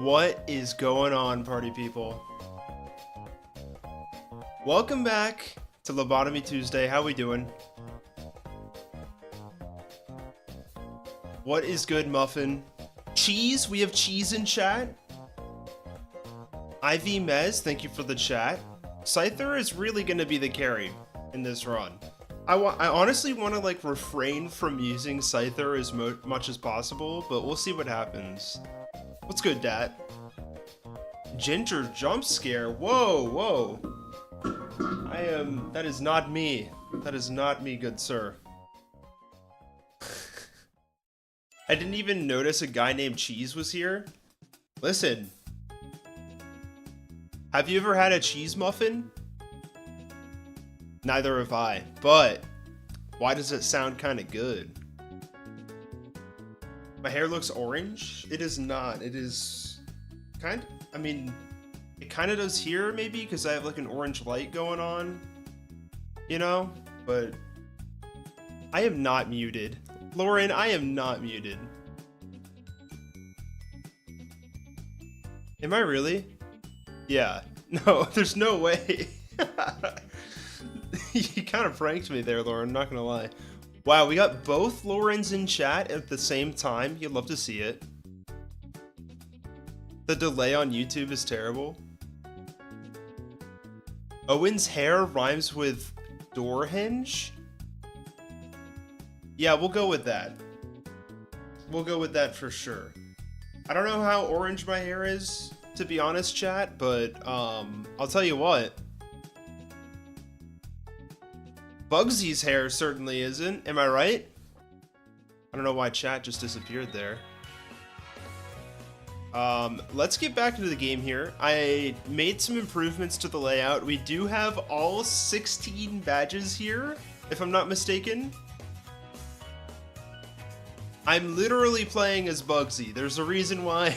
What is going on, party people? Welcome back to Lobotomy Tuesday. How we doing? What is good, Muffin? Cheese? We have cheese in chat. IV Mez, thank you for the chat. Scyther is really going to be the carry in this run. I honestly want to like refrain from using Scyther as much as possible, but we'll see what happens. What's good, Dat? Ginger jump scare. Whoa, whoa. That is not me. That is not me, good sir. I didn't even notice a guy named Cheese was here. Listen. Have you ever had a cheese muffin? Neither have I, but why does it sound kind of good? My hair looks orange? It is not. It is kind of, I mean, it kind of does here maybe because I have like an orange light going on, you know, but I am not muted. Lauren, I am not muted. Am I really? Yeah. No, there's no way. You kind of pranked me there, Lauren, not gonna lie. Wow, we got both Laurens in chat at the same time. You'd love to see it. The delay on YouTube is terrible. Owen's hair rhymes with door hinge? Yeah, we'll go with that. We'll go with that for sure. I don't know how orange my hair is, to be honest, chat, but I'll tell you what. Bugsy's hair certainly isn't. Am I right? I don't know why chat just disappeared there. Let's get back into the game here. I made some improvements to the layout. We do have all 16 badges here, if I'm not mistaken. I'm literally playing as Bugsy. There's a reason why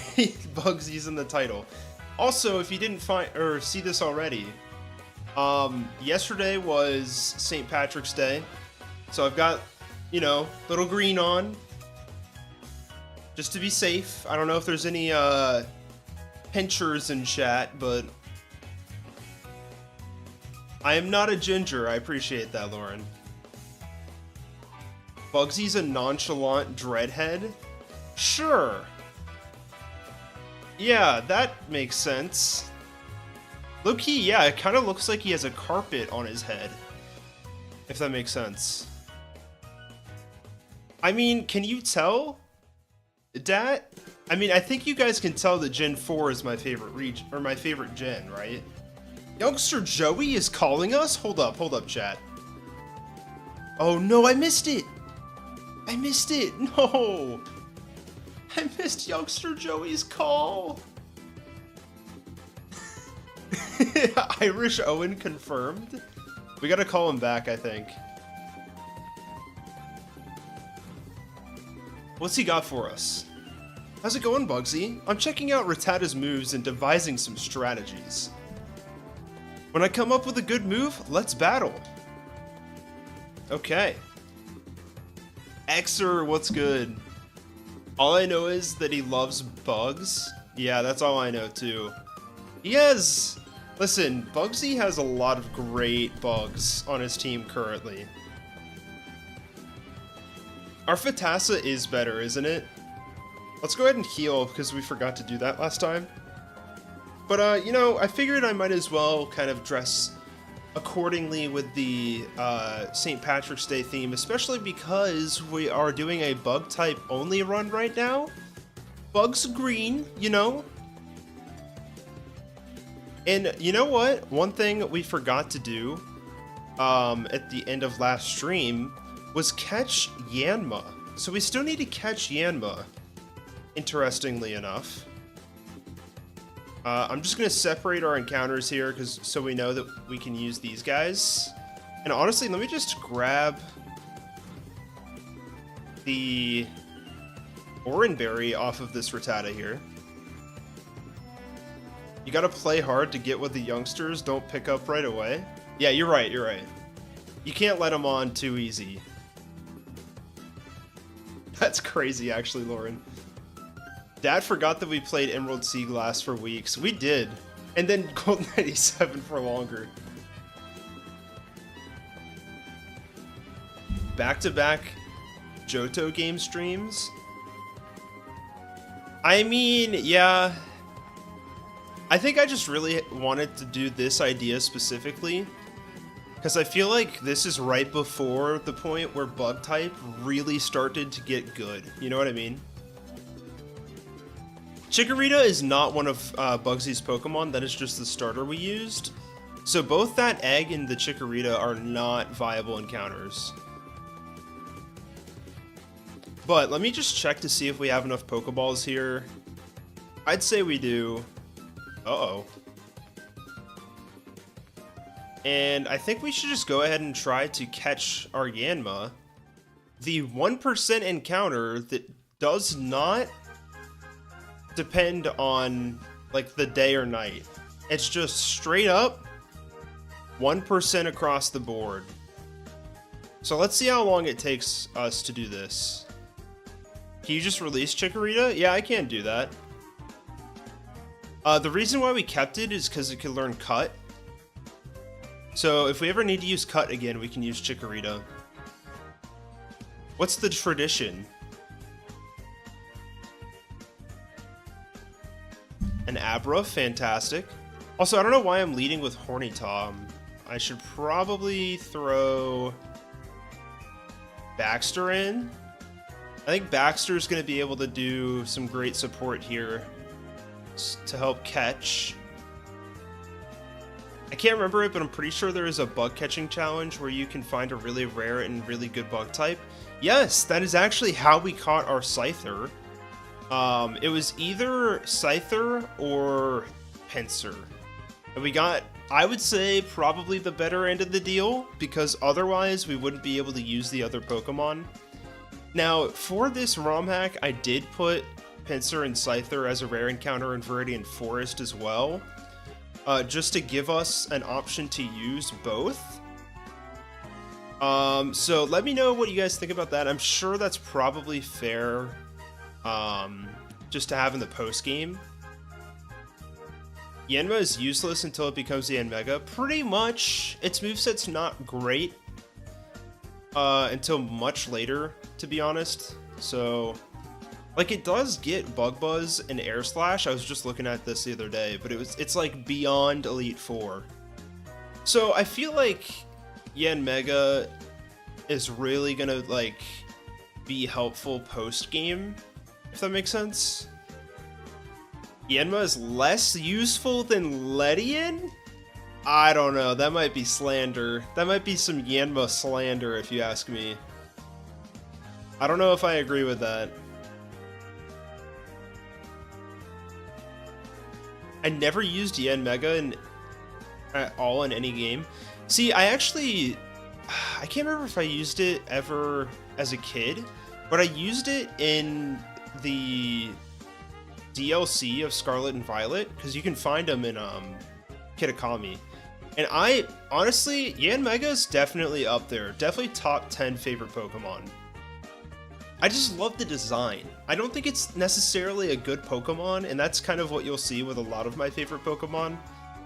Bugsy's in the title. Also, if you didn't find or see this already, yesterday was St. Patrick's Day, so I've got, you know, little green on, just to be safe. I don't know if there's any, pinchers in chat, but I am not a ginger. I appreciate that, Lauren. Bugsy's a nonchalant dreadhead? Sure. Yeah, that makes sense. Low-key, yeah, it kind of looks like he has a carpet on his head. If that makes sense. I mean, can you tell? Dat? I mean, I think you guys can tell that Gen 4 is my favorite region, or my favorite gen, right? Youngster Joey is calling us? Hold up, chat. Oh no, I missed it! I missed it! No! I missed Youngster Joey's call! Irish Owen confirmed. We gotta call him back, I think. What's he got for us? How's it going, Bugsy? I'm checking out Rattata's moves and devising some strategies. When I come up with a good move, let's battle. Okay. Xer, what's good? All I know is that he loves bugs. Yeah, that's all I know too. He has... Listen, Bugsy has a lot of great bugs on his team currently. Our Fatasa is better, isn't it? Let's go ahead and heal, because we forgot to do that last time. But, you know, I figured I might as well kind of dress accordingly with the St. Patrick's Day theme, especially because we are doing a bug type only run right now. Bugs green, you know? And you know what? One thing we forgot to do at the end of last stream was catch Yanma. So we still need to catch Yanma, interestingly enough. I'm just going to separate our encounters here so we know that we can use these guys. And honestly, let me just grab the Oranberry off of this Rattata here. You gotta play hard to get what the youngsters don't pick up right away. Yeah, you're right, you're right. You can't let them on too easy. That's crazy, actually, Lauren. Dad forgot that we played Emerald Sea Glass for weeks. We did. And then Gold 97 for longer. Back-to-back Johto game streams? I mean, yeah. I think I just really wanted to do this idea specifically, because I feel like this is right before the point where bug type really started to get good. You know what I mean? Chikorita is not one of Bugsy's Pokemon. That is just the starter we used. So both that egg and the Chikorita are not viable encounters. But let me just check to see if we have enough Pokeballs here. I'd say we do. Uh-oh. And I think we should just go ahead and try to catch our Yanma. The 1% encounter that does not depend on, like, the day or night. It's just straight up 1% across the board. So let's see how long it takes us to do this. Can you just release Chikorita? Yeah, I can do that. The reason why we kept it is because it could learn Cut. So if we ever need to use Cut again, we can use Chikorita. What's the tradition? An Abra, fantastic. Also, I don't know why I'm leading with Horny Tom. I should probably throw Baxter in. I think Baxter's going to be able to do some great support here to help catch. I can't remember it, but I'm pretty sure there is a bug catching challenge where you can find a really rare and really good bug type. Yes, that is actually how we caught our Scyther. It was either Scyther or Pinsir. And we got, I would say, probably the better end of the deal, because otherwise we wouldn't be able to use the other Pokemon. Now, for this ROM hack, I did put Pinsir and Scyther as a rare encounter in Viridian Forest as well, just to give us an option to use both. So let me know what you guys think about that. I'm sure that's probably fair, just to have in the post-game. Yanma is useless until it becomes the Yanmega. Pretty much. Its moveset's not great until much later, to be honest. So, like, it does get Bug Buzz and Air Slash. I was just looking at this the other day, but it's like beyond Elite Four. So I feel like Yanmega is really gonna, like, be helpful post-game, if that makes sense. Yanma is less useful than Ledian? I don't know, that might be slander. That might be some Yanma slander, if you ask me. I don't know if I agree with that. I never used Yanmega at all in any game. See, I can't remember if I used it ever as a kid, but I used it in the DLC of Scarlet and Violet, because you can find them in Kitakami. And I, honestly, Yanmega is definitely up there. Definitely top 10 favorite Pokemon. I just love the design. I don't think it's necessarily a good Pokemon, and that's kind of what you'll see with a lot of my favorite Pokemon.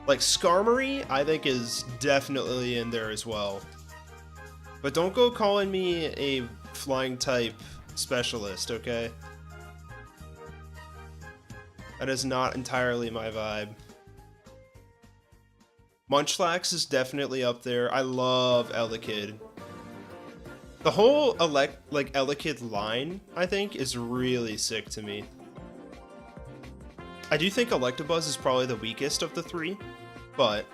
Like Skarmory, I think is definitely in there as well. But don't go calling me a flying type specialist, okay? That is not entirely my vibe. Munchlax is definitely up there. I love Elekid. The whole Elekid line, I think, is really sick to me. I do think Electabuzz is probably the weakest of the three, but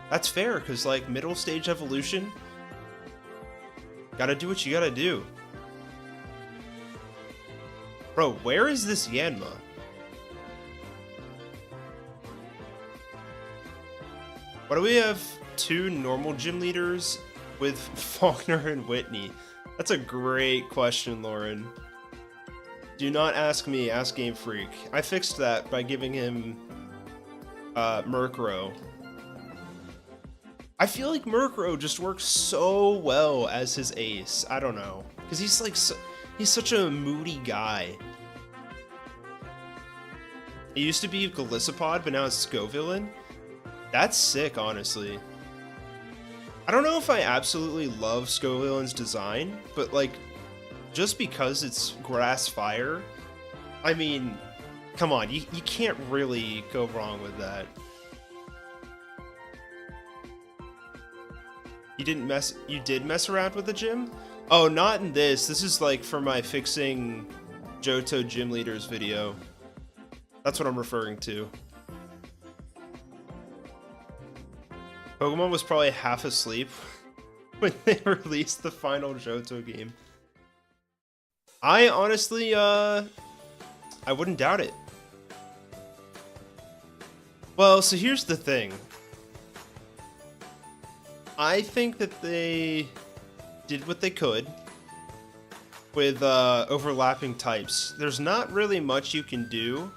that's fair, because, like, middle stage evolution, gotta do what you gotta do. Bro, where is this Yanma? Why do we have two normal gym leaders with Faulkner and Whitney? That's a great question, Lauren. Do not ask me, ask Game Freak. I fixed that by giving him Murkrow. I feel like Murkrow just works so well as his ace. I don't know, because he's like he's such a moody guy. It used to be Galissapod, but now it's Scovillain. That's sick, honestly. I don't know if I absolutely love Scovillain's design, but like, just because it's grass fire, I mean, come on, you can't really go wrong with that. You did mess around with the gym? Oh, not in this. This is like for my fixing Johto gym leaders video. That's what I'm referring to. Pokemon was probably half asleep when they released the final Johto game. I honestly, I wouldn't doubt it. Well, so here's the thing. I think that they did what they could with overlapping types. There's not really much you can do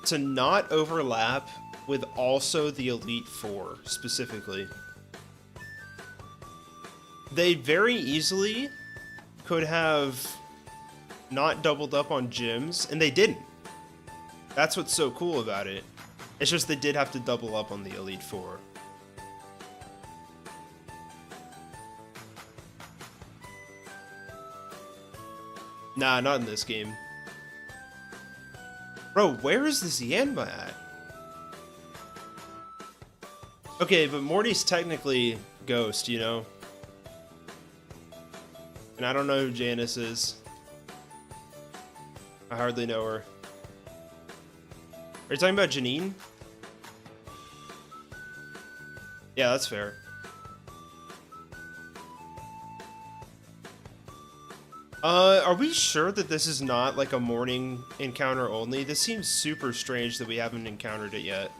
to not overlap with also the Elite Four, specifically. They very easily could have not doubled up on gyms, and they didn't. That's what's so cool about it. It's just they did have to double up on the Elite Four. Nah, not in this game. Bro, where is this Yanma at? Okay, but Morty's technically Ghost, you know? And I don't know who Janice is. I hardly know her. Are you talking about Janine? Yeah, that's fair. Are we sure that this is not like a morning encounter only? This seems super strange that we haven't encountered it yet.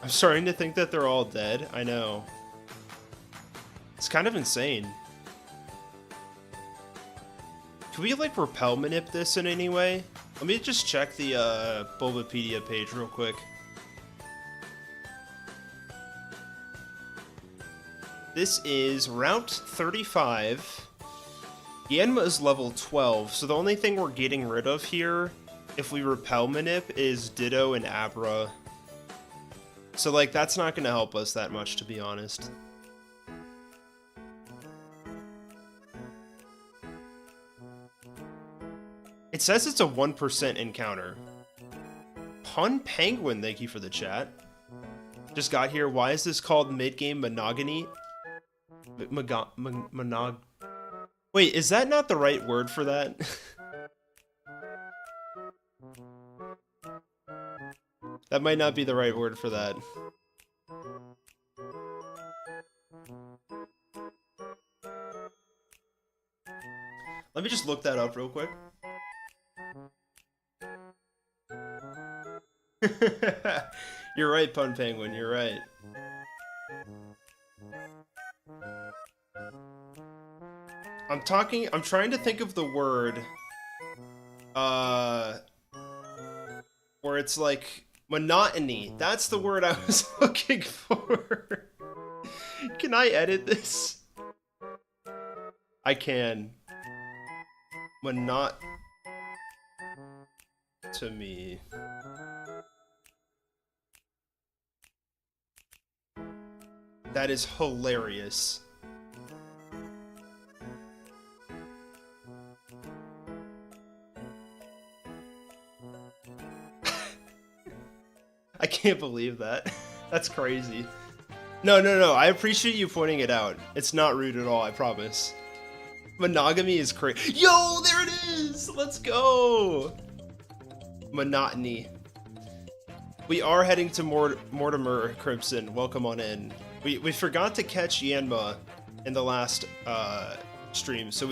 I'm starting to think that they're all dead. I know. It's kind of insane. Can we like repel manip this in any way? Let me just check the Bulbapedia page real quick. This is Route 35. Yanma is level 12, so the only thing we're getting rid of here, if we repel manip, is Ditto and Abra. So like, that's not gonna help us that much, to be honest. It says it's a 1% encounter. Pun Penguin, thank you for the chat. Just got here. Why is this called Midgame Monogamy? Wait, is that not the right word for that? That might not be the right word for that. Let me just look that up real quick. You're right, Pun Penguin, you're right. I'm trying to think of the word, where it's like, monotony. That's the word I was looking for. Can I edit this? I can. To me. That is hilarious. I can't believe that. That's crazy. No, I appreciate you pointing it out. It's not rude at all, I promise. Monogamy is crazy. Yo, there it is! Let's go! Monotony. We are heading to Mortimer Crimson. Welcome on in. We forgot to catch Yanma in the last stream, so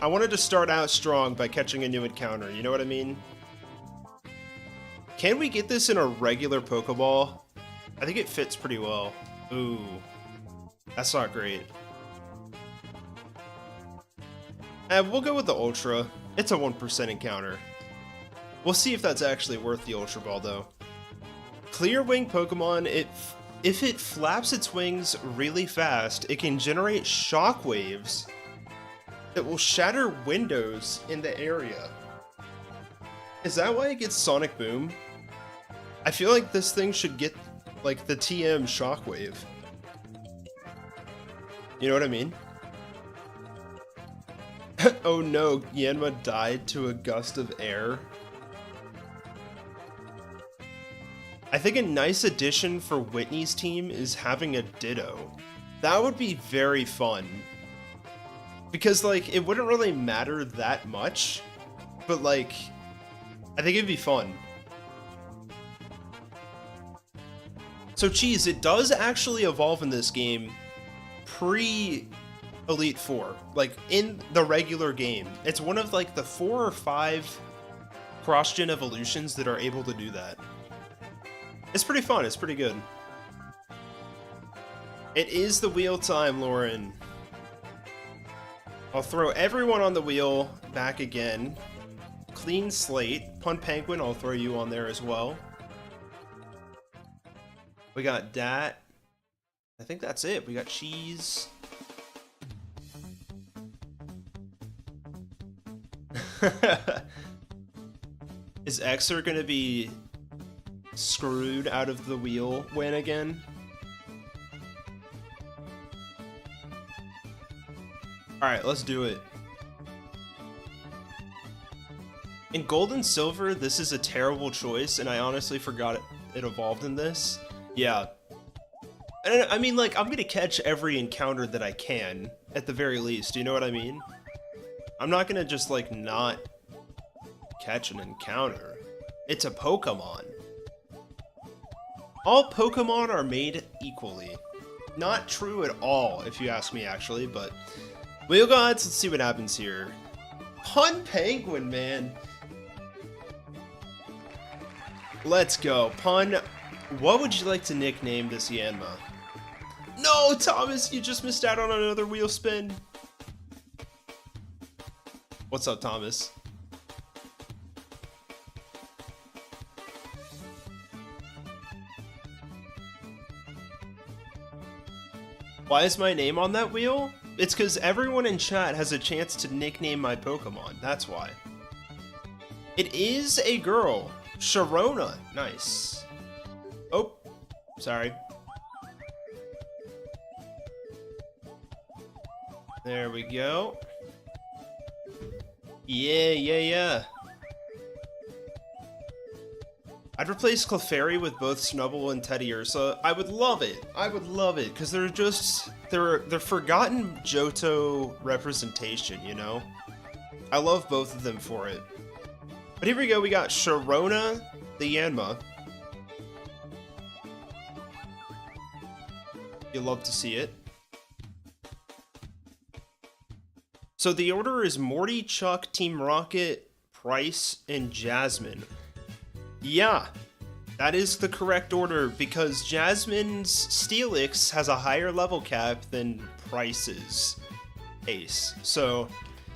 I wanted to start out strong by catching a new encounter, you know what I mean? Can we get this in a regular Pokeball? I think it fits pretty well. Ooh, that's not great. We'll go with the Ultra. It's a 1% encounter. We'll see if that's actually worth the Ultra Ball, though. Clear Wing Pokemon, if it flaps its wings really fast, it can generate shockwaves that will shatter windows in the area. Is that why it gets Sonic Boom? I feel like this thing should get, like, the TM Shockwave. You know what I mean? Oh no, Yanma died to a gust of air. I think a nice addition for Whitney's team is having a Ditto. That would be very fun. Because, like, it wouldn't really matter that much, but, like, I think it'd be fun. So, Cheese, it does actually evolve in this game pre-Elite Four, like, in the regular game. It's one of, like, the 4 or 5 cross-gen evolutions that are able to do that. It's pretty fun, it's pretty good. It is the wheel time, Lauren. I'll throw everyone on the wheel back again. Clean slate. Pun Penguin, I'll throw you on there as well. We got Dat. I think that's it. We got Cheese. Is Xer gonna be screwed out of the wheel win again? Alright, let's do it. In Gold and Silver, this is a terrible choice, and I honestly forgot it evolved in this. Yeah. And I mean, like, I'm gonna catch every encounter that I can, at the very least, you know what I mean? I'm not gonna just, like, not catch an encounter. It's a Pokemon. All Pokemon are made equally. Not true at all, if you ask me, actually, but... Wheel Gods, let's see what happens here. Pun Penguin, man. Let's go. Pun, what would you like to nickname this Yanma? No, Thomas, you just missed out on another wheel spin. What's up, Thomas? Why is my name on that wheel? It's because everyone in chat has a chance to nickname my Pokemon. That's why. It is a girl. Sharona. Nice. Oh, sorry. There we go. Yeah. I'd replace Clefairy with both Snubbull and Teddiursa. I would love it. I would love it, because they're forgotten Johto representation, you know? I love both of them for it. But here we go, we got Sharona, the Yanma. You'll love to see it. So the order is Morty, Chuck, Team Rocket, Price, and Jasmine. Yeah, that is the correct order because Jasmine's Steelix has a higher level cap than Price's Ace. So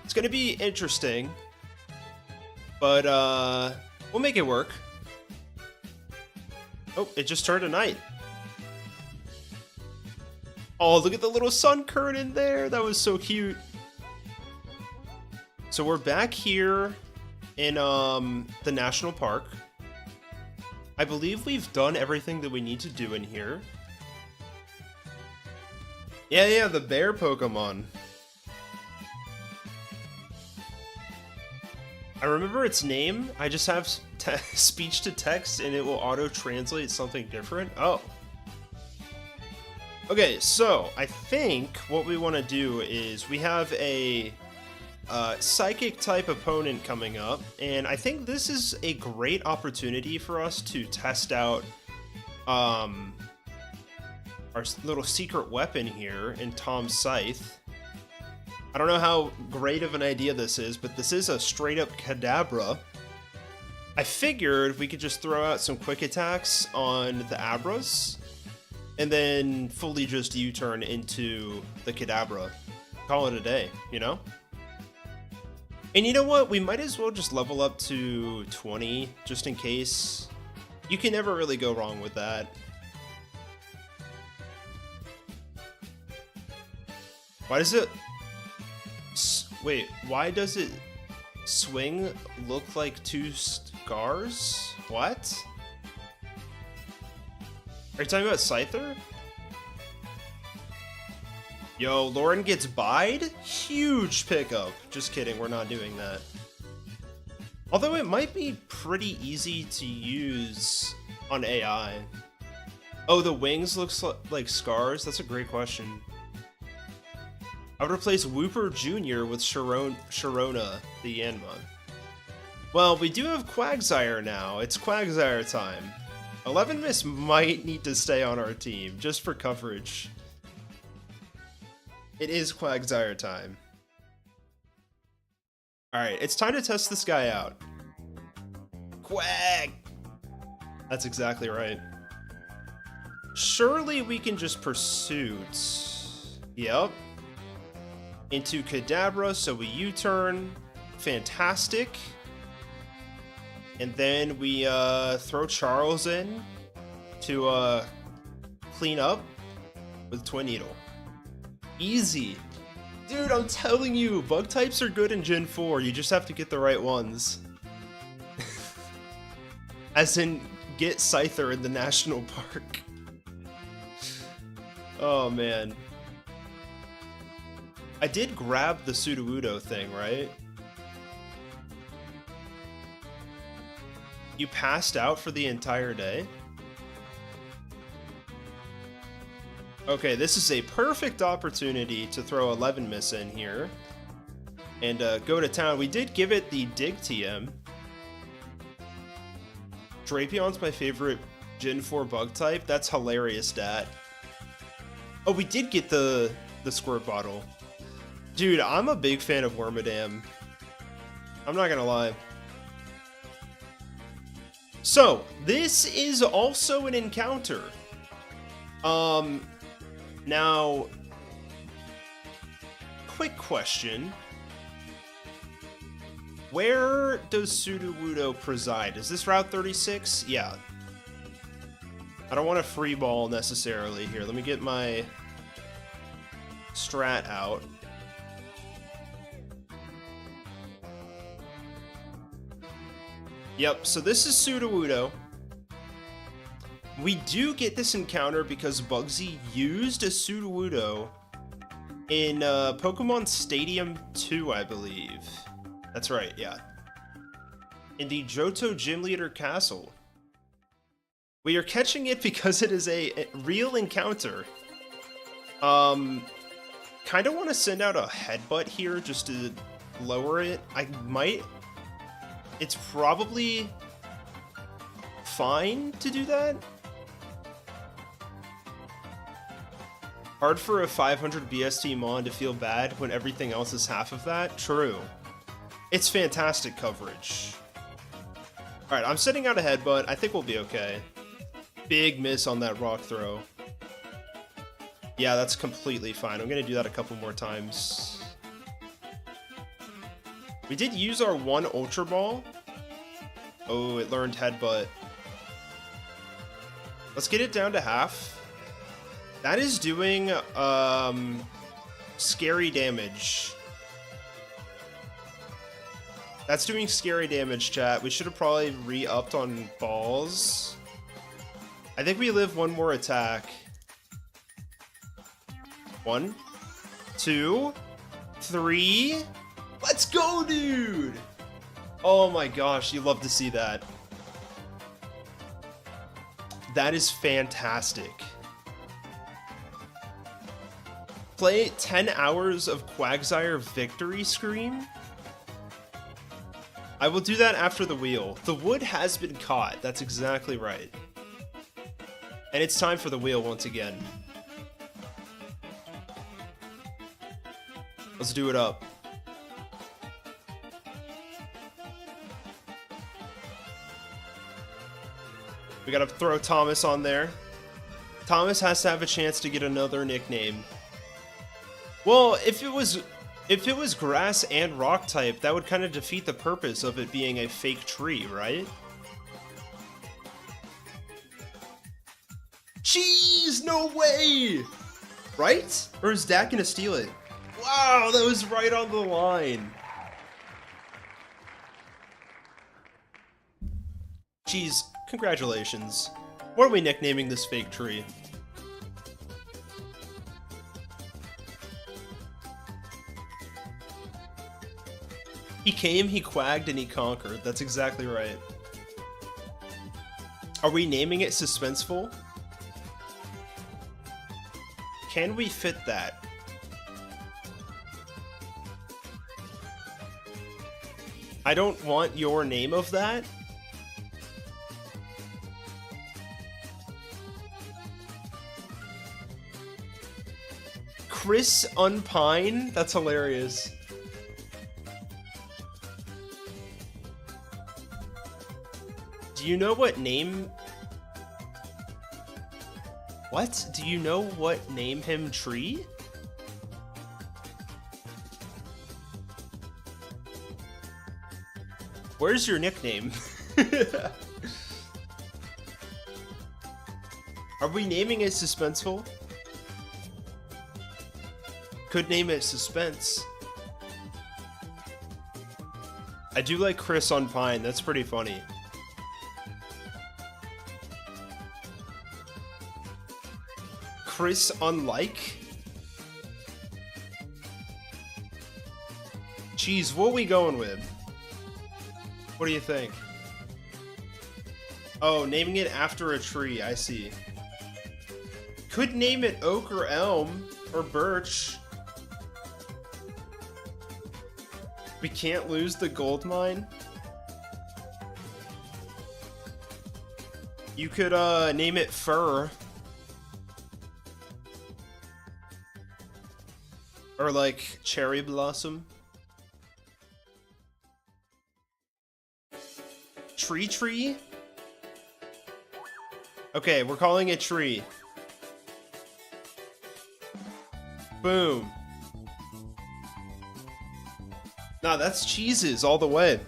it's going to be interesting, but we'll make it work. Oh, it just turned a night. Oh, look at the little sun current in there. That was so cute. So we're back here in the national park. I believe we've done everything that we need to do in here. Yeah, the bear Pokemon. I remember its name. I just have speech to text and it will auto-translate something different. Oh. Okay, so I think what we want to do is we have a psychic type opponent coming up, and I think this is a great opportunity for us to test out our little secret weapon here in Tom's Scythe. I don't know how great of an idea this is, but this is a straight up Kadabra. I figured we could just throw out some quick attacks on the Abras and then fully just U-turn into the Kadabra. Call it a day, you know? And you know what? We might as well just level up to 20, just in case. You can never really go wrong with that. Why does it... Wait, why does it swing look like two Scars? What? Are you talking about Scyther? Yo, Lauren gets buyed? Huge pickup. Just kidding, we're not doing that. Although it might be pretty easy to use on AI. Oh, the wings looks like Scars? That's a great question. I would replace Wooper Jr. with Sharona, the Yanma. Well, we do have Quagsire now. It's Quagsire time. 11 Miss might need to stay on our team, just for coverage. It is Quagsire time. Alright, it's time to test this guy out. Quag! That's exactly right. Surely we can just Pursuit. Yep. Into Kadabra, so we U-turn. Fantastic. And then we throw Charles in to clean up with Twin Needle. Easy. Dude, I'm telling you, bug types are good in Gen 4. You just have to get the right ones. As in, get Scyther in the National Park. Oh, man. I did grab the Sudowoodo thing, right? You passed out for the entire day? Okay, this is a perfect opportunity to throw 11 Miss in here. And go to town. We did give it the Dig TM. Drapion's my favorite Gen 4 bug type. That's hilarious, Dat. Oh, we did get the Squirt Bottle. Dude, I'm a big fan of Wormadam. I'm not gonna lie. So, this is also an encounter. Now, quick question. Where does Sudowoodo preside? Is this Route 36? Yeah. I don't want to free ball necessarily here. Let me get my strat out. Yep, so this is Sudowoodo. We do get this encounter because Bugsy used a Sudowoodo in Pokemon Stadium 2, I believe. That's right, yeah. In the Johto Gym Leader Castle. We are catching it because it is a real encounter. Kind of want to send out a headbutt here just to lower it. I might. It's probably fine to do that. Hard for a 500 BST Mon to feel bad when everything else is half of that. True. It's fantastic coverage. Alright, I'm setting out a headbutt. I think we'll be okay. Big miss on that rock throw. Yeah, that's completely fine. I'm gonna do that a couple more times. We did use our one Ultra Ball. Oh, it learned headbutt. Let's get it down to half. That is doing scary damage. That's doing scary damage, chat. We should have probably re-upped on balls. I think we live one more attack. 1, 2, 3. Let's go, dude! Oh my gosh, you love to see that. That is fantastic. Play 10 hours of Quagsire Victory Scream? I will do that after the wheel. The wood has been caught. That's exactly right. And it's time for the wheel once again. Let's do it up. We gotta throw Thomas on there. Thomas has to have a chance to get another nickname. Well, if it was grass and rock type, that would kind of defeat the purpose of it being a fake tree, right? Jeez, no way! Right? Or is Dak gonna steal it? Wow, that was right on the line. Geez, congratulations. What are we nicknaming this fake tree? He came, he quagged, and he conquered. That's exactly right. Are we naming it Suspenseful? Can we fit that? I don't want your name of that. Chris Unpine? That's hilarious. Do you know what name... What? Do you know what name him tree? Where's your nickname? Are we naming it Suspenseful? Could name it Suspense. I do like Chris on Pine, that's pretty funny. Chris unlike? Jeez, what are we going with? What do you think? Oh, naming it after a tree, I see. Could name it oak or elm or birch. We can't lose the gold mine. You could name it fir. Or like cherry blossom. Tree? Okay, we're calling it tree. Boom. Nah, that's cheeses all the way.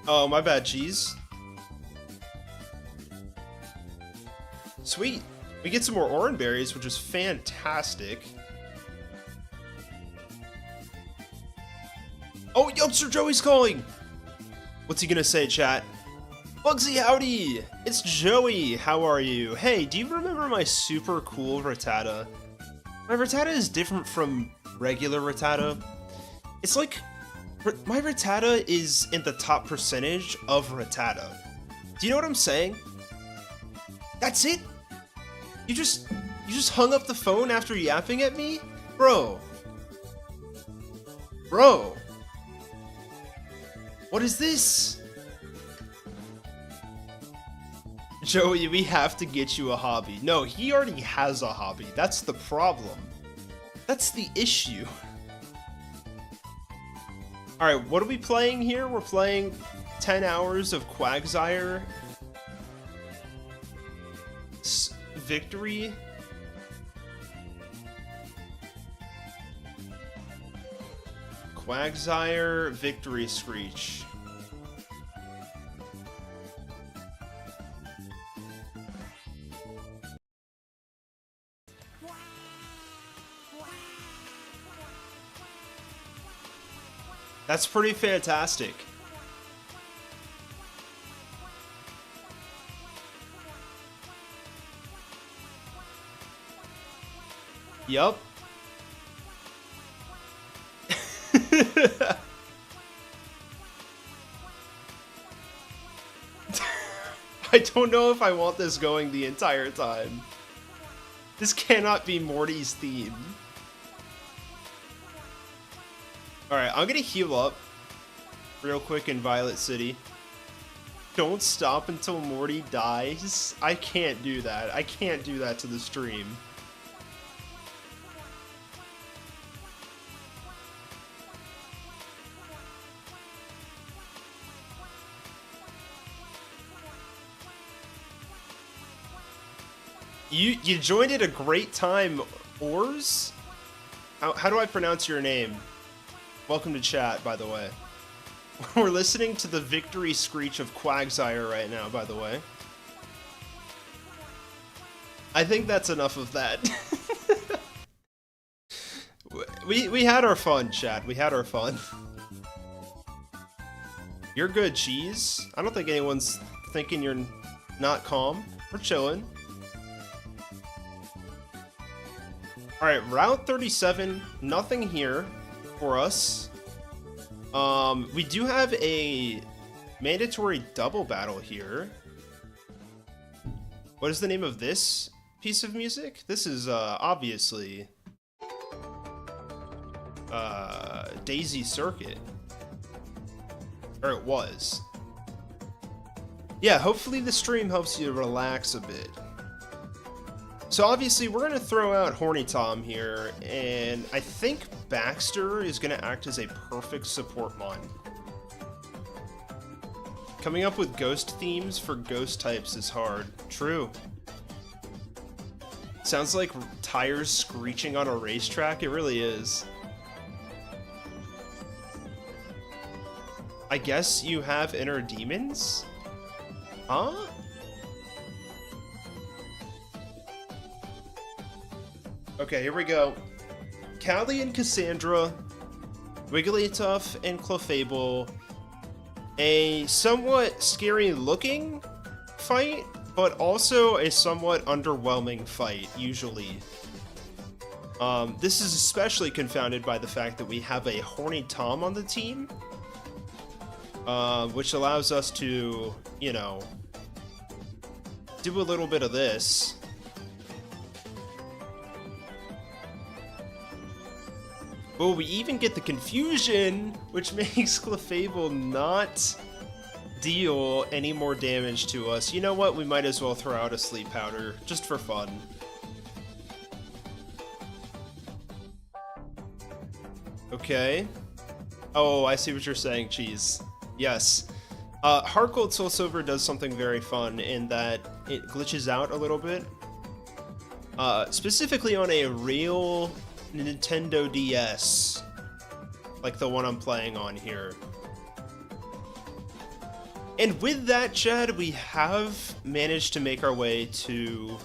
Oh, my bad, cheese. Sweet. We get some more orange berries, which is fantastic. Oh, Youngster Joey's calling! What's he gonna say, chat? Bugsy, howdy! It's Joey, how are you? Hey, do you remember my super cool Rattata? My Rattata is different from regular Rattata. It's like, my Rattata is in the top percentage of Rattata. Do you know what I'm saying? That's it? You just hung up the phone after yapping at me? Bro. What is this? Joey, we have to get you a hobby. No, he already has a hobby. That's the problem. That's the issue. Alright, what are we playing here? We're playing 10 hours of Quagsire. Victory. Quagsire Victory Screech. That's pretty fantastic. Yup. I don't know if I want this going the entire time. This cannot be Morty's theme. Alright, I'm gonna heal up real quick in Violet City. Don't stop until Morty dies. I can't do that. I can't do that to the stream. You joined at a great time, Ors? How do I pronounce your name? Welcome to chat, by the way. We're listening to the victory screech of Quagsire right now, by the way. I think that's enough of that. We had our fun, chat. We had our fun. You're good, Cheese. I don't think anyone's thinking you're not calm. We're chilling. Alright, Route 37. Nothing here for us. We do have a mandatory double battle here. What is the name of this piece of music? This is, obviously... Daisy Circuit. Or it was. Yeah, hopefully the stream helps you relax a bit. So obviously we're going to throw out Horny Tom here, and I think Baxter is going to act as a perfect support mon. Coming up with ghost themes for ghost types is hard. True. Sounds like tires screeching on a racetrack. It really is. I guess you have inner demons? Huh? Okay, here we go. Callie and Cassandra, Wigglytuff and Clefable. A somewhat scary looking fight, but also a somewhat underwhelming fight, usually. This is especially confounded by the fact that we have a Horny Tom on the team. Which allows us to, you know, do a little bit of this. Well, we even get the confusion, which makes Clefable not deal any more damage to us. You know what? We might as well throw out a sleep powder, just for fun. Okay. Oh, I see what you're saying, Cheese. Yes. HeartGold Soul Silver does something very fun in that it glitches out a little bit. Specifically on a real Nintendo DS, like the one I'm playing on here. And with that, Chad, we have managed to make our way to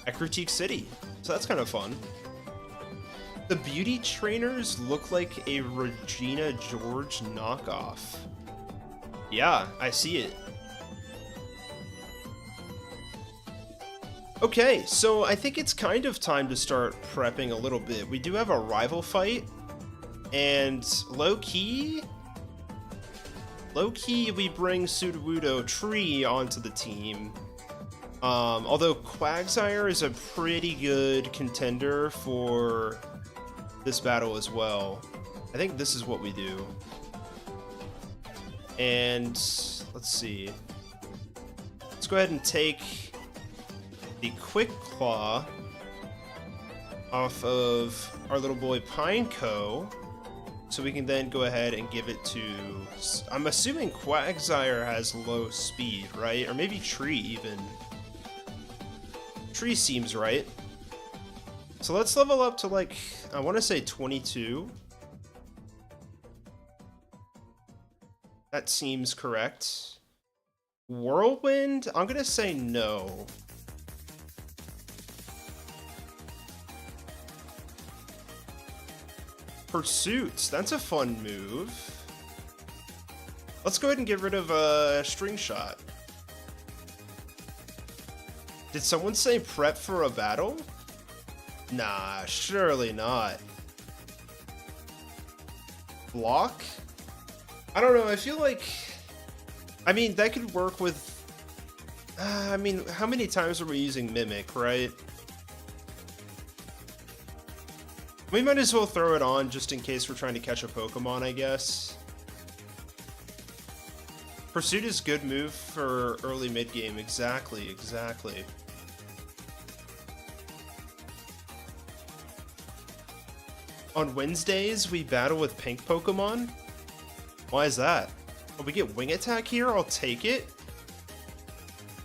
Ecruteak City, so that's kind of fun. The beauty trainers look like a Regina George knockoff. Yeah, I see it. Okay, so I think it's kind of time to start prepping a little bit. We do have a rival fight, and low-key, we bring Sudowoodo Tree onto the team. Although Quagsire is a pretty good contender for this battle as well. I think this is what we do. And let's see. Let's go ahead and take the Quick Claw off of our little boy Pineco, so we can then go ahead and give it to... I'm assuming Quagsire has low speed, right? Or maybe Tree even. Tree seems right. So let's level up to, like, I want to say 22. That seems correct. Whirlwind? I'm going to say no. Pursuits. That's a fun move. Let's go ahead and get rid of String Shot. Did someone say prep for a battle? Nah, surely not. Block? I don't know, I feel like... I mean, that could work with... I mean, how many times are we using Mimic, right? We might as well throw it on just in case we're trying to catch a Pokemon, I guess. Pursuit is good move for early mid-game. Exactly, exactly. On Wednesdays, we battle with pink Pokemon? Why is that? Oh, we get Wing Attack here? I'll take it.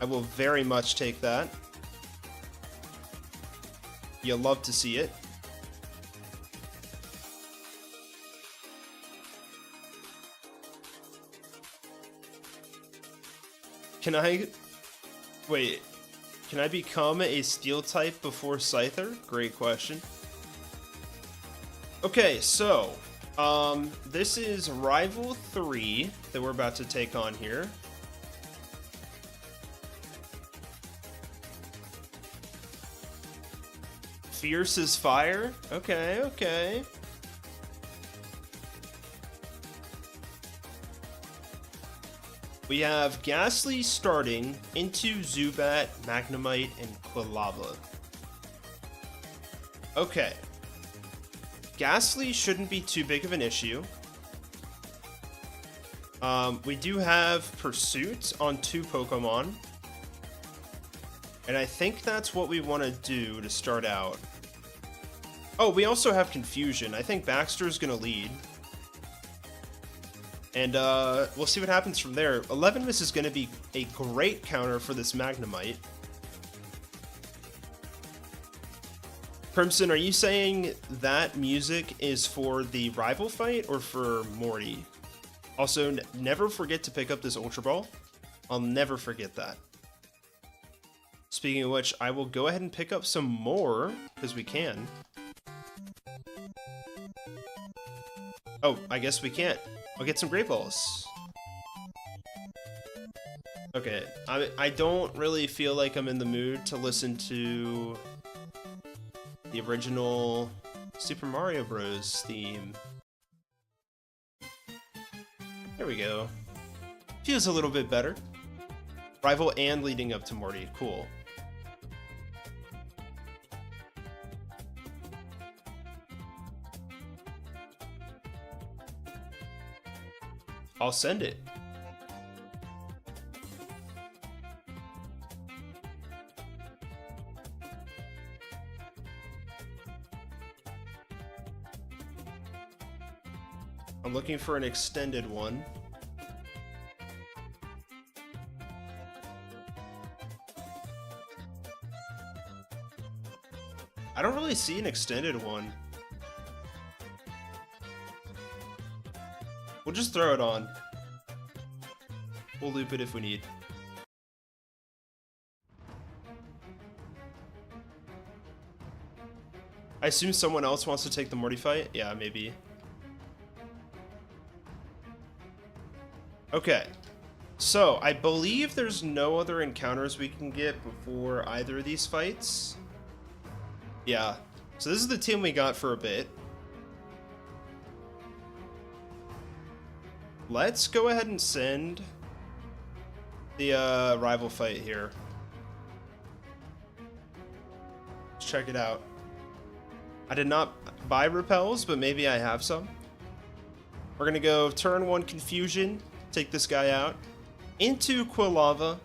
I will very much take that. You'll love to see it. Can I... Wait. Can I become a Steel type before Scyther? Great question. Okay, so... this is Rival 3. that we're about to take on here. Fierce as fire? Okay, okay. We have Ghastly starting into Zubat, Magnemite, and Quilava. Okay. Ghastly shouldn't be too big of an issue. We do have Pursuit on 2 Pokemon. And I think that's what we want to do to start out. Oh, we also have Confusion. I think Baxter's going to lead. And we'll see what happens from there. 11 Miss is going to be a great counter for this Magnemite. Crimson, are you saying that music is for the rival fight or for Morty? Also, never forget to pick up this Ultra Ball. I'll never forget that. Speaking of which, I will go ahead and pick up some more, because we can. Oh, I guess we can't. I'll get some Great Balls. Okay, I don't really feel like I'm in the mood to listen to the original Super Mario Bros. Theme. There we go. Feels a little bit better. Rival and leading up to Morty. Cool. I'll send it. I'm looking for an extended one. I don't really see an extended one. We'll just throw it on. We'll loop it if we need. I assume someone else wants to take the Morty fight? Yeah, maybe. Okay. So, I believe there's no other encounters we can get before either of these fights. Yeah. So this is the team we got for a bit. Let's go ahead and send the rival fight here. Let's check it out. I did not buy repels, but maybe I have some. We're gonna go turn 1 Confusion, take this guy out. Into Quilava.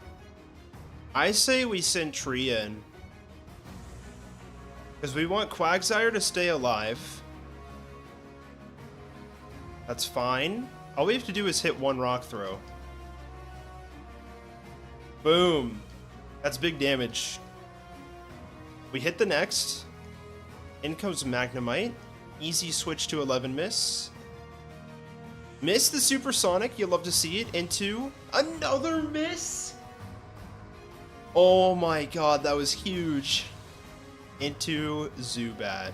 I say we send Tree in. Because we want Quagsire to stay alive. That's fine. All we have to do is hit 1 rock throw. Boom. That's big damage. We hit the next. In comes Magnemite. Easy switch to 11 Miss. Miss the Supersonic. You'll love to see it. Into another miss. Oh my god, that was huge. Into Zubat.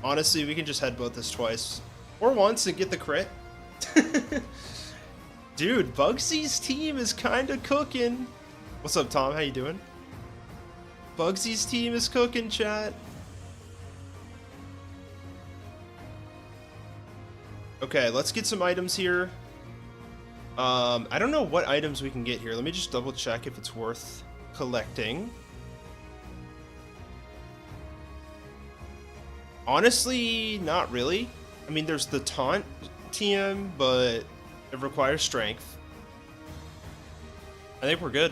Honestly, we can just headbutt this twice. Or once and get the crit. Dude, Bugsy's team is kind of cooking. What's up, Tom? How you doing? Bugsy's team is cooking, chat. Okay, let's get some items here. I don't know what items we can get here. Let me just double check if it's worth collecting. Honestly, not really. I mean, there's the taunt TM, but it requires strength. I think we're good.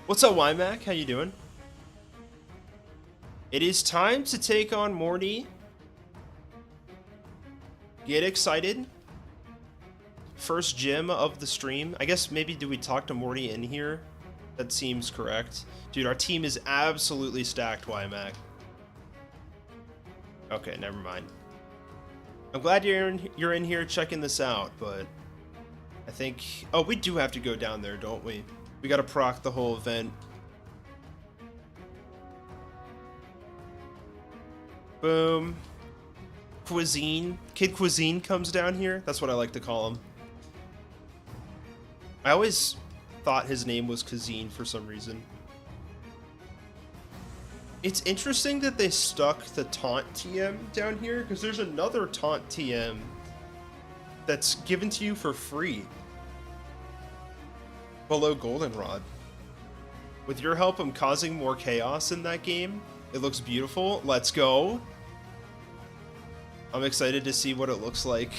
What's up, YMAC? How you doing? It is time to take on Morty. Get excited. First gym of the stream. I guess maybe do we talk to Morty in here? That seems correct. Dude, our team is absolutely stacked, YMAC. Okay, never mind. I'm glad you're in here checking this out, but I think... Oh, we do have to go down there, don't we? We gotta proc the whole event. Boom. Kid Cuisine comes down here. That's what I like to call him. I always thought his name was Cuisine for some reason. It's interesting that they stuck the taunt TM down here, because there's another taunt TM that's given to you for free below Goldenrod. With your help, I'm causing more chaos in that game. It looks beautiful. Let's go. I'm excited to see what it looks like.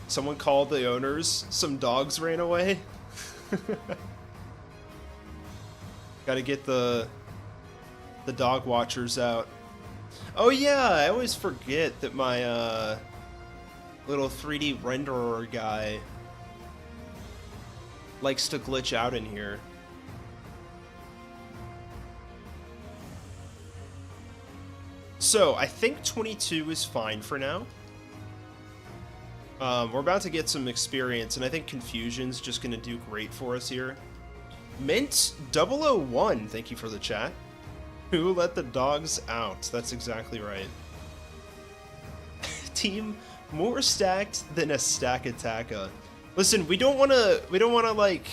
Someone called the owners. Some dogs ran away. Gotta get the dog watchers out. Oh yeah, I always forget that my little 3D renderer guy likes to glitch out in here. So I think 22 is fine for now. We're about to get some experience, and I think Confusion's just gonna do great for us here. Mint 001, thank you for the chat. Who let the dogs out? That's exactly right. Team more stacked than a stack attacker. Listen, we don't wanna like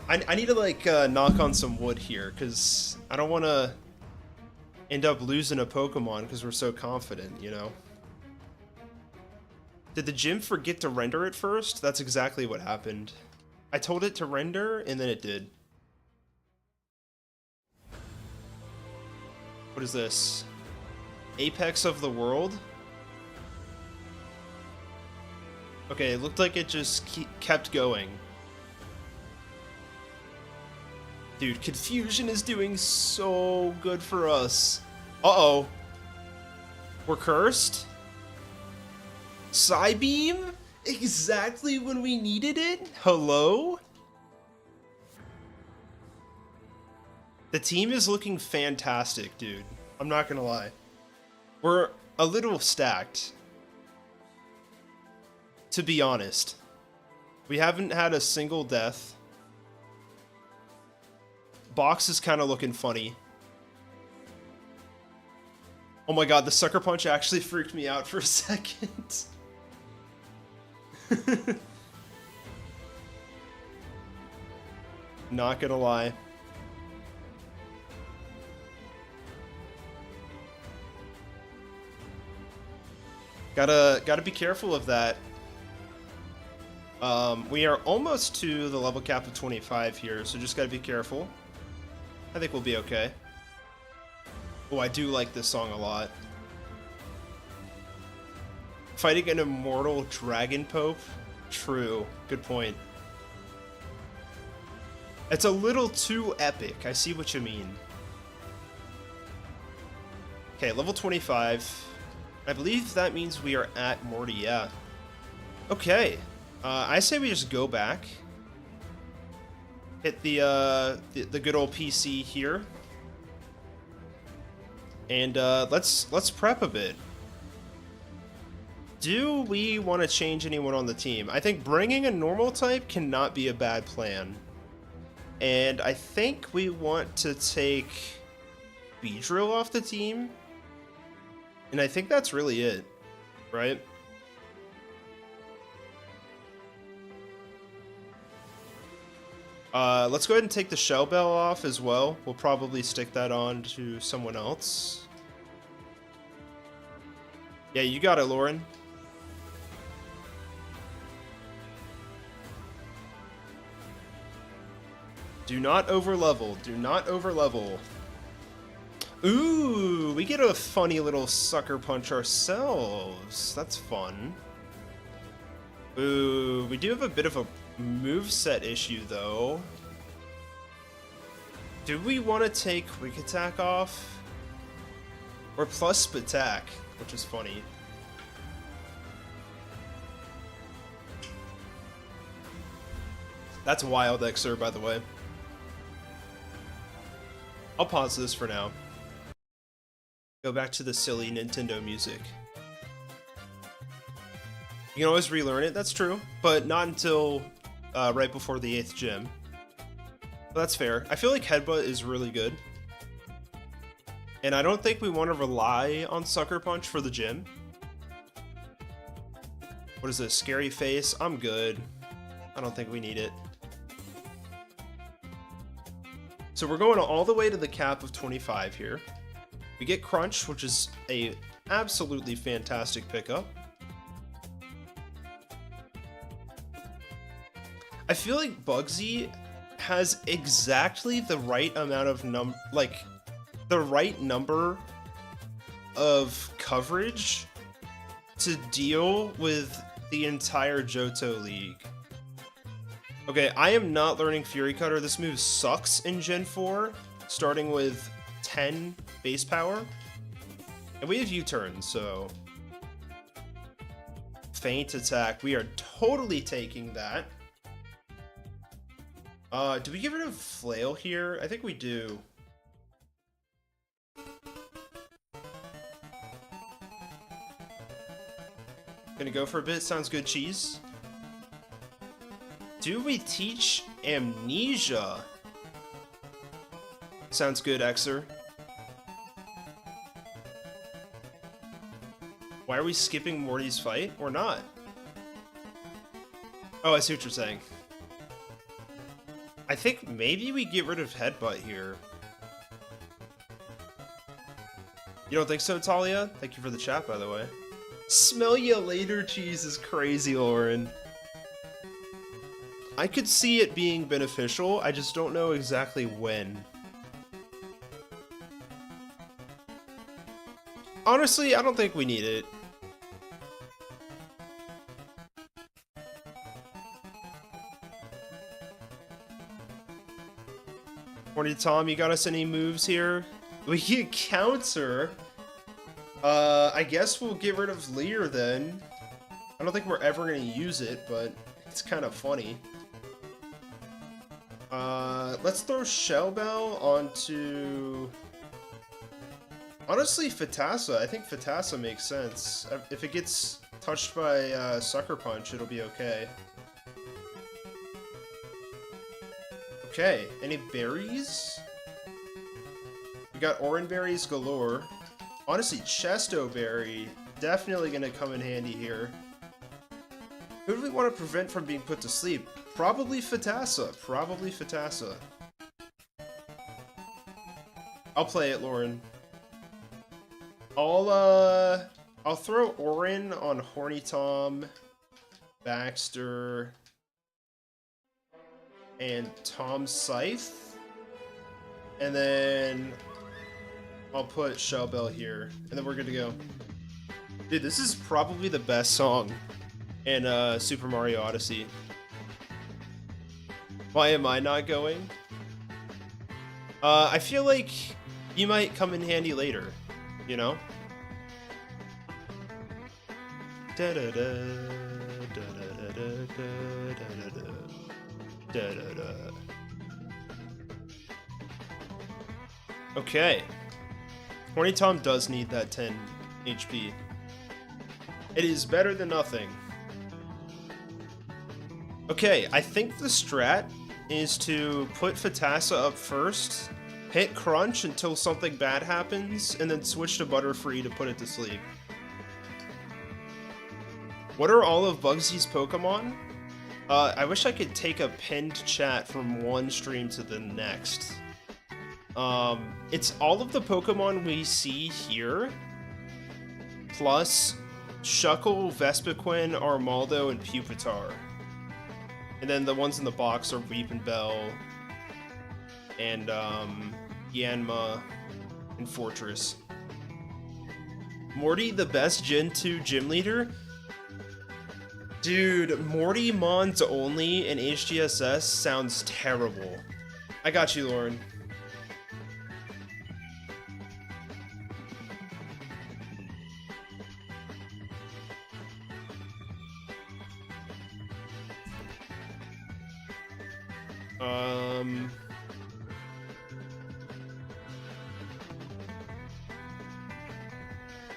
I need to like knock on some wood here, because I don't wanna end up losing a Pokemon because we're so confident, you know? Did the gym forget to render it first? That's exactly what happened. I told it to render, and then it did. What is this? Apex of the world? Okay, it looked like it just kept going. Dude, Confusion is doing so good for us. Uh-oh. We're cursed? Psybeam? Exactly when we needed it? Hello? The team is looking fantastic, dude. I'm not gonna lie. We're a little stacked. To be honest. We haven't had a single death. Box is kind of looking funny. Oh my god, the Sucker Punch actually freaked me out for a second. Not gonna lie. Gotta be careful of that. We are almost to the level cap of 25 here, so just gotta be careful. I think we'll be okay. Oh, I do like this song a lot. Fighting an immortal dragon pope? True. Good point. It's a little too epic. I see what you mean. Okay, level 25. I believe that means we are at Morty, yeah. Okay. I say we just go back. Hit the good old PC here. And let's prep a bit. Do we want to change anyone on the team? I think bringing a normal type cannot be a bad plan. And I think we want to take Beedrill off the team. And I think that's really it, right? Let's go ahead and take the Shell Bell off as well. We'll probably stick that on to someone else. Yeah, you got it, Lauren. Do not overlevel. Do not overlevel. Ooh, we get a funny little Sucker Punch ourselves. That's fun. Ooh, we do have a bit of a moveset issue, though. Do we want to take Quick Attack off? Or plus Spatak, which is funny. That's Wild Xer, by the way. I'll pause this for now. Go back to the silly Nintendo music. You can always relearn it, that's true, but not until right before the 8th gym. But that's fair. I feel like Headbutt is really good. And I don't think we want to rely on Sucker Punch for the gym. What is this? Scary Face? I'm good. I don't think we need it. So we're going all the way to the cap of 25 here. We get Crunch, which is a absolutely fantastic pickup. I feel like Bugsy has exactly the right amount of the right number of coverage to deal with the entire Johto League. Okay, I am not learning Fury Cutter. This move sucks in Gen 4, starting with 10 base power. And we have U-turn, so... Feint Attack. We are totally taking that. Do we get rid of Flail here? I think we do. Gonna go for a bit. Sounds good, Cheese. Do we teach Amnesia? Sounds good, Xer. Why are we skipping Morty's fight? Or not? Oh, I see what you're saying. I think maybe we get rid of Headbutt here. You don't think so, Talia? Thank you for the chat, by the way. Smell ya later, Cheese is crazy, Lauren. I could see it being beneficial, I just don't know exactly when. Honestly, I don't think we need it. Morning, Tom, you got us any moves here? We can counter. I guess we'll get rid of Leer then. I don't think we're ever gonna use it, but it's kind of funny. Let's throw Shell Bell onto... Honestly, Fatassa. I think Fatassa makes sense. If it gets touched by Sucker Punch, it'll be okay. Okay, any berries? We got Oran Berries galore. Honestly, Chesto Berry, definitely gonna come in handy here. Who do we want to prevent from being put to sleep? Probably Fatassa. Probably Fatassa. I'll play it, Lauren. I'll throw Orin on Horny Tom, Baxter, and Tom Scythe. And then I'll put Shell Bell here. And then we're good to go. Dude, this is probably the best song in Super Mario Odyssey. Why am I not going? I feel like you might come in handy later, you know? Okay. Horny Tom does need that 10 HP. It is better than nothing. Okay, I think the strat is to put Fatassa up first, hit Crunch until something bad happens, and then switch to Butterfree to put it to sleep. What are all of Bugsy's Pokemon? I wish I could take a pinned chat from one stream to the next. It's all of the Pokemon we see here, plus Shuckle, Vespiquen, Armaldo, and Pupitar. And then the ones in the box are Weepinbell, and Yanma, and Fortress. Morty, the best Gen 2 gym leader? Dude, Morty Mons only in HGSS sounds terrible. I got you, Lauren.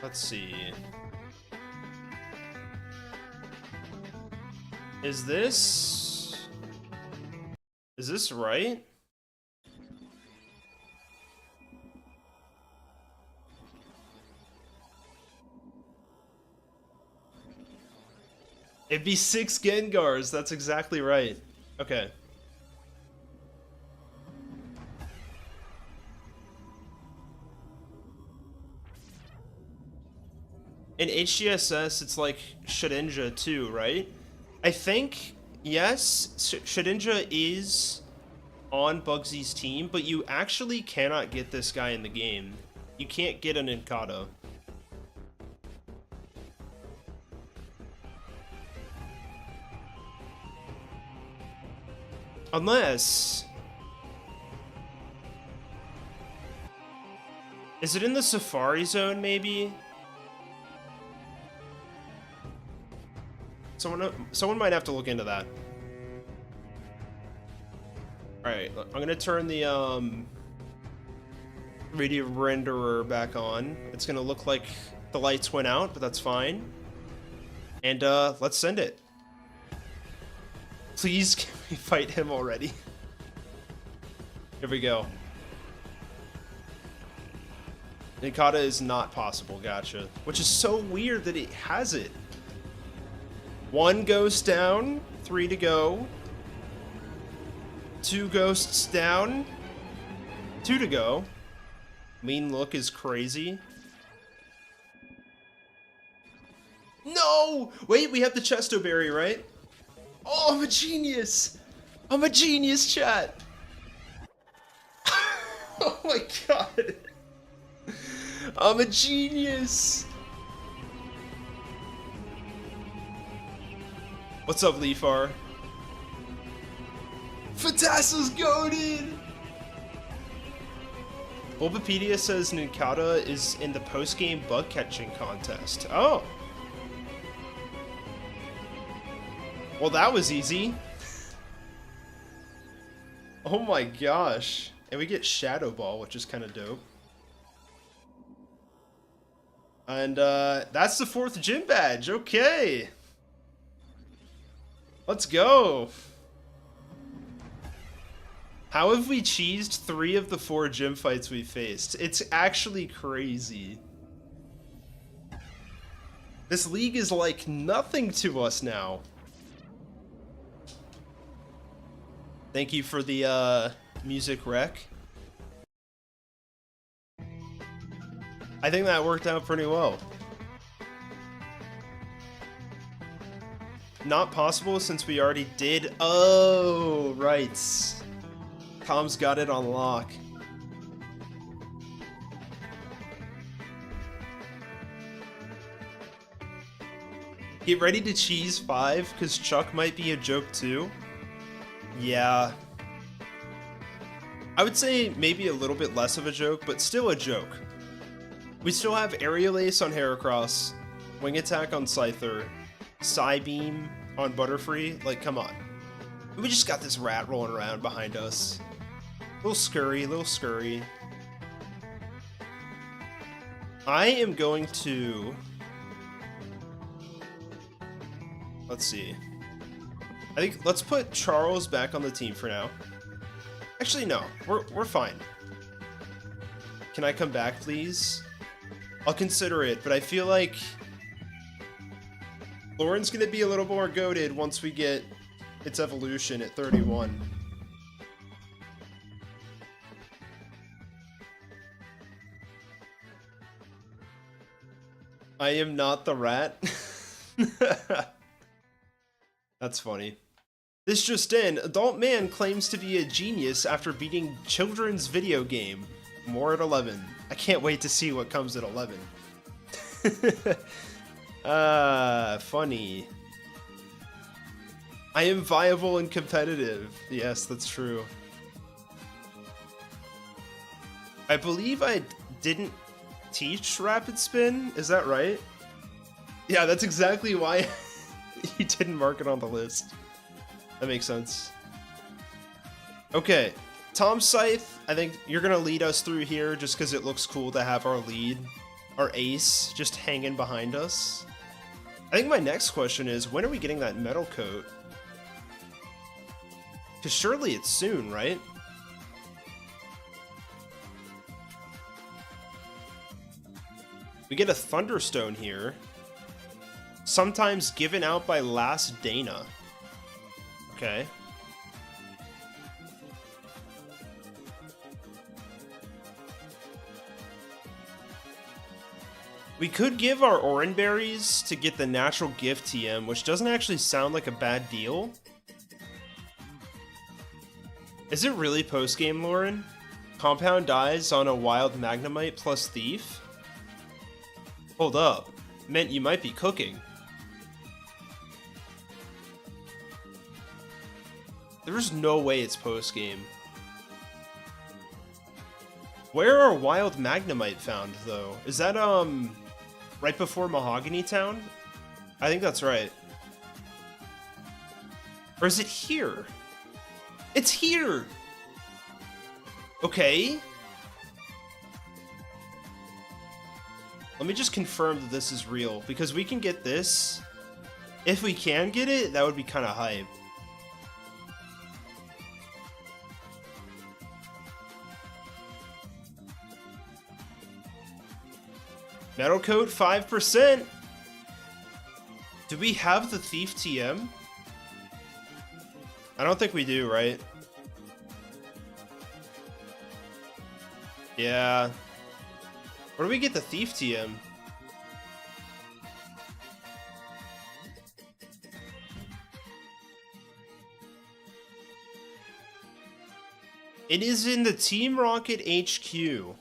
Let's see. Is this right? It'd be 6 Gengars, that's exactly right. Okay. In HGSS, it's like Shedinja too, right? I think, yes, Shedinja is on Bugsy's team, but you actually cannot get this guy in the game. You can't get an Inkata. Unless... Is it in the Safari Zone, maybe? Someone might have to look into that. Alright, I'm gonna turn the 3D renderer back on. It's gonna look like the lights went out, but that's fine. And let's send it. Please, can we fight him already? Here we go. Nikata is not possible, gotcha. Which is so weird that it has it. 1 ghost down, 3 to go. 2 ghosts down, 2 to go. Mean look is crazy. No! Wait, we have the Chesto Berry, right? Oh, I'm a genius! I'm a genius, chat! Oh my god! I'm a genius! What's up, Leafar? Fatassa's goated! Bulbapedia says Ninkata is in the post-game bug catching contest. Oh! Well, that was easy. Oh my gosh. And we get Shadow Ball, which is kind of dope. And that's the 4th gym badge. Okay. Let's go. How have we cheesed 3 of the 4 gym fights we faced? It's actually crazy. This league is like nothing to us now. Thank you for the music rec. I think that worked out pretty well. Not possible since we already did. Oh, right. Tom's got it on lock. Get ready to cheese 5, because Chuck might be a joke too. Yeah. I would say maybe a little bit less of a joke, but still a joke. We still have Aerial Ace on Heracross, Wing Attack on Scyther, Psybeam on Butterfree. Like, come on. We just got this rat rolling around behind us. Little scurry, little scurry. I am going to... Let's see. I think let's put Charles back on the team for now. Actually, no. We're fine. Can I come back, please? I'll consider it, but I feel like Lauren's gonna be a little more goated once we get its evolution at 31. I am not the rat. That's funny. This just in, adult man claims to be a genius after beating children's video game. More at 11. I can't wait to see what comes at 11. Funny. I am viable and competitive. Yes, that's true. I believe I didn't teach Rapid Spin. Is that right? Yeah, that's exactly why you didn't mark it on the list. That makes sense. Okay, Tom Scythe, I think you're gonna lead us through here just because it looks cool to have our lead, our ace, just hanging behind us. I think my next question is, when are we getting that metal coat? Because surely it's soon, right? We get a Thunderstone here. sometimes given out by Last Dana. Okay. We could give our Oran Berries to get the natural gift TM, which doesn't actually sound like a bad deal. Is it really post-game, Lauren? Compound dies on a wild Magnemite plus Thief? Hold up. Meant you might be cooking. There's no way it's post-game. Where are wild Magnemite found, though? Is that, right before Mahogany Town? I think that's right. Or is it here? It's here! Okay. Let me just confirm that this is real, because we can get this. If we can get it, that would be kind of hype. Metal Coat 5%. Do we have the Thief TM? I don't think we do, right? Yeah. Where do we get the Thief TM? It is in the Team Rocket HQ.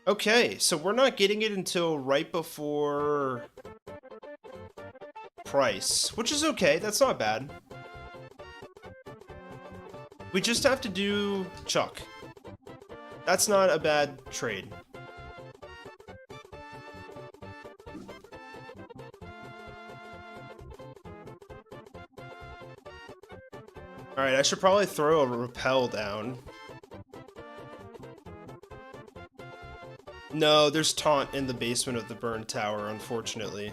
Okay, so we're not getting it until right before Price, which is okay, that's not bad. We just have to do Chuck. That's not a bad trade. Alright, I should probably throw a repel down. No, there's taunt in the basement of the burned tower, unfortunately.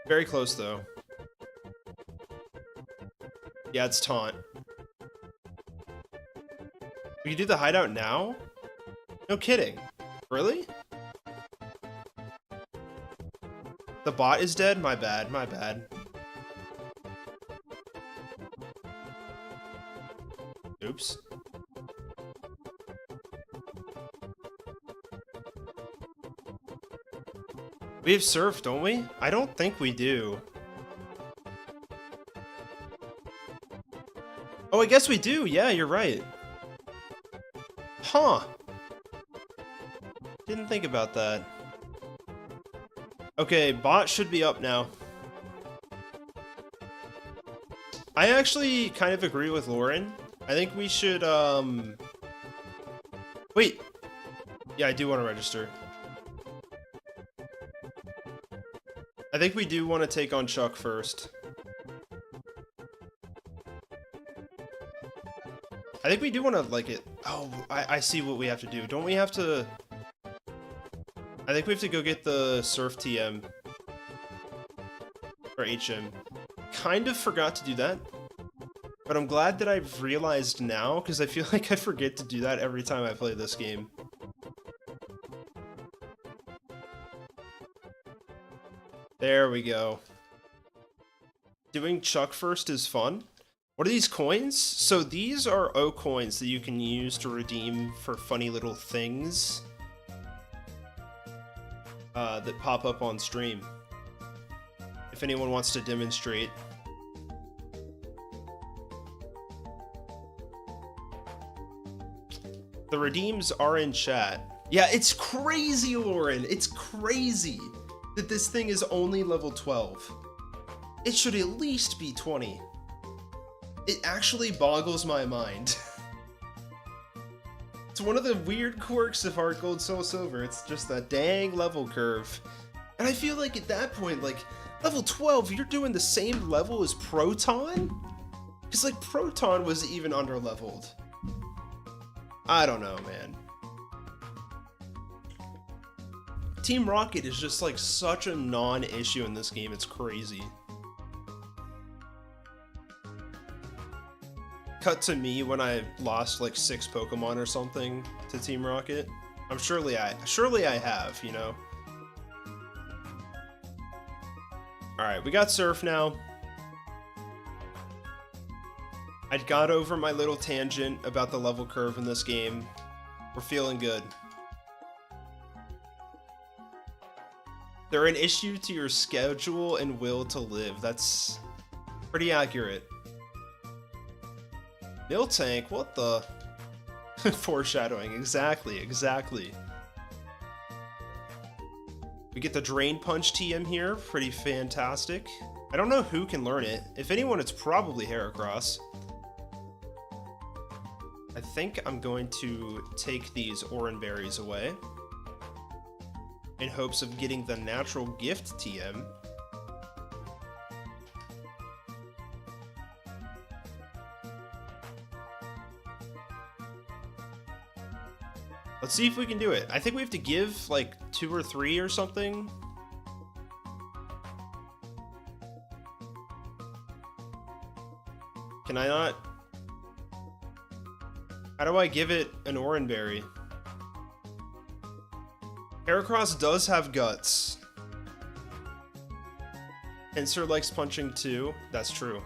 Very close, though. Yeah, it's taunt. We can do the hideout now? No kidding. Really? The bot is dead? My bad, my bad. Oops. We have surf, don't we? I don't think we do. Oh, I guess we do. Yeah, you're right. Huh. Didn't think about that. Okay, bot should be up now. I actually kind of agree with Lauren. I think we should, Wait. Yeah, I do want to register. I think we do want to take on Chuck first. I think we do want to like it. Oh, I see what we have to do. Don't we have to... I think we have to go get the Surf TM. Or HM. Kind of forgot to do that. But I'm glad that I've realized now, because I feel like I forget to do that every time I play this game. There we go. Doing Chuck first is fun. What are these coins? So these are OKoins that you can use to redeem for funny little things that pop up on stream. If anyone wants to demonstrate. The redeems are in chat. Yeah, it's crazy, Lauren. It's crazy that this thing is only level 12. It should at least be 20. It actually boggles my mind. It's one of the weird quirks of HeartGold Soul Silver. It's just that dang level curve. And I feel like at that point, like, level 12, you're doing the same level as Proton? Because, like, Proton was even under-leveled. I don't know, man. Team Rocket is just like such a non-issue in this game, it's crazy. Cut to me when I lost like 6 Pokemon or something to Team Rocket. Surely I have, you know. Alright, we got Surf now. I got over my little tangent about the level curve in this game. We're feeling good. They're an issue to your schedule and will to live. That's pretty accurate. Miltank, what the? Foreshadowing, exactly. We get the Drain Punch TM here, pretty fantastic. I don't know who can learn it. If anyone, it's probably Heracross. I think I'm going to take these Oran Berries away in hopes of getting the Natural Gift TM. Let's see if we can do it. I think we have to give like 2 or 3 or something. Can I not? How do I give it an Oran Berry? Heracross does have guts. Pinsir likes punching too. That's true.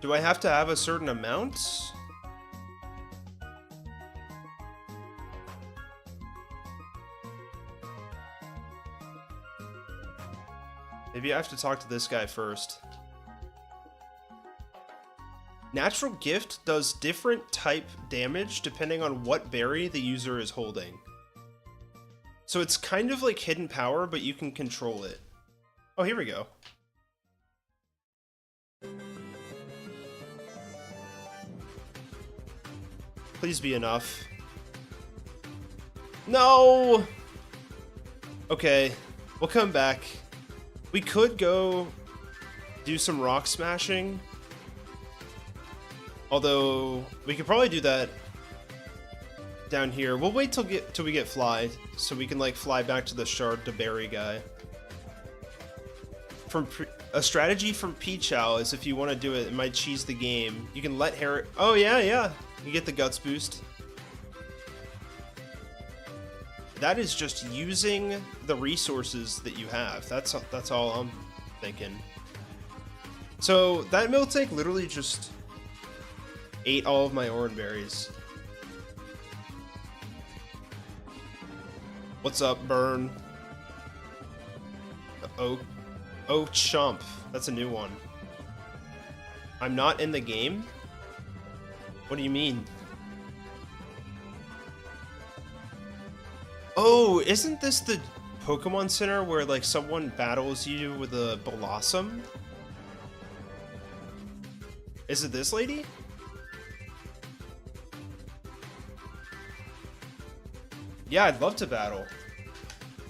Do I have to have a certain amount? Maybe I have to talk to this guy first. Natural Gift does different type damage depending on what berry the user is holding. So it's kind of like hidden power, but you can control it. Oh, here we go. Please be enough. No! Okay, we'll come back. We could go do some rock smashing. Although, we could probably do that down here. We'll wait till we get Fly, so we can like fly back to the Shard to Berry guy. A strategy from Pichao is if you want to do it, it might cheese the game. You can let Harry. Oh yeah. You get the Guts boost. That is just using the resources that you have. That's all I'm thinking. So that Miltank literally just ate all of my Oran Berries. What's up, Burn? Oh, Chump. That's a new one. I'm not in the game? What do you mean? Oh, isn't this the Pokemon Center where like someone battles you with a Blossom? Is it this lady? Yeah, I'd love to battle.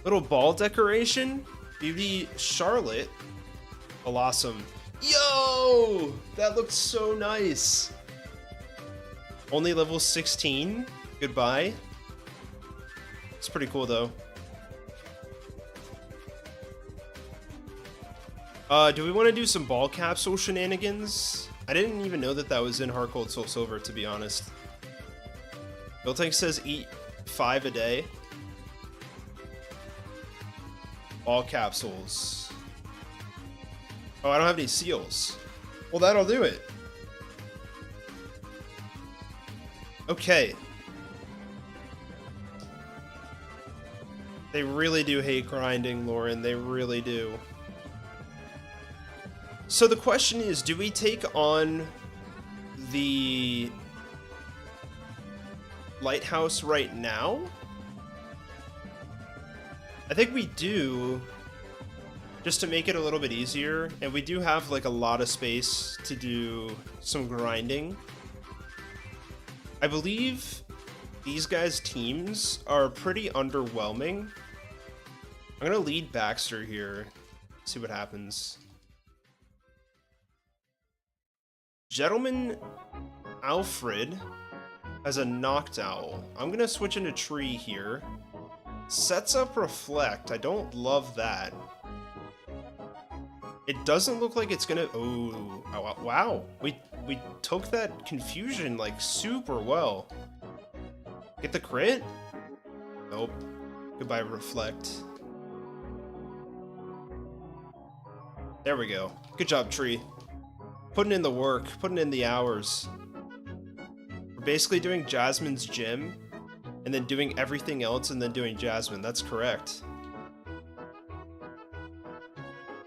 Little ball decoration? Beauty Charlotte. Blossom. Yo! That looks so nice. Only level 16? Goodbye. It's pretty cool though. Do we want to do some ball capsule shenanigans? I didn't even know that that was in HeartGold Soul Silver, to be honest. Miltank says eat 5 a day. Ball capsules. Oh, I don't have any seals. Well, that'll do it. Okay. They really do hate grinding, Lauren. They really do. So the question is, do we take on the lighthouse right now? I think we do, just to make it a little bit easier. And we do have like a lot of space to do some grinding. I believe these guys' teams are pretty underwhelming. I'm gonna lead Baxter here, see what happens. Gentleman Alfred has a Noctowl. I'm gonna switch into Tree here. Sets up Reflect. I don't love that. It doesn't look like it's gonna. Oh, wow! We took that confusion like super well. Get the crit? Nope. Goodbye, Reflect. There we go. Good job, Tree. Putting in the work, putting in the hours. We're basically doing Jasmine's gym, and then doing everything else, and then doing Jasmine. That's correct.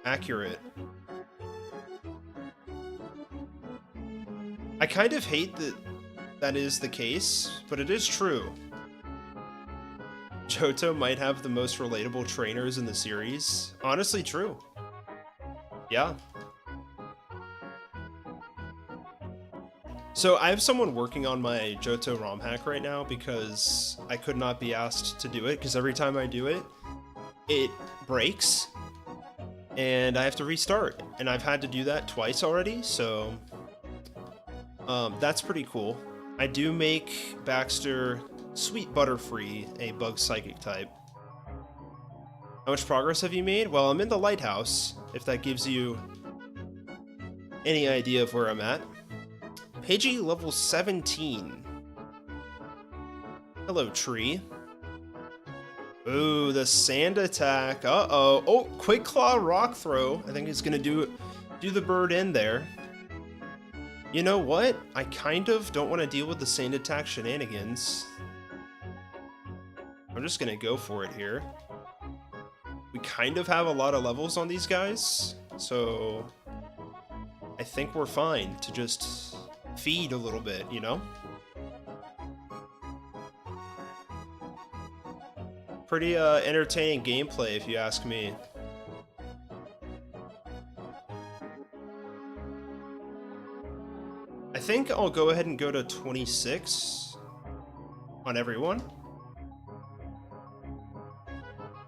Accurate. I kind of hate that that is the case, but it is true. Johto might have the most relatable trainers in the series. Honestly, true. Yeah. So I have someone working on my Johto ROM hack right now because I could not be asked to do it because every time I do it, it breaks and I have to restart. And I've had to do that twice already, so that's pretty cool. I do make Baxter Sweet Butterfree a Bug Psychic type. How much progress have you made? Well, I'm in the lighthouse, if that gives you any idea of where I'm at. Pidgey level 17. Hello, Tree. Ooh, the sand attack. Uh-oh. Oh, Quick Claw Rock Throw. I think it's gonna do the bird in there. You know what? I kind of don't want to deal with the sand attack shenanigans. I'm just gonna go for it here. We kind of have a lot of levels on these guys, so I think we're fine to just feed a little bit, you know? Pretty entertaining gameplay, if you ask me. I think I'll go ahead and go to 26 on everyone.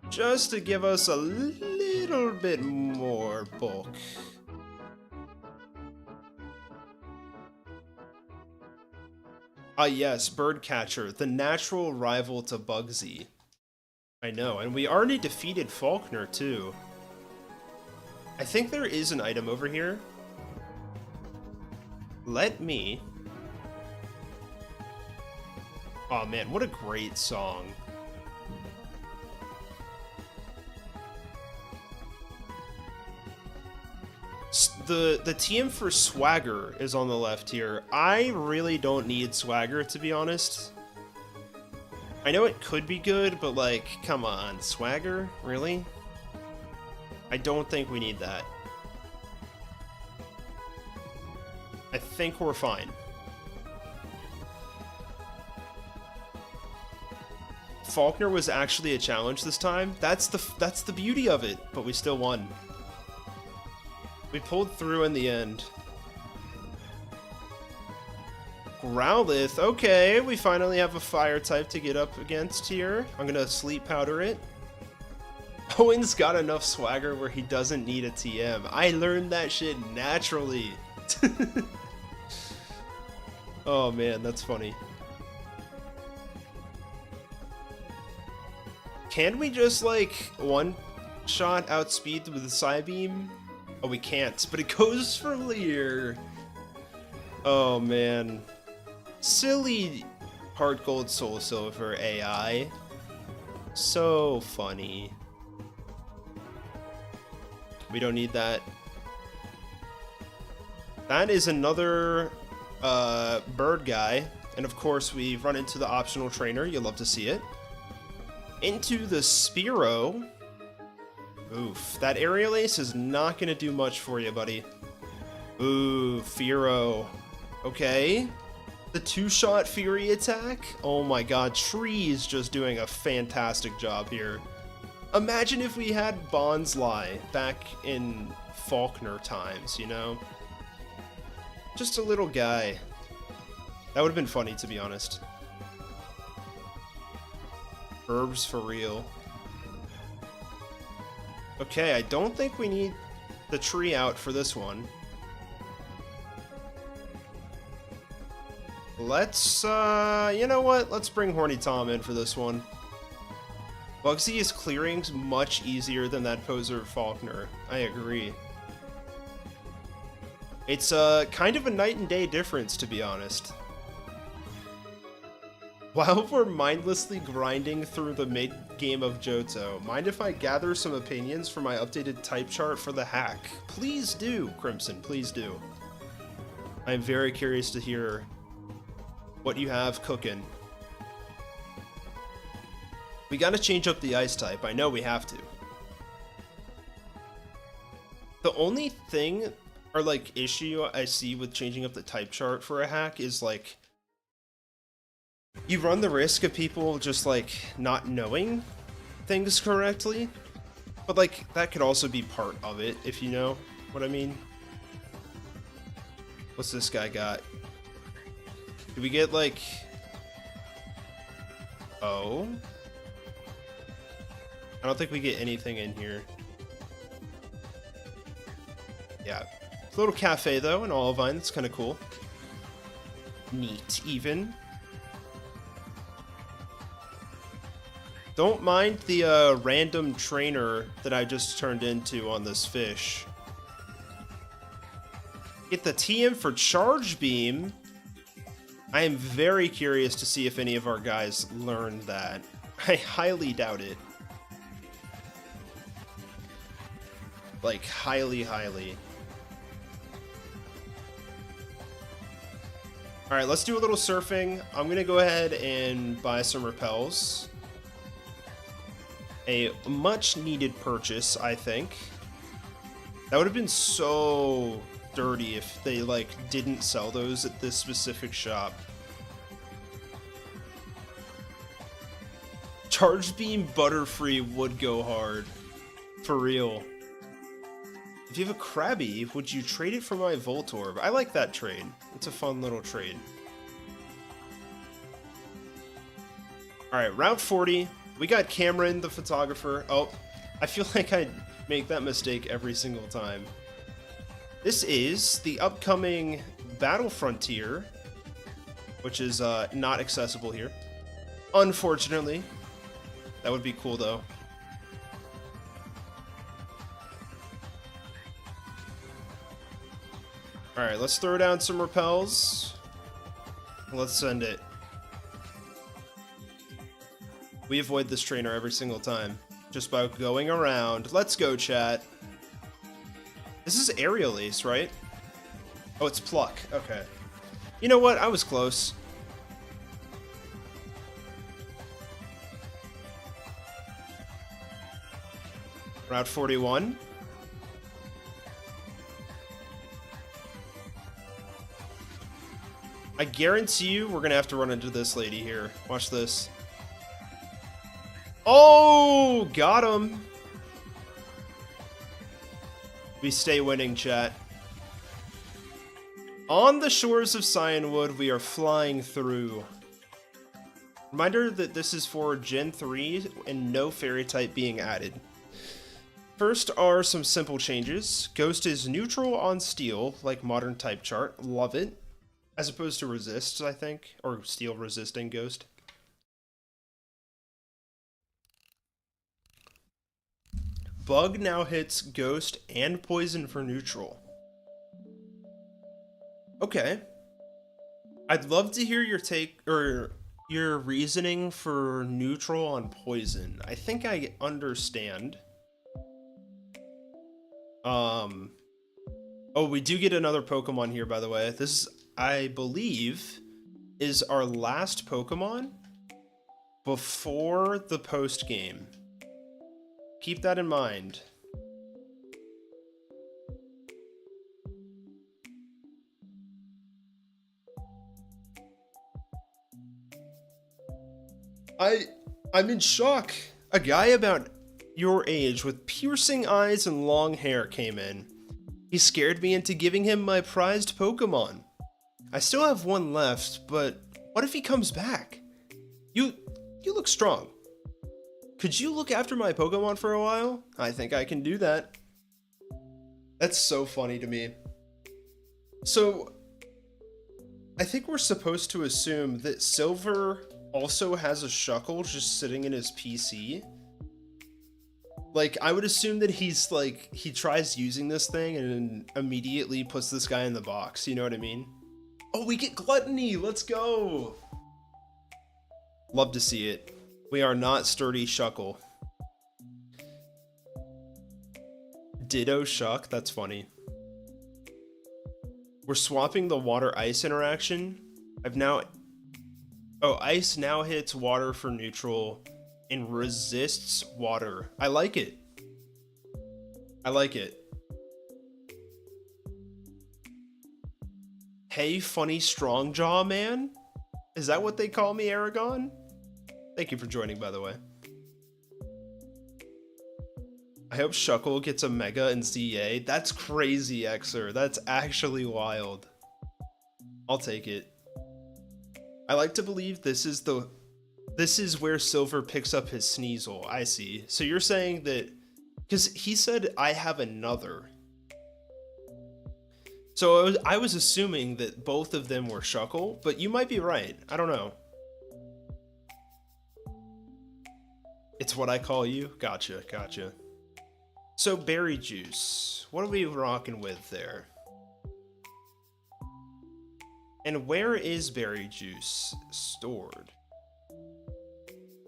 Just to give us a little bit more bulk. Ah yes, Birdcatcher, the natural rival to Bugsy. I know, and we already defeated Faulkner too. I think there is an item over here. Let me... Oh man, what a great song. The TM for Swagger is on the left here. I really don't need Swagger, to be honest. I know it could be good, but like, come on, Swagger? Really? I don't think we need that. I think we're fine. Faulkner was actually a challenge this time. That's the beauty of it, but we still won. We pulled through in the end. Growlithe, okay, we finally have a fire type to get up against here. I'm gonna sleep powder it. Owen's got enough swagger where he doesn't need a TM. I learned that shit naturally. Oh man, that's funny. Can we just like one-shot outspeed with the Psybeam? Oh, we can't, but it goes for Leer. Oh man. Silly HeartGold Soul Silver AI. So funny. We don't need that. That is another bird guy. And of course we run into the optional trainer. You'll love to see it. Into the Spearow. Oof. That Aerial Ace is not going to do much for you, buddy. Ooh, Fearow. Okay. The two-shot Fury attack? Oh my god, Tree is just doing a fantastic job here. Imagine if we had Bonsly back in Faulkner times, you know? Just a little guy. That would have been funny, to be honest. Herbs for real. Okay, I don't think we need the tree out for this one. Let's, you know what? Let's bring Horny Tom in for this one. Bugsy is clearing much easier than that poser Faulkner. I agree. It's kind of a night and day difference, to be honest. While we're mindlessly grinding through the mid-game of Johto, mind if I gather some opinions for my updated type chart for the hack? Please do, Crimson, please do. I'm very curious to hear what you have cooking. We gotta change up the ice type, I know we have to. The only thing, or like issue I see with changing up the type chart for a hack is like, you run the risk of people just like not knowing things correctly, but like that could also be part of it, if you know what I mean. What's this guy got? Do we get like, oh, I don't think we get anything in here. Yeah, it's a little cafe though in Olivine, that's kind of cool. Neat even. Don't mind the random trainer that I just turned into on this fish. Get the TM for Charge Beam. I am very curious to see if any of our guys learned that. I highly doubt it. Like, highly. Alright, let's do a little surfing. I'm gonna go ahead and buy some repels. A much needed purchase, I think. That would have been so dirty if they like didn't sell those at this specific shop. Charge Beam Butterfree would go hard. For real. If you have a Krabby, would you trade it for my Voltorb? I like that trade. It's a fun little trade. Alright, Route 40. We got Cameron, the photographer. Oh, I feel like I make that mistake every single time. This is the upcoming Battle Frontier, which is not accessible here. Unfortunately. That would be cool, though. Alright, let's throw down some repels. Let's send it. We avoid this trainer every single time, just by going around. Let's go, chat. This is Aerial Ace, right? Oh, it's Pluck. Okay. You know what? I was close. Route 41. I guarantee you we're gonna have to run into this lady here. Watch this. Oh, got him. We stay winning, chat. On the shores of Cyanwood, we are flying through. Reminder that this is for Gen 3 and no fairy type being added. First are some simple changes. Ghost is neutral on steel, like modern type chart. Love it. As opposed to resist, I think. Or steel resisting Ghost. Bug now hits Ghost and Poison for neutral. Okay. I'd love to hear your take, or your reasoning for neutral on Poison. I think I understand. Oh, we do get another Pokemon here, by the way. This, I believe, is our last Pokemon before the post game. Keep that in mind. I'm in shock. A guy about your age with piercing eyes and long hair came in. He scared me into giving him my prized Pokemon. I still have one left, but what if he comes back? You look strong. Could you look after my Pokemon for a while? I think I can do that. That's so funny to me. So, I think we're supposed to assume that Silver also has a Shuckle just sitting in his PC. Like, I would assume that he's like, he tries using this thing and immediately puts this guy in the box, you know what I mean? Oh, we get Gluttony, let's go! Love to see it. We are not sturdy Shuckle. Ditto Shuck, that's funny. We're swapping the water-ice interaction. Ice now hits water for neutral and resists water. I like it. I like it. Hey, funny strong jaw man? Is that what they call me, Aragon? Thank you for joining, by the way. I hope Shuckle gets a Mega in ZA. That's crazy, Xer. That's actually wild. I'll take it. I like to believe this is where Silver picks up his Sneasel. I see. So you're saying that, because he said I have another. So I was assuming that both of them were Shuckle, but you might be right. I don't know. It's what I call you? Gotcha, gotcha. So berry juice. What are we rocking with there? And where is berry juice stored?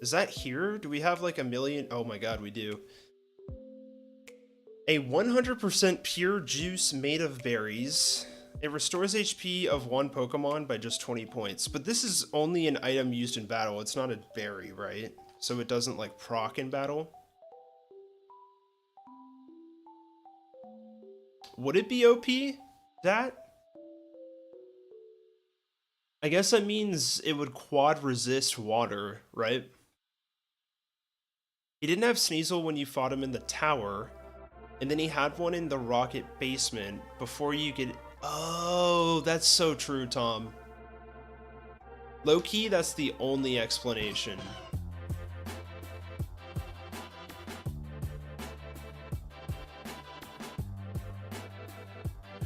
Is that here? Do we have like a million? Oh my god, we do. A 100% pure juice made of berries. It restores HP of one Pokemon by just 20 points. But this is only an item used in battle. It's not a berry, right? So it doesn't like proc in battle. Would it be OP? That? I guess that means it would quad resist water, right? He didn't have Sneasel when you fought him in the tower, and then he had one in the rocket basement before you get... Oh, that's so true, Tom. Low-key, that's the only explanation.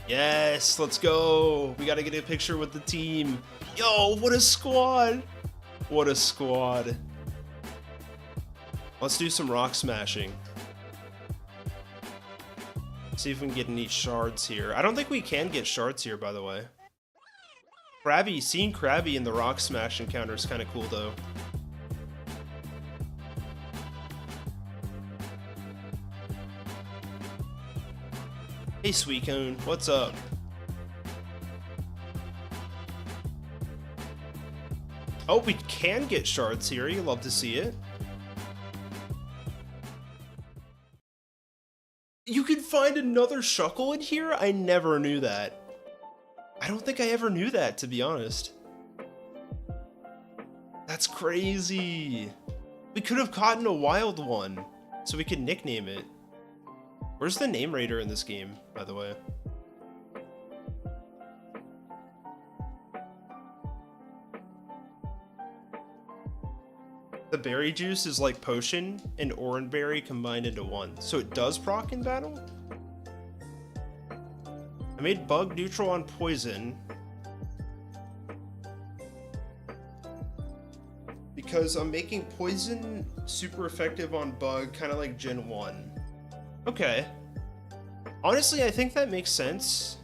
Yes, let's go. We gotta get a picture with the team. Yo, what a squad. What a squad. Let's do some rock smashing. See if we can get any shards here. I don't think we can get shards here, by the way. Krabby, seeing Krabby in the rock smash encounter is kind of cool, though. Hey, Sweetcone, what's up? Oh, we can get shards here. You love to see it. You can find another Shuckle in here? I never knew that. I don't think I ever knew that, to be honest. That's crazy. We could have caught a wild one, so we could nickname it. Where's the name raider in this game, by the way? The berry juice is like potion and orange berry combined into one, so it does proc in battle? I made bug neutral on poison because I'm making poison super effective on bug, kind of like Gen 1. Okay. Honestly, I think that makes sense.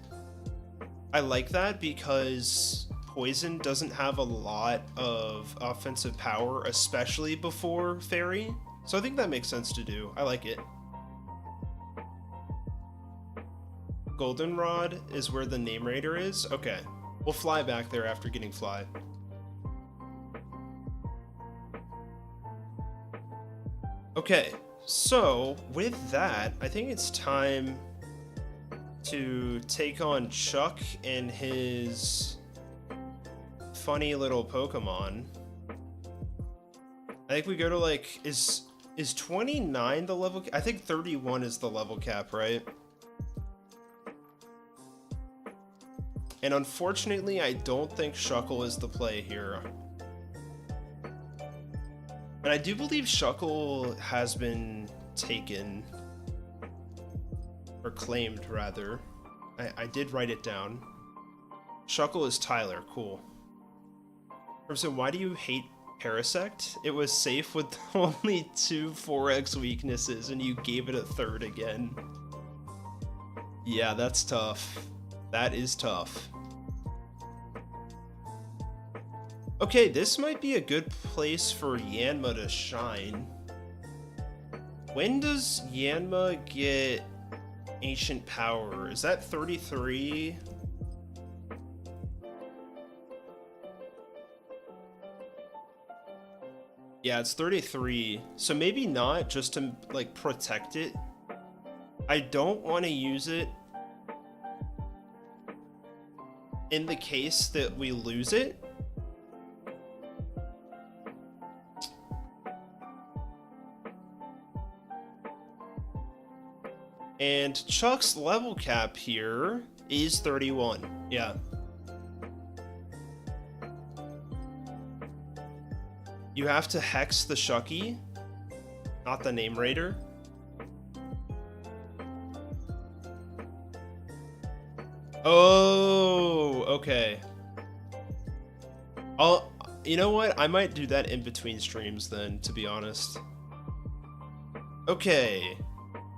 I like that because poison doesn't have a lot of offensive power, especially before fairy. So I think that makes sense to do. I like it. Goldenrod is where the name raider is? Okay. We'll fly back there after getting fly. Okay. So, with that, I think it's time to take on Chuck and his funny little Pokemon. I think we go to like, is 29 the level? I think 31 is the level cap, right? And unfortunately, I don't think Shuckle is the play here. And I do believe Shuckle has been taken, or claimed rather. I did write it down. Shuckle is Tyler, cool. So why do you hate Parasect? It was safe with only 2 4x weaknesses and you gave it a 3rd again. Yeah, that's tough. That is tough. Okay, this might be a good place for Yanma to shine. When does Yanma get Ancient Power? Is that 33? Yeah, it's 33. So maybe not, just to like protect it. I don't want to use it in the case that we lose it. And Chuck's level cap here is 31. Yeah. You have to hex the Shucky, not the Name Raider. Oh, okay. You know what? I might do that in between streams then, to be honest. Okay.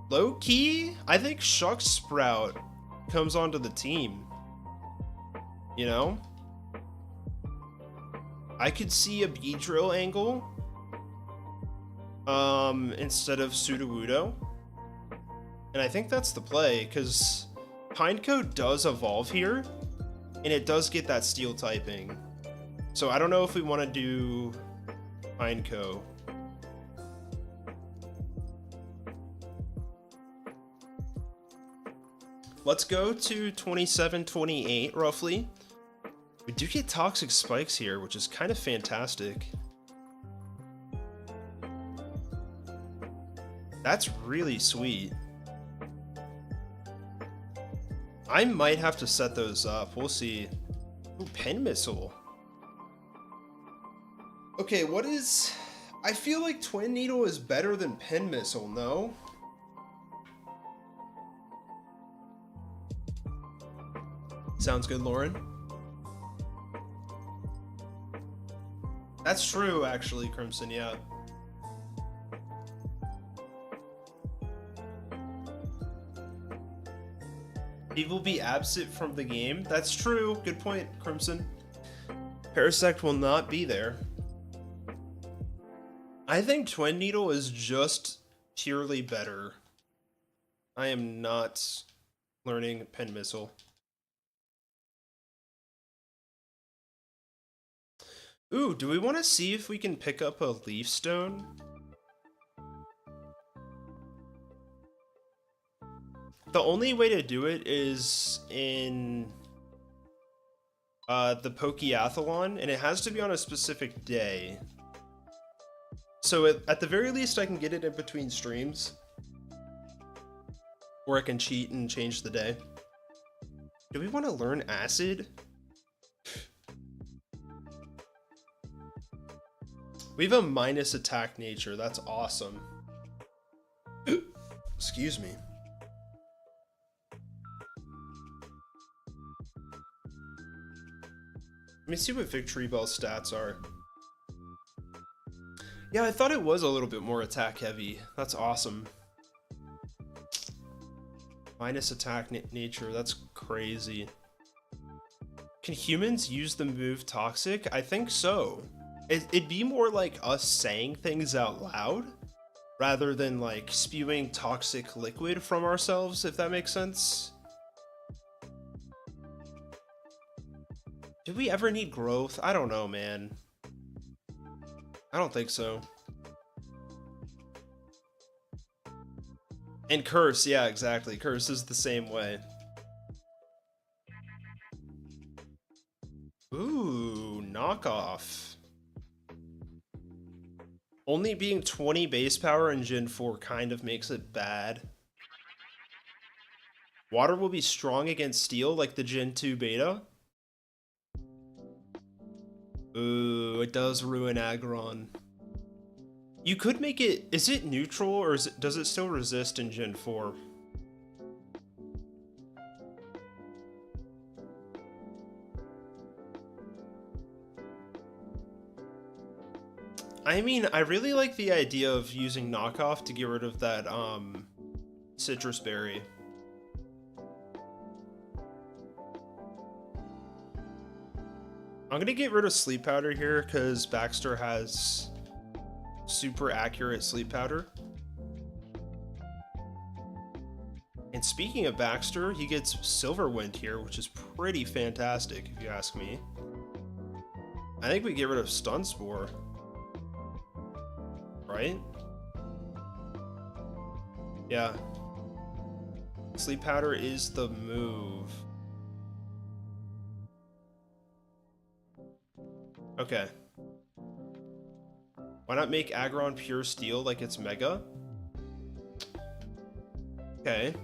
Low key, I think Shuck Sprout comes onto the team. You know? I could see a Beedrill angle instead of Sudowoodo. And I think that's the play, because Pineco does evolve here, and it does get that steel typing. So I don't know if we want to do Pineco. Let's go to 27, 28 roughly. We do get Toxic Spikes here, which is kind of fantastic. That's really sweet. I might have to set those up. We'll see. Ooh, Pen Missile. Okay, what is... I feel like Twin Needle is better than Pen Missile, no? Sounds good, Lauren. That's true, actually, Crimson, yeah. He will be absent from the game. That's true. Good point, Crimson. Parasect will not be there. I think Twin Needle is just purely better. I am not learning Pen Missile. Ooh, do we want to see if we can pick up a Leaf Stone? The only way to do it is in the Pokeathlon, and it has to be on a specific day. So at the very least, I can get it in between streams. Or I can cheat and change the day. Do we want to learn Acid? We have a minus attack nature. That's awesome. Excuse me. Let me see what Victory Bell stats are. Yeah, I thought it was a little bit more attack heavy. That's awesome. Minus attack nature. That's crazy. Can humans use the move Toxic? I think so. It'd be more like us saying things out loud rather than like spewing toxic liquid from ourselves, if that makes sense. Do we ever need growth? I don't know, man. I don't think so. And Curse, yeah, exactly. Curse is the same way. Ooh, knockoff. Only being 20 base power in Gen 4 kind of makes it bad. Water will be strong against steel like the Gen 2 beta. Ooh, it does ruin Aggron. You could make it... Is it neutral or does it still resist in Gen 4? I mean, I really like the idea of using knockoff to get rid of that, citrus berry. I'm gonna get rid of sleep powder here because Baxter has super accurate sleep powder. And speaking of Baxter, he gets Silverwind here, which is pretty fantastic if you ask me. I think we get rid of Stun Spore. Right? Yeah. Sleep powder is the move. Okay. Why not make Aggron pure steel like it's Mega? Okay.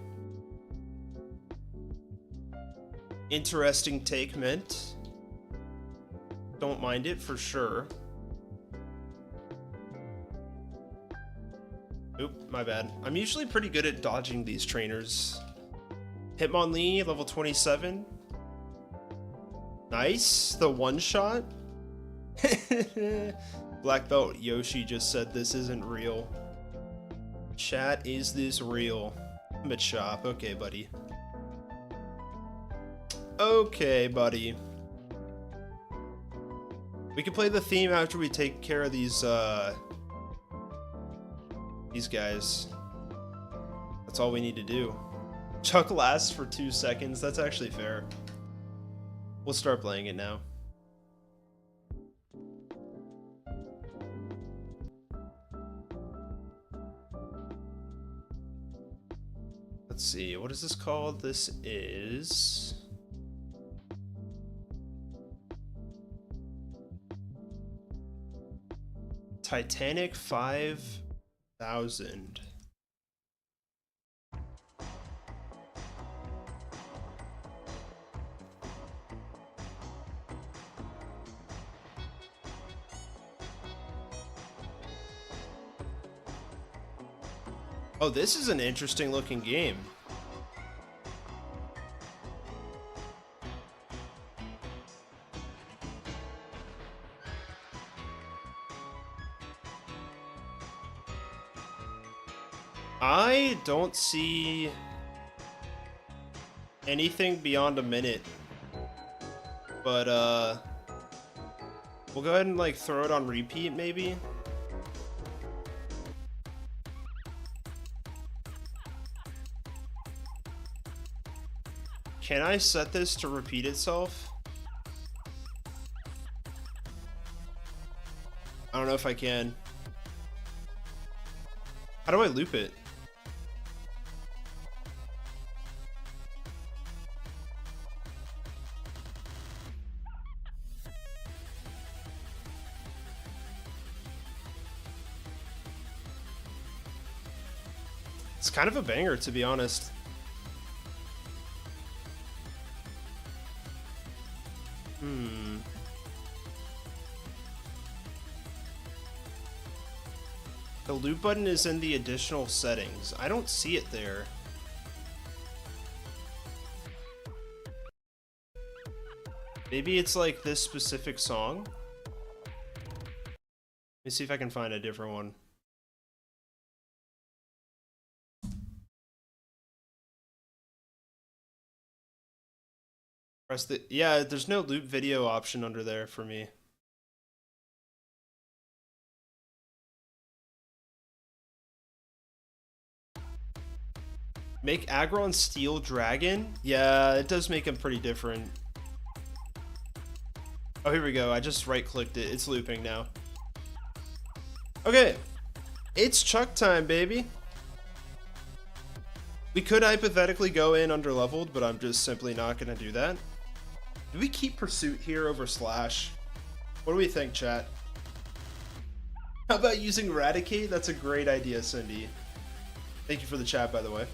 Interesting take, Mint. Don't mind it for sure. Oop, my bad. I'm usually pretty good at dodging these trainers. Hitmonlee, level 27. Nice. The one shot. Black Belt Yoshi just said this isn't real. Chat, is this real? Mid shop. Okay, buddy. Okay, buddy. We can play the theme after we take care of these guys. That's all we need to do. Chuck lasts for 2 seconds. That's actually fair. We'll start playing it now. Let's see. What is this called? This is... Titanic 5000. Oh, this is an interesting looking game. I don't see anything beyond a minute, but we'll go ahead and like throw it on repeat maybe. Can I set this to repeat itself? I don't know if I can. How do I loop it? It's kind of a banger, to be honest. The loop button is in the additional settings. I don't see it there. Maybe it's like this specific song. Let me see if I can find a different one. Press the... Yeah, there's no loop video option under there for me. Make Aggron Steel Dragon? Yeah, it does make him pretty different. Oh, here we go. I just right-clicked it. It's looping now. Okay. It's Chuck time, baby. We could hypothetically go in under-leveled, but I'm just simply not going to do that. Do we keep Pursuit here over Slash? What do we think, chat? How about using Eradicate? That's a great idea, Cindy. Thank you for the chat, by the way.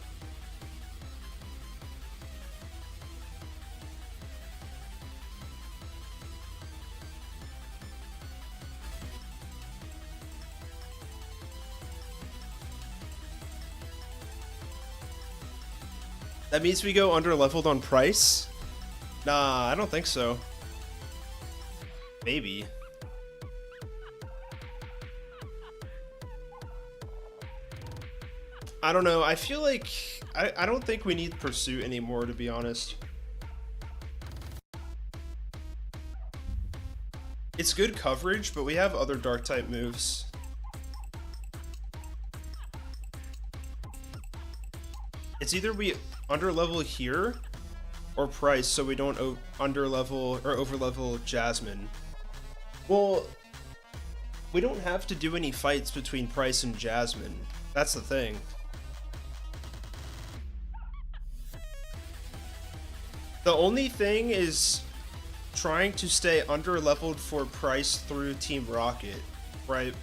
That means we go under-leveled on price? Nah, I don't think so. Maybe. I don't know. I feel like... I don't think we need Pursuit anymore, to be honest. It's good coverage, but we have other dark type moves. It's either we underlevel here or Price so we don't underlevel or overlevel Jasmine. Well, we don't have to do any fights between Price and Jasmine. That's the thing. The only thing is trying to stay underleveled for Price through Team Rocket, right?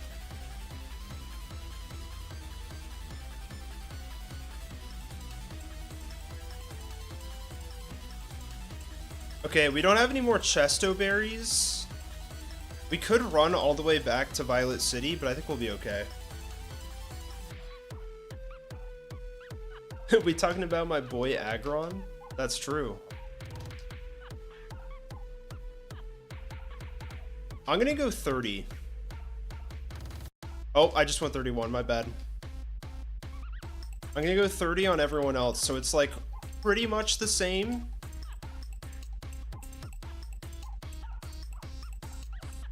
Okay, we don't have any more Chesto berries. We could run all the way back to Violet City, but I think we'll be okay. We talking about my boy Aggron? That's true. I'm gonna go 30. Oh, I just went 31, my bad. I'm gonna go 30 on everyone else, so it's like pretty much the same.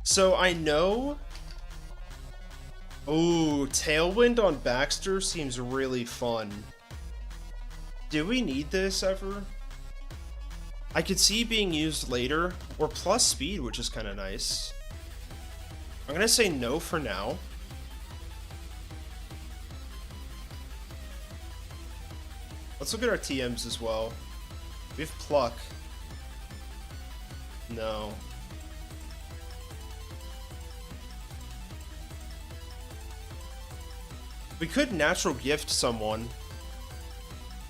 So I know... Ooh, Tailwind on Baxter seems really fun. Do we need this ever? I could see being used later, or plus speed, which is kind of nice. I'm gonna say no for now. Let's look at our TMs as well. We have Pluck. No. We could Natural Gift someone.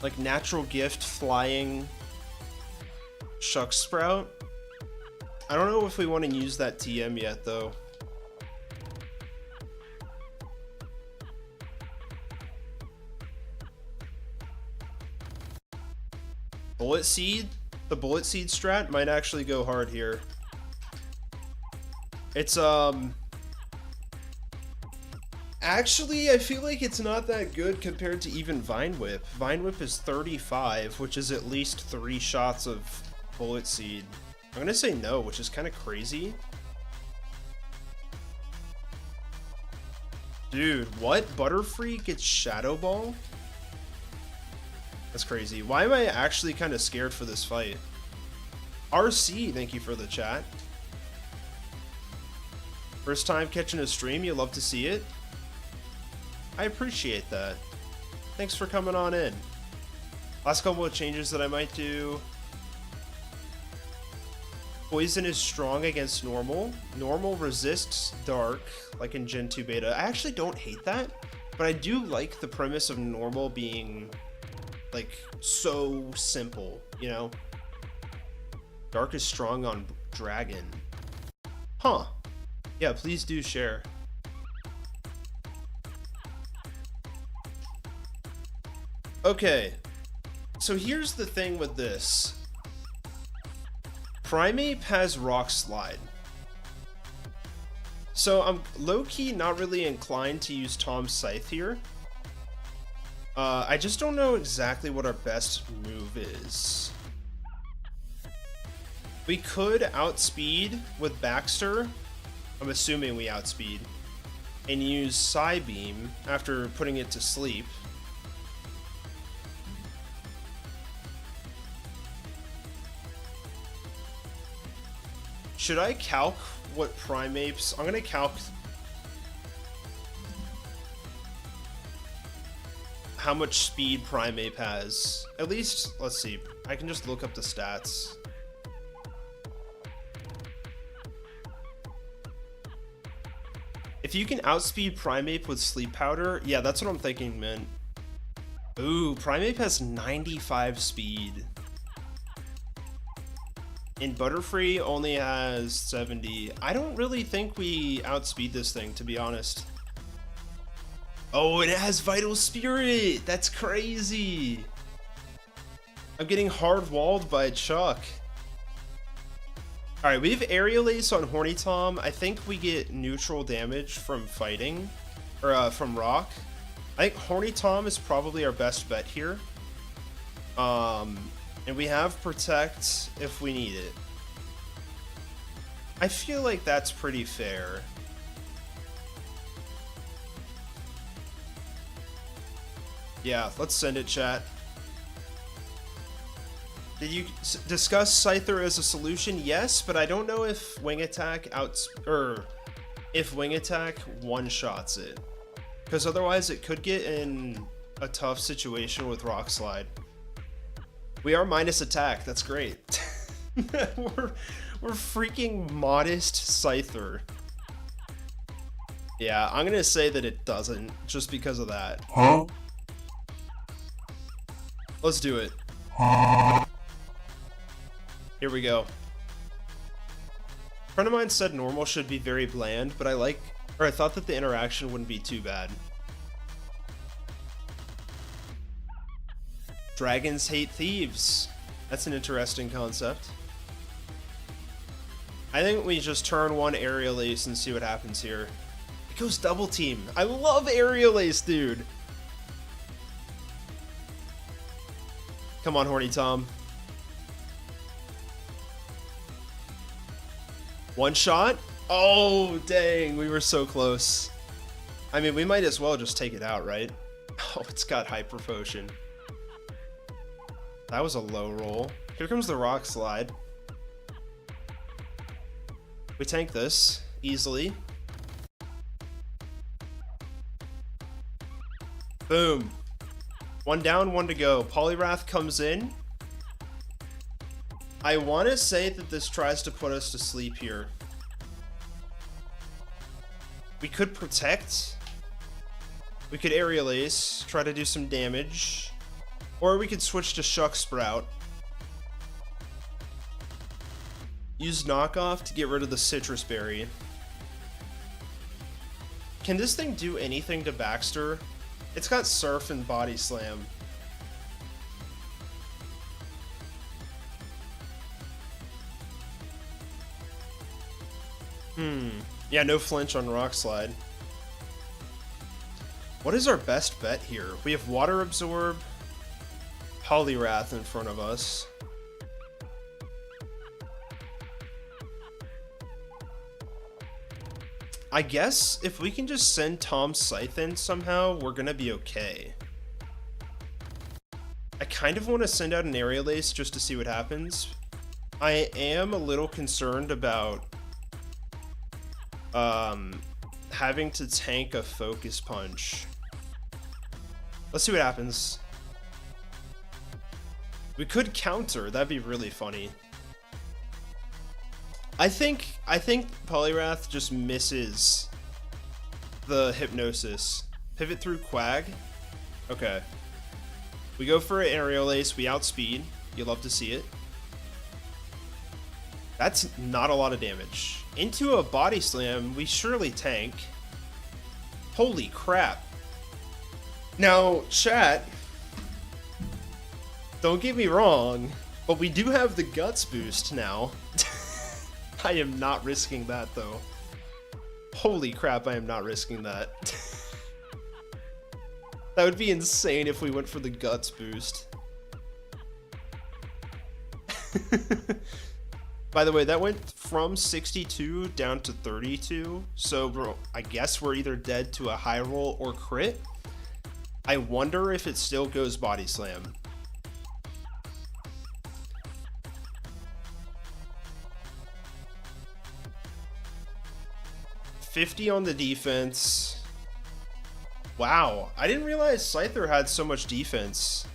Like Natural Gift Flying Shuck Sprout. I don't know if we want to use that TM yet though. Bullet Seed? The Bullet Seed strat might actually go hard here. It's actually, I feel like it's not that good compared to even Vine Whip. Vine Whip is 35, which is at least 3 shots of Bullet Seed. I'm gonna say no, which is kind of crazy. Dude, what? Butterfree gets Shadow Ball? That's crazy. Why am I actually kind of scared for this fight? RC, thank you for the chat. First time catching a stream, you love to see it. I appreciate that. Thanks for coming on in. Last couple of changes that I might do. Poison is strong against normal. Normal resists dark, like in Gen 2 beta. I actually don't hate that, but I do like the premise of normal being like so simple, you know? Dark is strong on dragon. Huh. Yeah, please do share. Okay, so here's the thing with this. Primeape has Rock Slide. So I'm low-key not really inclined to use Tom's Scythe here. I just don't know exactly what our best move is. We could outspeed with Baxter. I'm assuming we outspeed. And use Psybeam after putting it to sleep. Should I calc what Primeape's... I'm gonna calc how much speed Primeape has. At least, let's see. I can just look up the stats. If you can outspeed Primeape with Sleep Powder, yeah, that's what I'm thinking, man. Ooh, Primeape has 95 speed. And Butterfree only has 70. I don't really think we outspeed this thing, to be honest. Oh, it has Vital Spirit! That's crazy! I'm getting hard-walled by Chuck. Alright, we have Aerial Ace on Horny Tom. I think we get neutral damage from fighting. Or, from Rock. I think Horny Tom is probably our best bet here. And we have Protect if we need it. I feel like that's pretty fair. Yeah, let's send it, chat. Did you discuss Scyther as a solution? Yes, but I don't know if Wing Attack if Wing Attack one-shots it. Because otherwise it could get in a tough situation with Rock Slide. We are minus attack, that's great. we're freaking modest Scyther. Yeah, I'm gonna say that it doesn't, just because of that. Huh? Let's do it. Here we go. A friend of mine said normal should be very bland, but I thought that the interaction wouldn't be too bad. Dragons hate thieves. That's an interesting concept. I think we just turn one aerial ace and see what happens here. It goes double team. I love aerial ace, dude. Come on, Horny Tom. One shot? Oh, dang, we were so close. I mean, we might as well just take it out, right? Oh, it's got Hyper Potion. That was a low roll. Here comes the Rock Slide. We tank this easily. Boom. One down, one to go. Poliwrath comes in. I want to say that this tries to put us to sleep here. We could protect. We could aerial ace, try to do some damage. Or we could switch to Shuck Sprout. Use knockoff to get rid of the Citrus Berry. Can this thing do anything to Baxter? It's got Surf and Body Slam. Yeah, no flinch on Rock Slide. What is our best bet here? We have Water Absorb, Poliwrath in front of us. I guess if we can just send Tom's Scythe in somehow, we're gonna be okay. I kind of want to send out an Aerial Ace just to see what happens. I am a little concerned about having to tank a Focus Punch. Let's see what happens. We could counter, that'd be really funny. I think Poliwrath just misses the Hypnosis. Pivot through Quag. Okay. We go for an Aerial Ace, we outspeed. You love to see it. That's not a lot of damage. Into a Body Slam, we surely tank. Holy crap. Now, chat, don't get me wrong, but we do have the Guts boost now. I am not risking that, though. Holy crap, I am not risking that. That would be insane if we went for the Guts boost. By the way, that went from 62 down to 32, so I guess we're either dead to a high roll or crit. I wonder if it still goes Body Slam. $50 on the defense. Wow, I didn't realize Scyther had so much defense.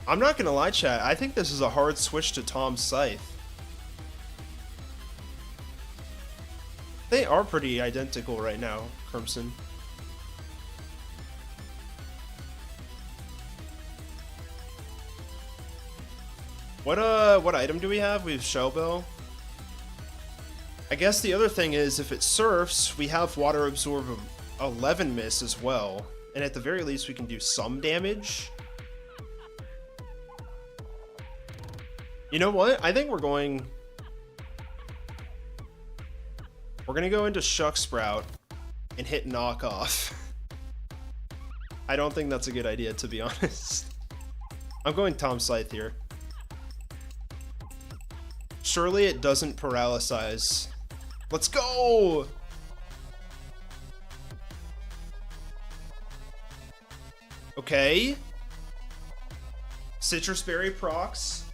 I'm not gonna lie, chat, I think this is a hard switch to Tom's Scythe. They are pretty identical right now, Crimson. What item do we have? We have Shellbell. I guess the other thing is, if it surfs, we have Water Absorb 11 miss as well. And at the very least, we can do some damage. You know what? I think we're gonna go into Shuck Sprout and hit Knockoff. I don't think that's a good idea, to be honest. I'm going Tom Scythe here. Surely it doesn't paralyze. Let's go! Okay. Citrus Berry procs.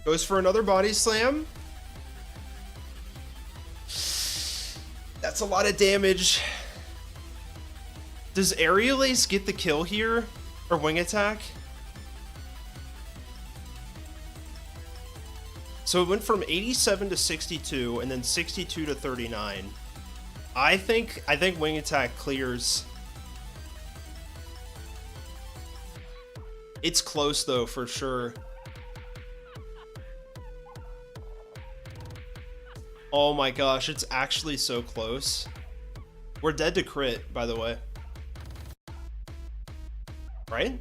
Goes for another body slam. That's a lot of damage. Does Aerial Ace get the kill here? Or Wing Attack? So it went from 87 to 62 and then 62 to 39. I think Wing Attack clears. It's close though, for sure. Oh my gosh, it's actually so close. We're dead to crit, by the way. Right?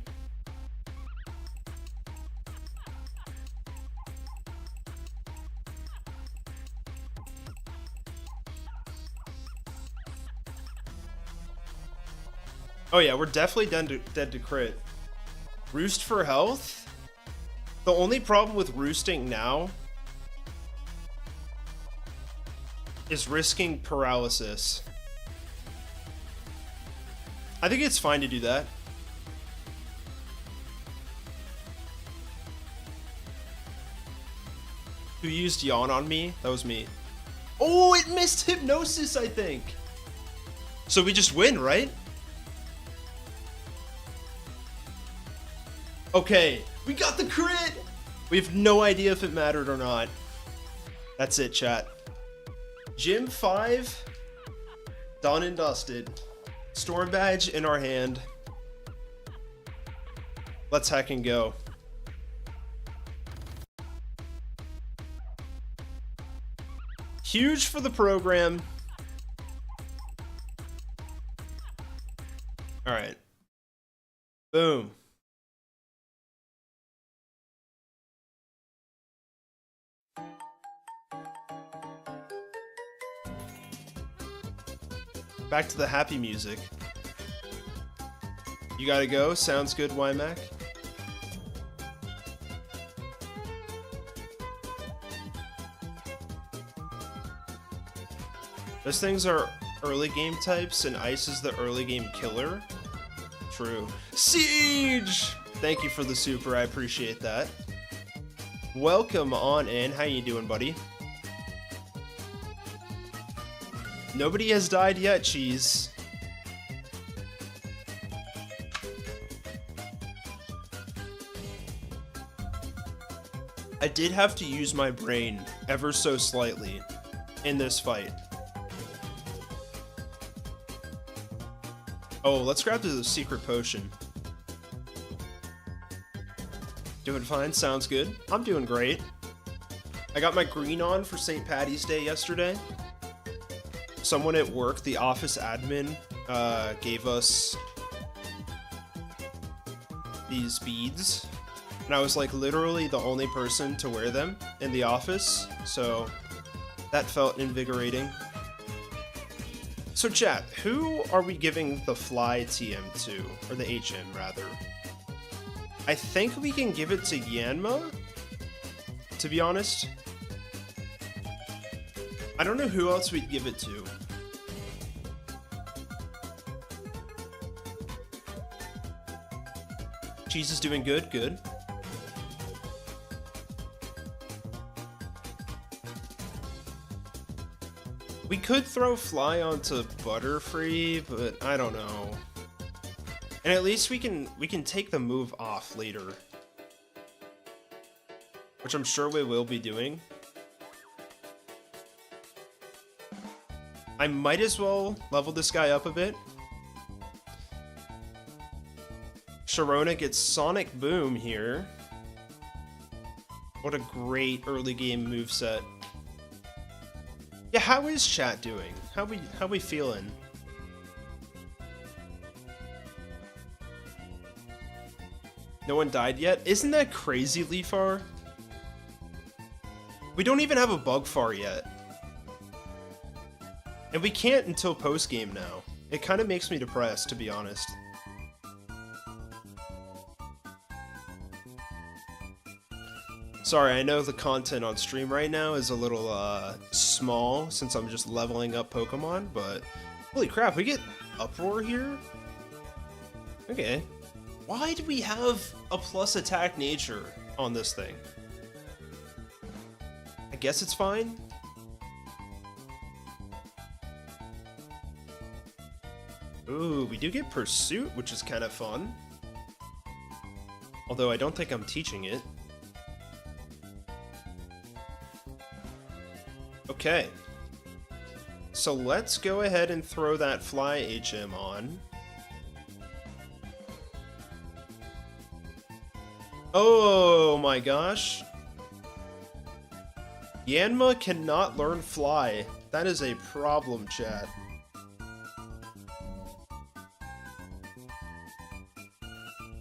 Oh yeah, we're definitely dead to crit. Roost for health? The only problem with roosting now is risking paralysis. I think it's fine to do that. Who used Yawn on me? That was me. Oh, it missed Hypnosis, I think. So we just win, right? Okay, we got the crit! We have no idea if it mattered or not. That's it, chat. Gym 5, done and dusted. Storm badge in our hand. Let's hack and go. Huge for the program. All right. Boom. Back to the happy music. You gotta go. Sounds good, Wymac. Those things are early game types, and Ice is the early game killer. True. Siege! Thank you for the super. I appreciate that. Welcome on in. How you doing, buddy? Nobody has died yet, Cheese. I did have to use my brain ever so slightly in this fight. Oh, let's grab the secret potion. Doing fine, sounds good. I'm doing great. I got my green on for St. Patty's Day yesterday. Someone at work, the office admin, gave us these beads, and I was like literally the only person to wear them in the office, so that felt invigorating. So chat, who are we giving the fly TM to, or the HM rather? I think we can give it to Yanma, to be honest. I don't know who else we'd give it to. Cheese is doing good, good. We could throw Fly onto Butterfree, but I don't know. And at least we can take the move off later, which I'm sure we will be doing. I might as well level this guy up a bit. Sharona gets Sonic Boom here. What a great early game moveset. Yeah, how is chat doing? How we feeling? No one died yet? Isn't that crazy, Leafar? We don't even have a Bugfar yet. And we can't until post-game now. It kind of makes me depressed, to be honest. Sorry, I know the content on stream right now is a little small since I'm just leveling up Pokemon, but holy crap, we get Uproar here? Okay. Why do we have a plus attack nature on this thing? I guess it's fine. Ooh, we do get Pursuit, which is kind of fun. Although I don't think I'm teaching it. Okay. So let's go ahead and throw that Fly HM on. Oh my gosh. Yanma cannot learn Fly. That is a problem, chat.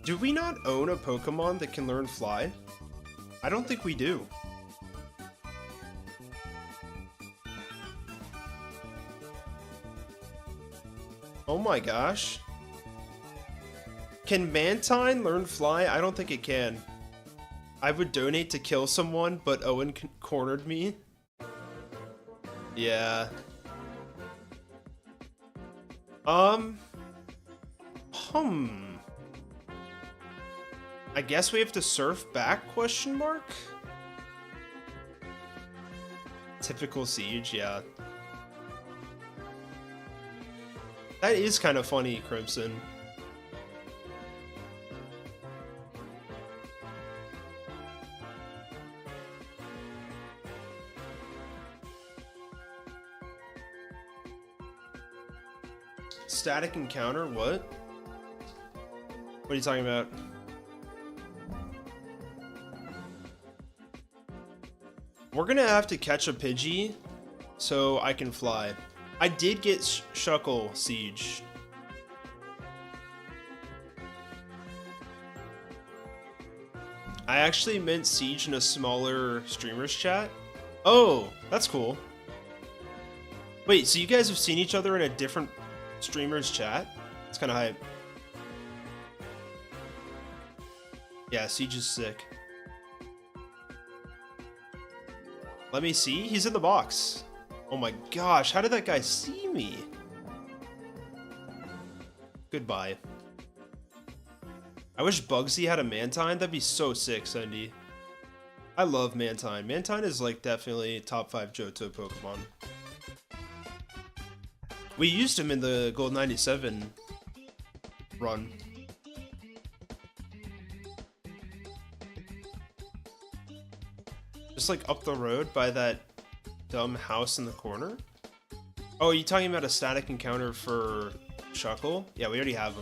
Do we not own a Pokemon that can learn Fly? I don't think we do. Oh my gosh. Can Mantine learn Fly? I don't think it can. I would donate to kill someone, but Owen cornered me. Yeah. I guess we have to surf back, question mark? Typical Siege, yeah. That is kind of funny, Crimson. Static encounter? What? What are you talking about? We're gonna have to catch a Pidgey so I can fly. I did get Shuckle Siege. I actually meant Siege in a smaller streamer's chat. Oh, that's cool. Wait, so you guys have seen each other in a different streamer's chat? It's kind of hype. Yeah, Siege is sick. Let me see. He's in the box. Oh my gosh, how did that guy see me? Goodbye. I wish Bugsy had a Mantine. That'd be so sick, Sendy. I love Mantine. Mantine is like definitely top 5 Johto Pokemon. We used him in the Gold 97 run. Just like up the road by that dumb house in the corner. Oh, are you talking about a static encounter for Shuckle? Yeah, we already have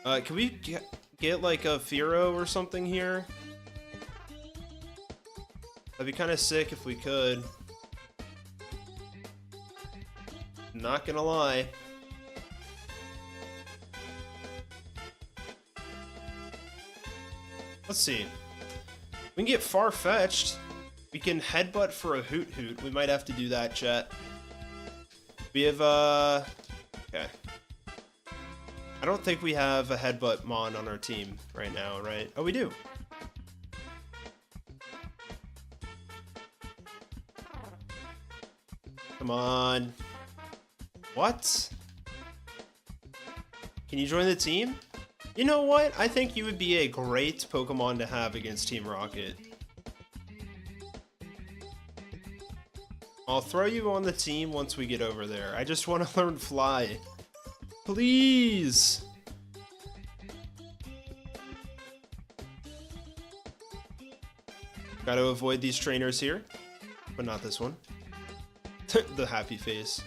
him. Can we get like a Fearow or something here? That'd be kind of sick if we could. Not gonna lie. Let's see. We can get Far-Fetched. We can headbutt for a Hoot Hoot. We might have to do that, chat. We have, okay. I don't think we have a Headbutt Mon on our team right now, right? Oh, we do. Come on. What? Can you join the team? You know what? I think you would be a great Pokemon to have against Team Rocket. I'll throw you on the team once we get over there. I just want to learn Fly. Please! Gotta avoid these trainers here, but not this one. The happy face.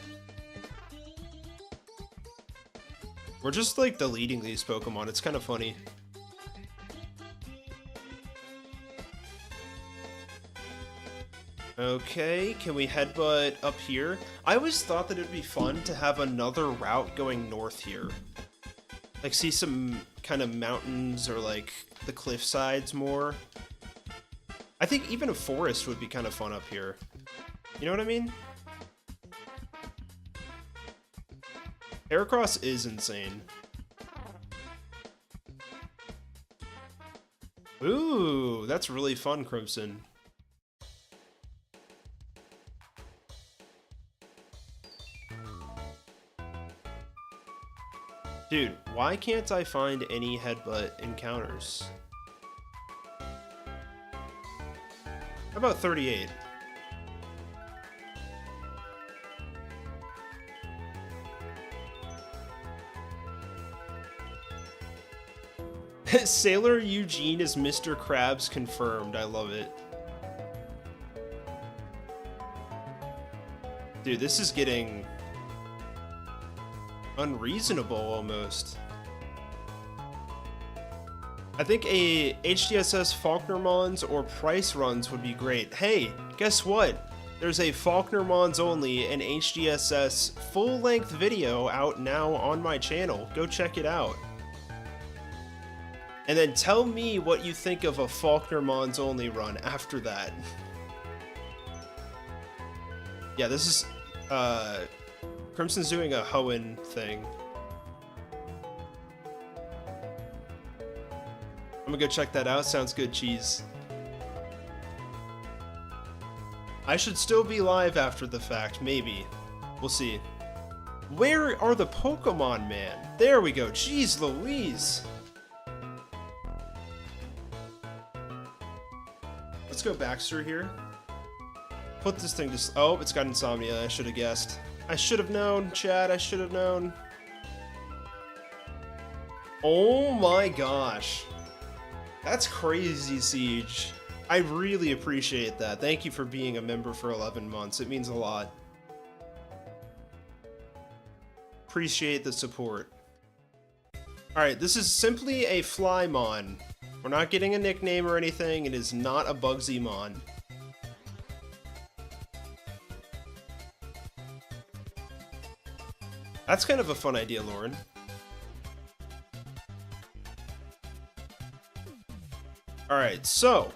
We're just like deleting these Pokemon. It's kind of funny. Okay, can we headbutt up here? I always thought that it'd be fun to have another route going north here. Like see some kind of mountains or like the cliff sides more. I think even a forest would be kind of fun up here. You know what I mean? Heracross is insane. Ooh, that's really fun, Crimson. Dude, why can't I find any headbutt encounters? How about 38? Sailor Eugene is Mr. Krabs confirmed. I love it. Dude, this is getting unreasonable almost. I think a HGSS Faulkner Mons or price runs would be great. Hey, guess what? There's a Faulkner Mons only and HGSS full-length video out now on my channel. Go check it out. And then tell me what you think of a Faulkner Mons only run after that. Yeah, this is Crimson's doing a Hoenn thing. I'm gonna go check that out. Sounds good, cheese. I should still be live after the fact, maybe. We'll see. Where are the Pokemon, man? There we go. Jeez Louise. Let's go Baxter here. Put this thing to... Oh, it's got insomnia. I should have guessed. I should have known, Chad. I should have known. Oh my gosh. That's crazy, Siege. I really appreciate that. Thank you for being a member for 11 months. It means a lot. Appreciate the support. Alright, this is simply a Flymon. We're not getting a nickname or anything. It is not a Bugsy Mon. That's kind of a fun idea, Lauren. Alright, so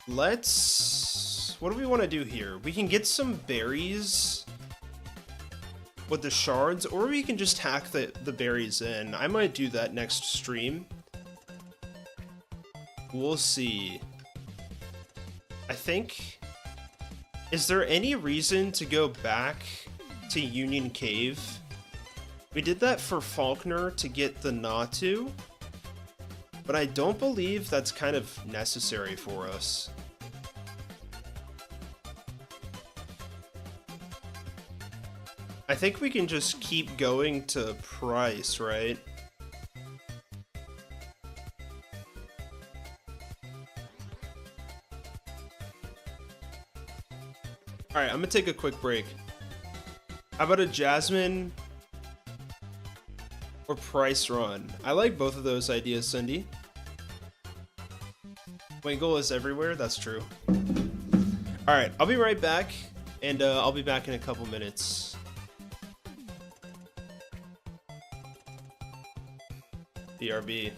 let's... What do we want to do here? We can get some berries with the shards, or we can just hack the berries in. I might do that next stream. We'll see. I think... Is there any reason to go back to Union Cave? We did that for Faulkner to get the Natu, but I don't believe that's kind of necessary for us. I think we can just keep going to Price, right? Alright, I'm gonna take a quick break. How about a Jasmine or Price run? I like both of those ideas, Cindy. Wingle is everywhere, that's true. Alright, I'll be right back, and I'll be back in a couple minutes. BRB.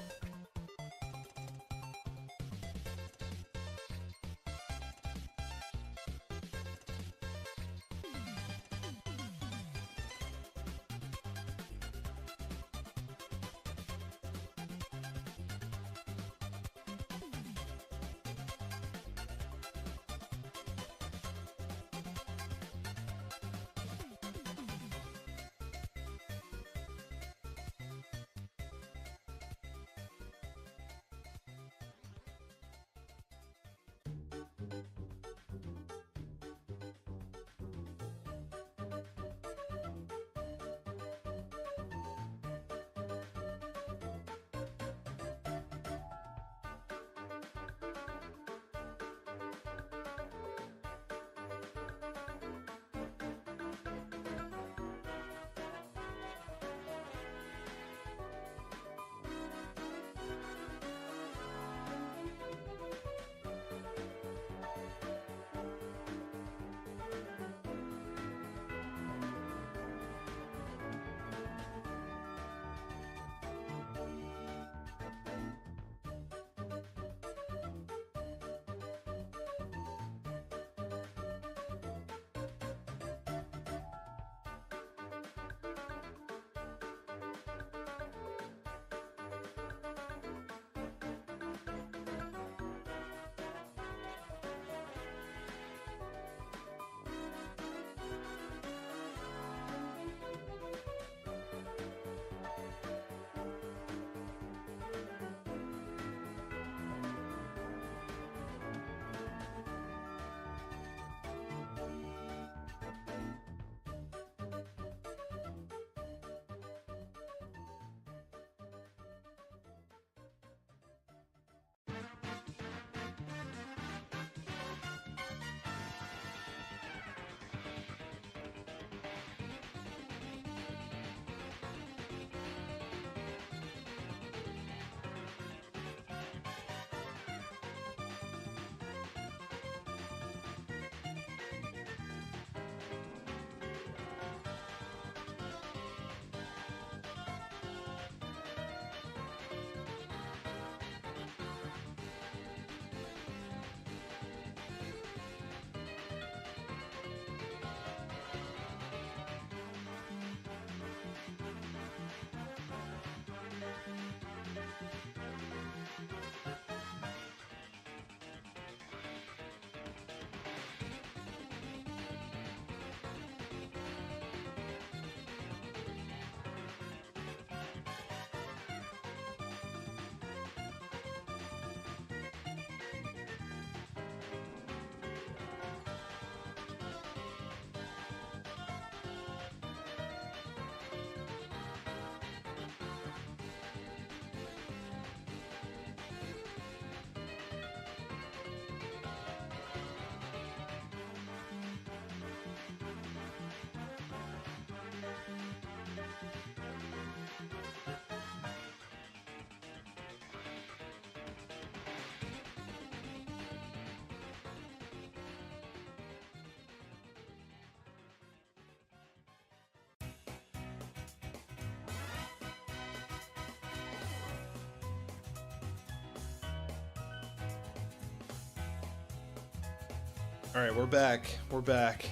Alright, we're back. We're back.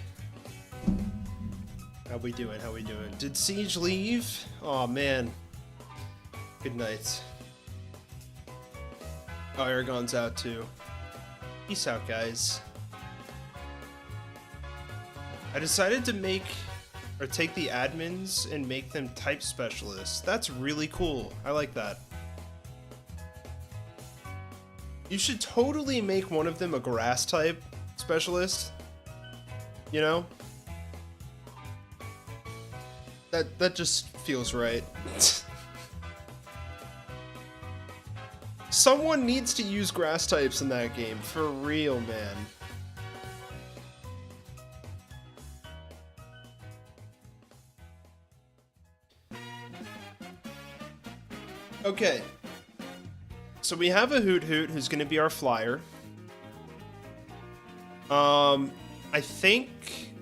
How we doing? How we doing? Did Siege leave? Oh man. Good night. Oh, Aragon's out too. Peace out, guys. I decided to make, or take the admins and make them type specialists. That's really cool. I like that. You should totally make one of them a grass type specialist. You know? That just feels right. Someone needs to use grass types in that game, for real, man. Okay. So we have a Hoot Hoot who's going to be our flyer. I think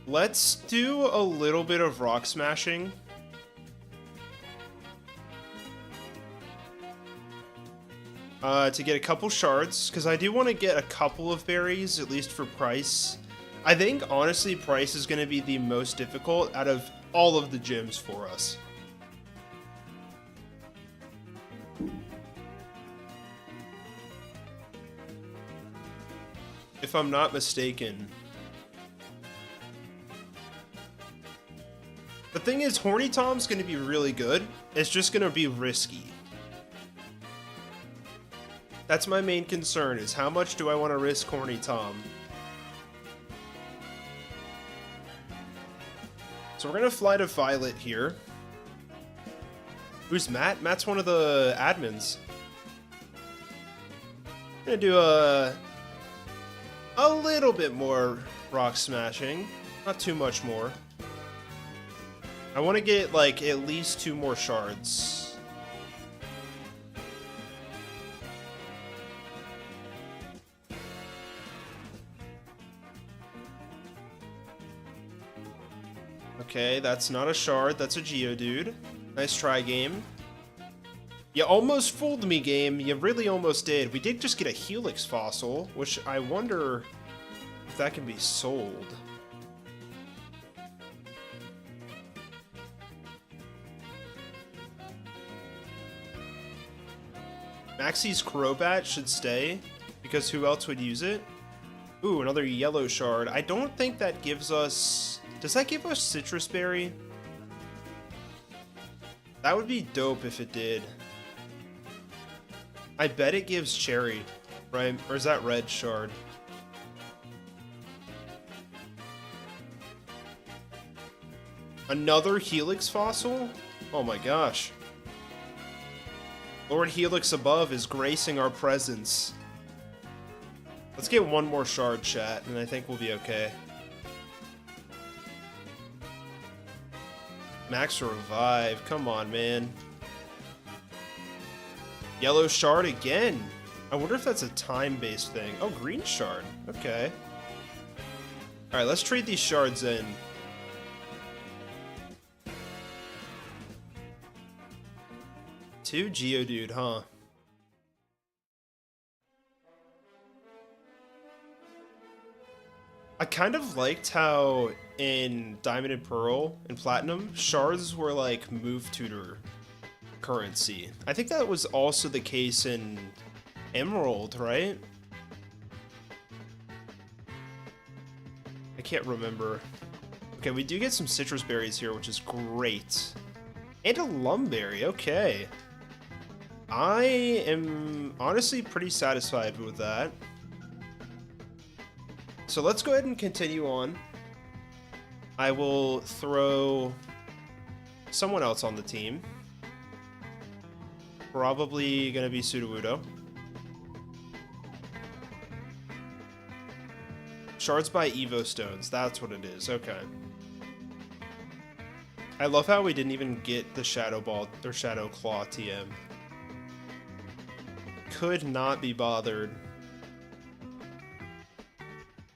let's do a little bit of rock smashing. To get a couple shards, because I do want to get a couple of berries, at least for Price. I think, honestly, Price is going to be the most difficult out of all of the gyms for us. If I'm not mistaken. The thing is, Horny Tom's going to be really good. It's just going to be risky. That's my main concern, is how much do I want to risk Horny Tom? So we're going to fly to Violet here. Who's Matt? Matt's one of the admins. I'm going to do a little bit more rock smashing. Not too much more. I want to get, like, at least 2 more shards. Okay, that's not a shard, that's a Geodude. Nice try, game. You almost fooled me, game. You really almost did. We did just get a Helix fossil, which I wonder if that can be sold. Maxie's Crobat should stay, because who else would use it? Ooh, another yellow shard. I don't think that gives us... Does that give us Citrus Berry? That would be dope if it did. I bet it gives Cherry, right? Or is that Red Shard? Another Helix fossil? Oh my gosh. Lord Helix above is gracing our presence. Let's get one more shard, chat, and I think we'll be okay. Max Revive, come on, man. Yellow shard again. I wonder if that's a time-based thing. Oh, green shard. Okay. Alright, let's trade these shards in. Two Geodude, huh? I kind of liked how in Diamond and Pearl and Platinum, shards were like move tutor currency. I think that was also the case in Emerald, right? I can't remember. Okay, we do get some citrus berries here, which is great. And a Lumberry, okay. I am honestly pretty satisfied with that. So let's go ahead and continue on. I will throw someone else on the team. Probably gonna be Sudowoodo. Shards by Evo Stones, that's what it is, okay. I love how we didn't even get the Shadow Ball or Shadow Claw TM. Could not be bothered.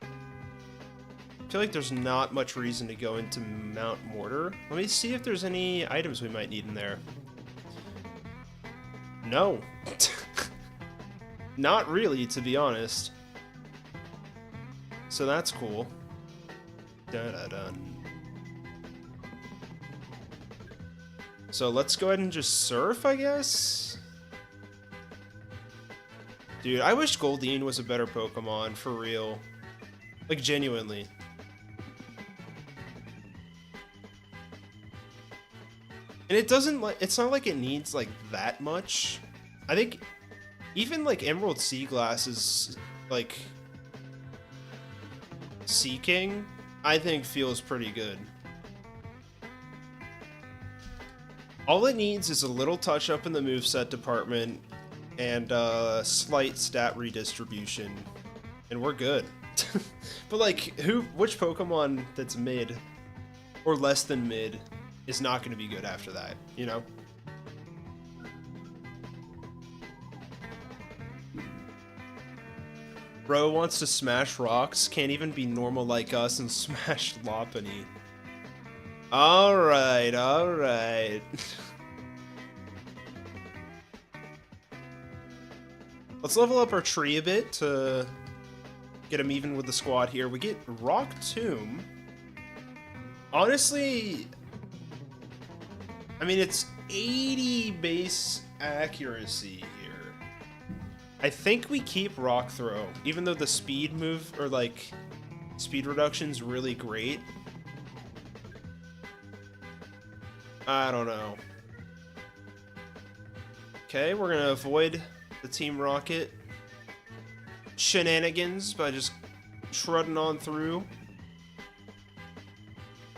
I feel like there's not much reason to go into Mount Mortar. Let me see if there's any items we might need in there. No. Not really, to be honest. So that's cool. Dun-dun-dun. So let's go ahead and just surf, I guess? Dude, I wish Goldeen was a better Pokemon, for real. Like, genuinely. And it doesn't, like, it's not like it needs, like, that much. I think even, like, Emerald Sea Glass is, like, Seeking, I think feels pretty good. All it needs is a little touch up in the moveset department and a slight stat redistribution, and we're good. But like, which Pokemon that's mid or less than mid is not going to be good after that, you know? Bro wants to smash rocks, can't even be normal like us and smash Lopunny. Alright, alright. Let's level up our tree a bit to get him even with the squad here. We get Rock Tomb. Honestly, I mean, it's 80 base accuracy here. I think we keep Rock Throw, even though the speed move, or like, speed reduction's really great. I don't know. Okay, we're gonna avoid the Team Rocket shenanigans by just trudging on through.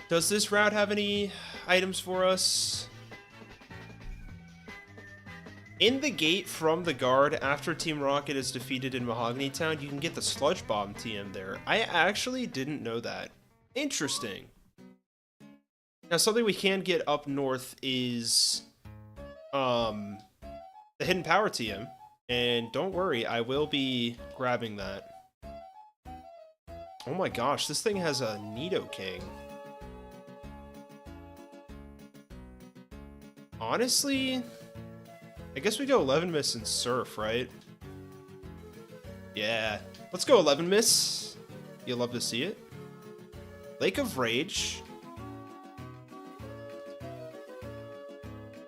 Does this route have any items for us? In the gate from the guard, after Team Rocket is defeated in Mahogany Town, you can get the Sludge Bomb TM there. I actually didn't know that. Interesting. Now, something we can get up north is the Hidden Power TM. And don't worry, I will be grabbing that. Oh my gosh, this thing has a Nidoking. Honestly, I guess we go 11 Miss and Surf, right? Yeah, let's go 11 Miss. You'll love to see it. Lake of Rage.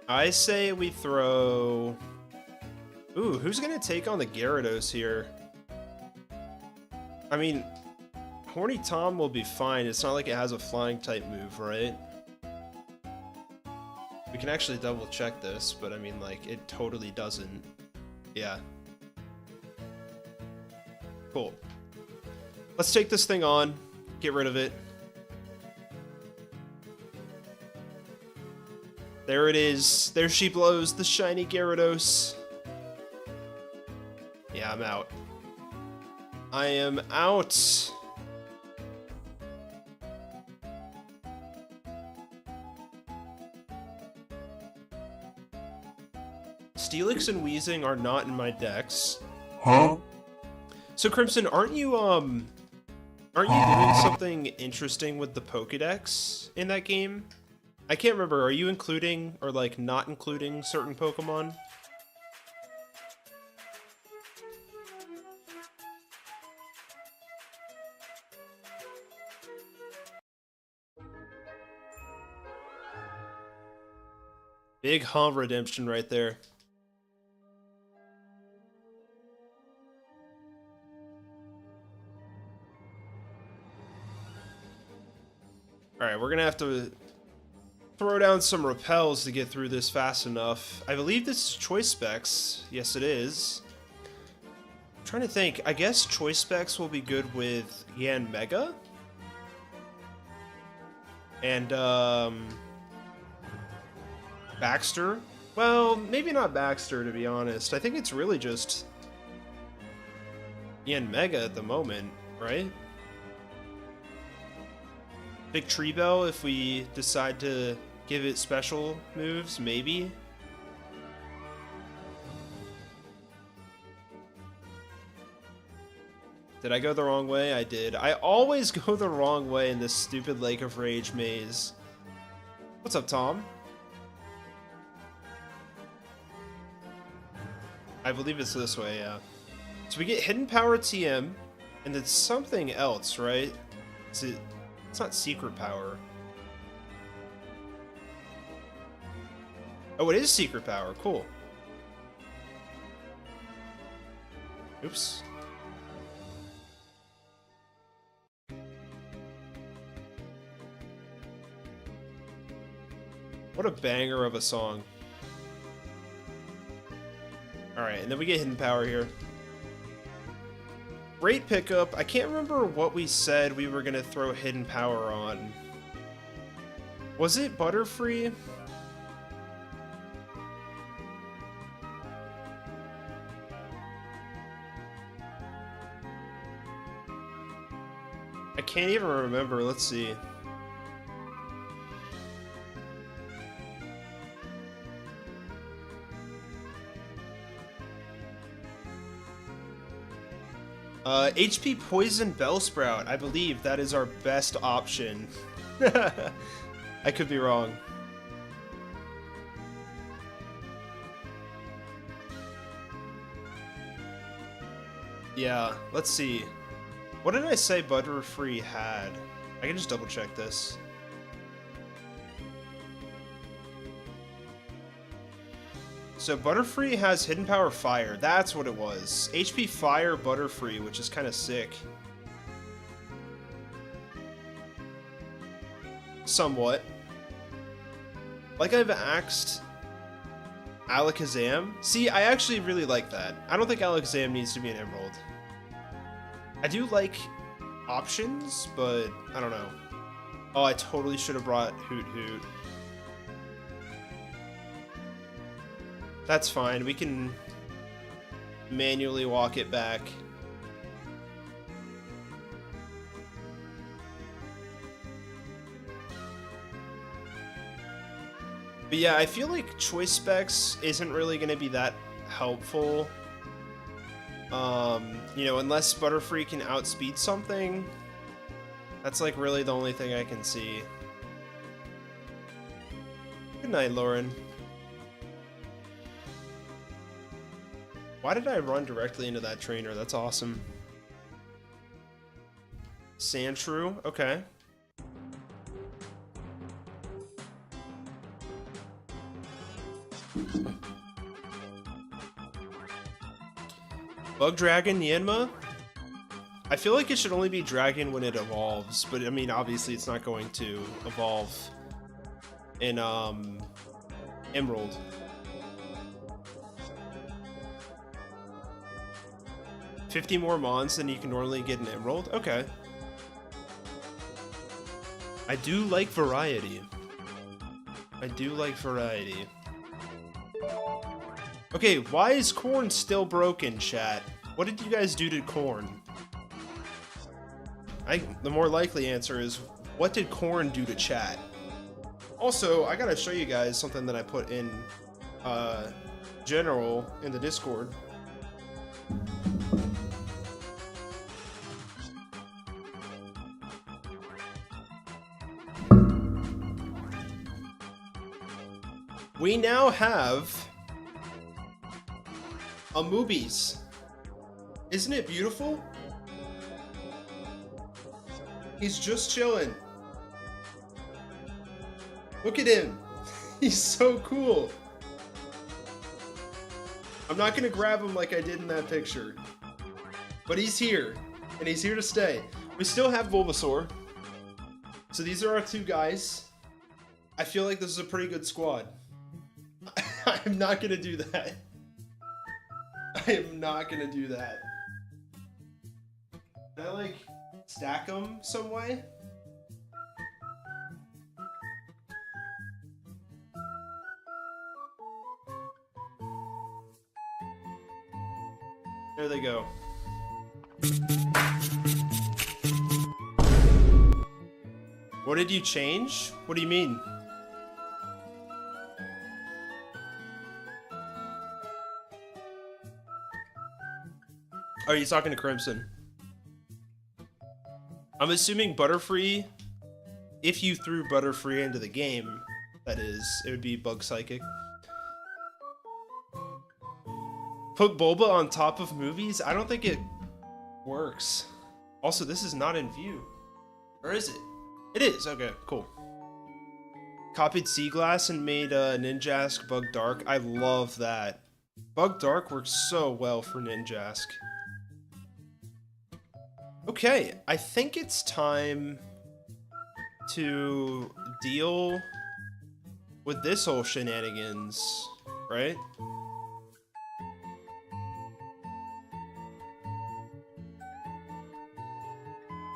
I say we throw... Ooh, who's gonna take on the Gyarados here? I mean, Horny Tom will be fine. It's not like it has a flying type move, right? We can actually double check this, but I mean, like, it totally doesn't. Yeah. Cool. Let's take this thing on, get rid of it. There it is. There she blows, the shiny Gyarados. Yeah, I'm out. I am out. Steelix and Weezing are not in my decks. Huh? So Crimson, aren't you doing something interesting with the Pokédex in that game? I can't remember. Are you including or like not including certain Pokemon? Big Hom redemption right there. Alright, we're gonna have to throw down some repels to get through this fast enough. I believe this is Choice Specs. Yes, it is. I'm trying to think. I guess Choice Specs will be good with Yan Mega? And, Baxter? Well, maybe not Baxter, to be honest. I think it's really just Yan Mega at the moment, right? Big Tree Bell if we decide to give it special moves, maybe? Did I go the wrong way? I did. I always go the wrong way in this stupid Lake of Rage maze. What's up, Tom? I believe it's this way, yeah. So we get Hidden Power TM, and then something else, right? Is it? It's not Secret Power. Oh, it is Secret Power. Cool. Oops. What a banger of a song. Alright, and then we get Hidden Power here. Great pickup. I can't remember what we said we were going to throw Hidden Power on. Was it Butterfree? I can't even remember. Let's see. HP Poison Bellsprout. I believe that is our best option. I could be wrong. Yeah, let's see. What did I say Butterfree had? I can just double check this. So Butterfree has Hidden Power Fire. That's what it was. HP Fire Butterfree, which is kind of sick. Somewhat. Like I've axed Alakazam. See, I actually really like that. I don't think Alakazam needs to be an Emerald. I do like options, but I don't know. Oh, I totally should have brought Hoot Hoot. That's fine. We can manually walk it back. But yeah, I feel like choice specs isn't really going to be that helpful. You know, unless Butterfree can outspeed something. That's like really the only thing I can see. Good night, Lauren. Why did I run directly into that trainer? That's awesome. Sandshrew, okay. Bug Dragon, Yanma? I feel like it should only be Dragon when it evolves, but I mean, obviously it's not going to evolve in, Emerald. $50 more Mons than you can normally get in Emerald? Okay. I do like variety. I do like variety. Okay, why is Corn still broken, chat? What did you guys do to Corn? The more likely answer is, what did Corn do to chat? Also, I gotta show you guys something that I put in, general in the Discord. We now have a Moobies. Isn't it beautiful? He's just chilling. Look at him. He's so cool. I'm not gonna grab him like I did in that picture. But he's here, and he's here to stay. We still have Bulbasaur. So these are our two guys. I feel like this is a pretty good squad. I'm not gonna do that. I am not gonna do that. Can I, like, stack them some way? There they go. What did you change? What do you mean? Are you talking to Crimson? I'm assuming Butterfree, if you threw Butterfree into the game, that is, it would be Bug Psychic. Put Bulba on top of movies? I don't think it works. Also, this is not in view. Or is it? It is. Okay, cool. Copied Sea Glass and made Ninjask Bug Dark. I love that. Bug Dark works so well for Ninjask. Okay, I think it's time to deal with this whole shenanigans, right?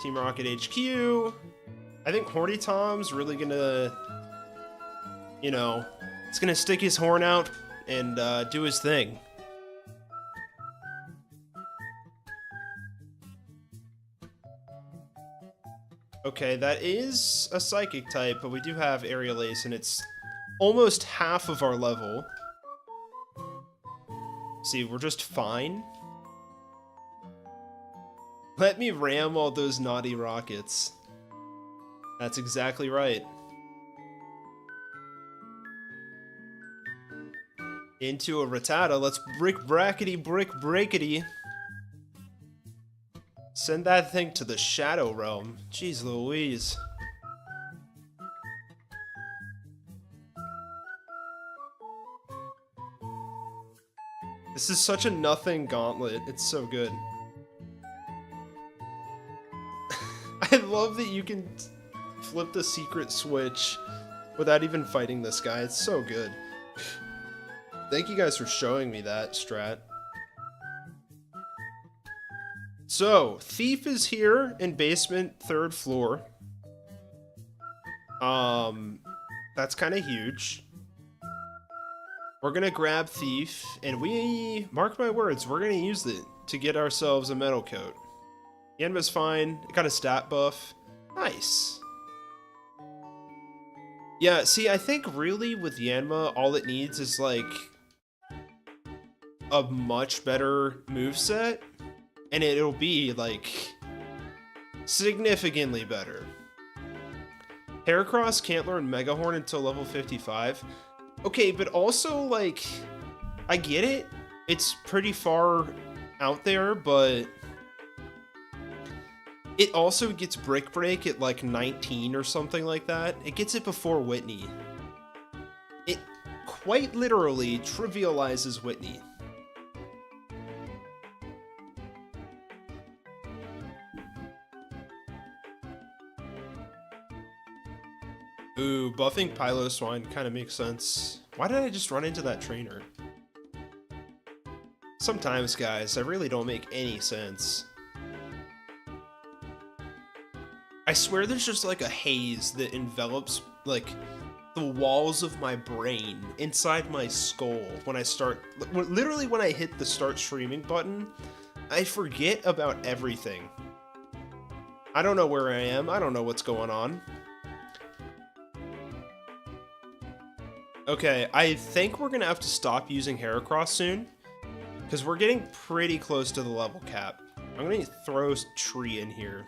Team Rocket HQ. I think Horny Tom's really gonna, you know, it's gonna stick his horn out and do his thing. Okay, that is a Psychic type, but we do have Aerial Ace, and it's almost half of our level. See, we're just fine. Let me ram all those naughty rockets. That's exactly right. Into a Rattata. Let's brick brackety. Send that thing to the Shadow Realm. Jeez Louise. This is such a nothing gauntlet. It's so good. I love that you can flip the secret switch without even fighting this guy. It's so good. Thank you guys for showing me that strat. So, Thief is here in basement, 3rd floor. That's kind of huge. We're gonna grab Thief, and mark my words, we're gonna use it to get ourselves a metal coat. Yanma's fine, it got a stat buff. Nice. Yeah, see, I think really with Yanma, all it needs is like a much better moveset, and it'll be like significantly better. Heracross can't learn Mega Horn until level 55. Okay, but also like, I get it. It's pretty far out there, but it also gets Brick Break at like 19 or something like that. It gets it before Whitney. It quite literally trivializes Whitney. Ooh, buffing Piloswine kind of makes sense. Why did I just run into that trainer? Sometimes, guys, I really don't make any sense. I swear there's just like a haze that envelops like the walls of my brain inside my skull when I start, literally when I hit the start streaming button, I forget about everything. I don't know where I am, I don't know what's going on. Okay, I think we're gonna have to stop using Heracross soon, because we're getting pretty close to the level cap. I'm gonna throw Tree in here.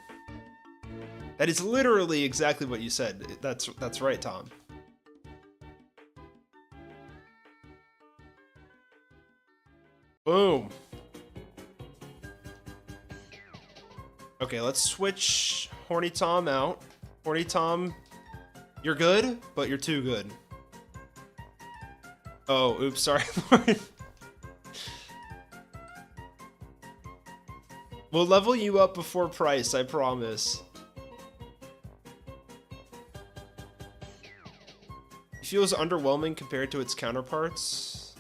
That is literally exactly what you said. That's right, Tom. Boom. Okay, let's switch Horny Tom out. Horny Tom, you're good, but you're too good. Oh, oops, sorry, Lauren. We'll level you up before price, I promise. It feels underwhelming compared to its counterparts.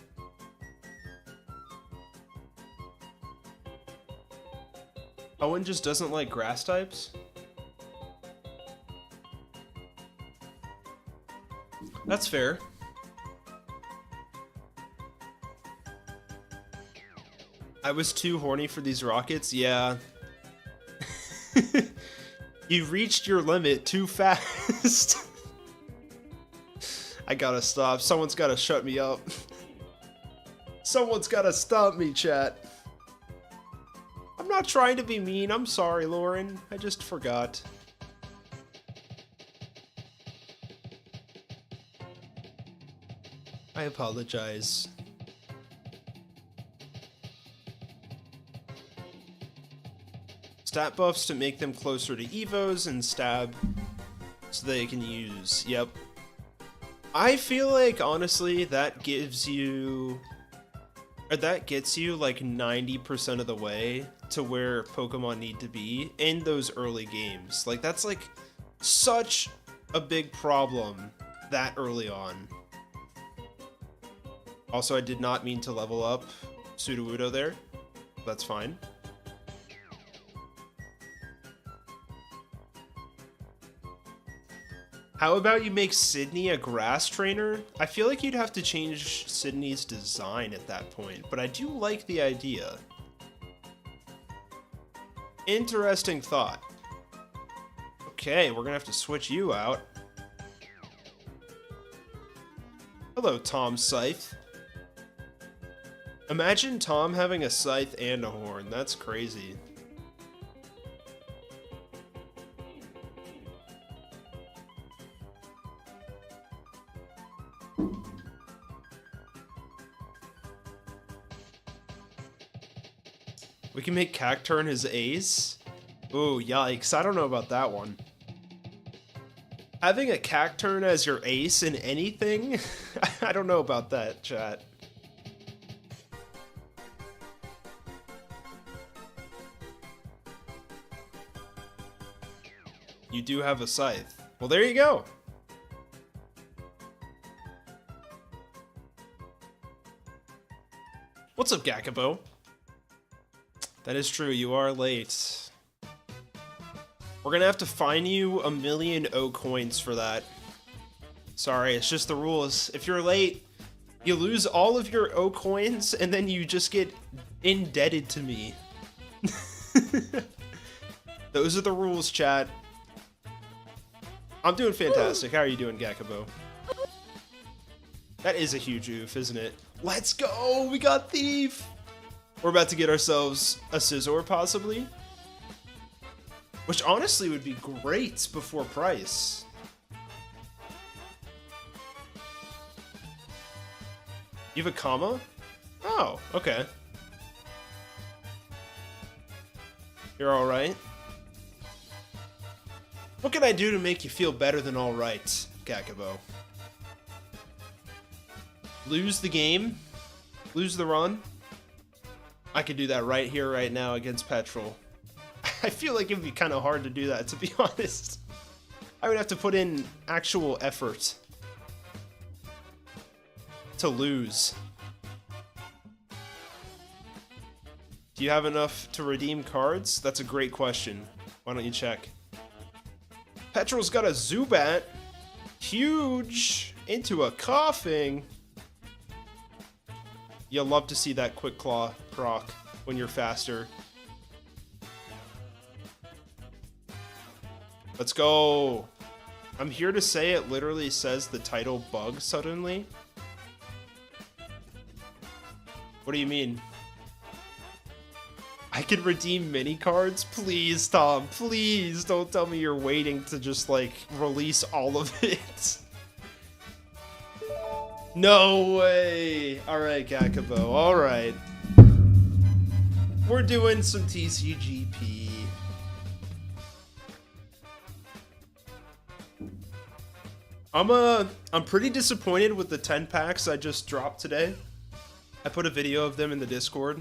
Owen just doesn't like grass types? That's fair. I was too horny for these rockets, yeah. You reached your limit too fast. I gotta stop. Someone's gotta shut me up. Someone's gotta stop me, chat. I'm not trying to be mean. I'm sorry, Lauren. I just forgot. I apologize. Stat buffs to make them closer to Evos and stab so they can use. Yep. I feel like, honestly, that gives you... or that gets you like 90% of the way to where Pokemon need to be in those early games. Like, that's like such a big problem that early on. Also, I did not mean to level up Sudowoodo there. That's fine. How about you make Sydney a grass trainer? I feel like you'd have to change Sydney's design at that point, but I do like the idea. Interesting thought. Okay, we're gonna have to switch you out. Hello, Tom Scythe. Imagine Tom having a scythe and a horn. That's crazy. We can make Cacturne his ace? Ooh, yikes. I don't know about that one. Having a Cacturne as your ace in anything? I don't know about that, chat. You do have a scythe. Well, there you go. What's up, Gakubo? That is true, you are late. We're gonna have to fine you 1,000,000 OKoins for that. Sorry, it's just the rules. If you're late, you lose all of your OKoins and then you just get indebted to me. Those are the rules, chat. I'm doing fantastic. How are you doing, Gakubo? That is a huge oof, isn't it? Let's go! We got Thief! We're about to get ourselves a Scizor, possibly. Which honestly would be great before price. You have a comma? Oh, okay. You're alright. What can I do to make you feel better than alright, Gakubo? Lose the game? Lose the run? I could do that right here, right now against Petrol. I feel like it would be kind of hard to do that, to be honest. I would have to put in actual effort to lose. Do you have enough to redeem cards? That's a great question. Why don't you check? Petrol's got a Zubat. Huge. Into a coughing. You'll love to see that Quick Claw proc when you're faster. Let's go. I'm here to say it literally says the title bug suddenly. What do you mean? I can redeem mini cards? Please, Tom, please don't tell me you're waiting to just like release all of it. No way! Alright, Gakubo, alright. We're doing some TCGP. I'm pretty disappointed with the 10 packs I just dropped today. I put a video of them in the Discord.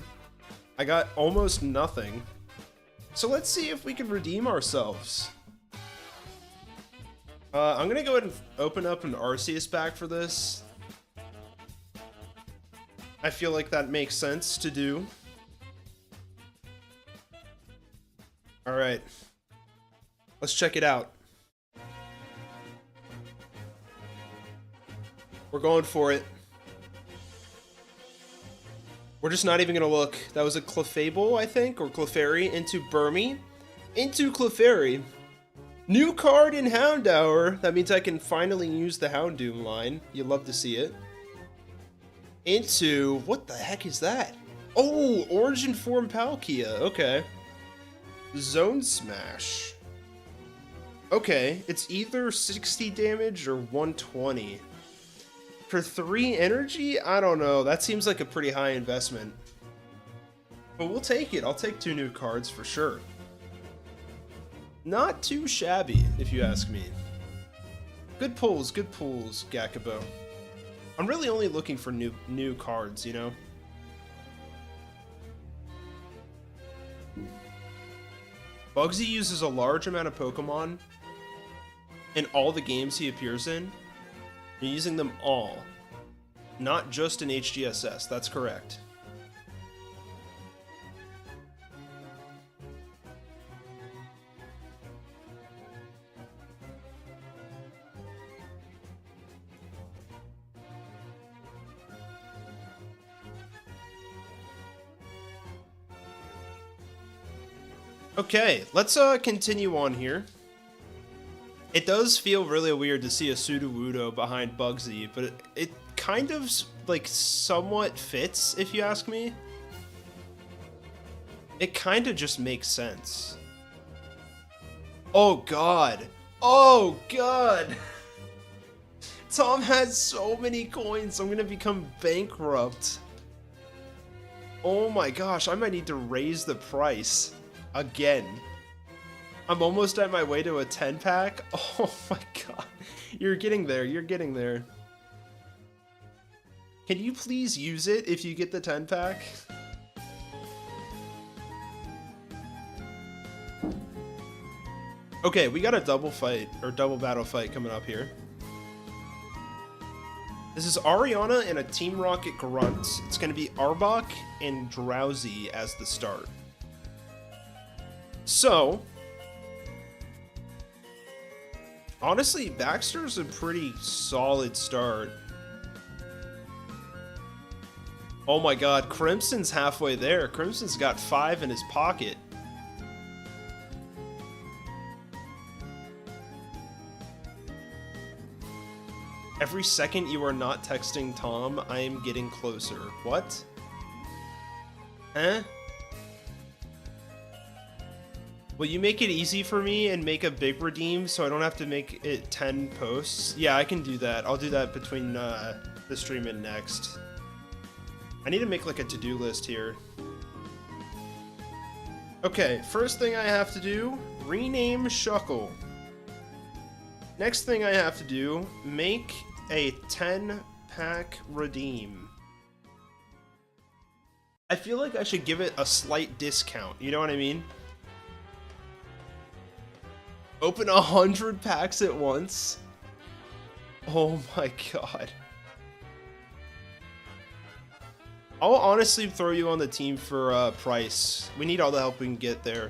I got almost nothing. So let's see if we can redeem ourselves. I'm gonna go ahead and open up an Arceus pack for this. I feel like that makes sense to do. Alright. Let's check it out. We're going for it. We're just not even gonna look. That was a Clefable, I think, or Clefairy into Burmy. Into Clefairy. New card in Houndour. That means I can finally use the Houndoom line. You'd love to see it. Into... what the heck is that? Oh, Origin Form Palkia. Okay. Zone Smash. Okay, it's either 60 damage or 120. For 3 energy? I don't know. That seems like a pretty high investment. But we'll take it. I'll take 2 new cards for sure. Not too shabby, if you ask me. Good pulls, Gakubo. I'm really only looking for new cards, you know? Bugsy uses a large amount of Pokemon in all the games he appears in. You're using them all. Not just in HGSS, that's correct. Okay, let's continue on here. It does feel really weird to see a Sudowoodo behind Bugsy, but it kind of, like, somewhat fits, if you ask me. It kind of just makes sense. Oh god! Oh god! Tom has so many coins, I'm gonna become bankrupt. Oh my gosh, I might need to raise the price. Again. I'm almost at my way to a 10-pack. Oh my god. You're getting there. You're getting there. Can you please use it if you get the 10-pack? Okay, we got a double fight, or double battle fight coming up here. This is Ariana and a Team Rocket Grunt. It's going to be Arbok and Drowsy as the start. So, honestly, Baxter's a pretty solid start. Oh my god, Crimson's halfway there. Crimson's got 5 in his pocket. Every second you are not texting Tom, I am getting closer. What? Huh? Will you make it easy for me and make a big redeem so I don't have to make it 10 posts? Yeah, I can do that. I'll do that between the stream and next. I need to make like a to-do list here. Okay, first thing I have to do, rename Shuckle. Next thing I have to do, make a 10-pack redeem. I feel like I should give it a slight discount, you know what I mean? Open 100 packs at once? Oh my god. I'll honestly throw you on the team for price. We need all the help we can get there.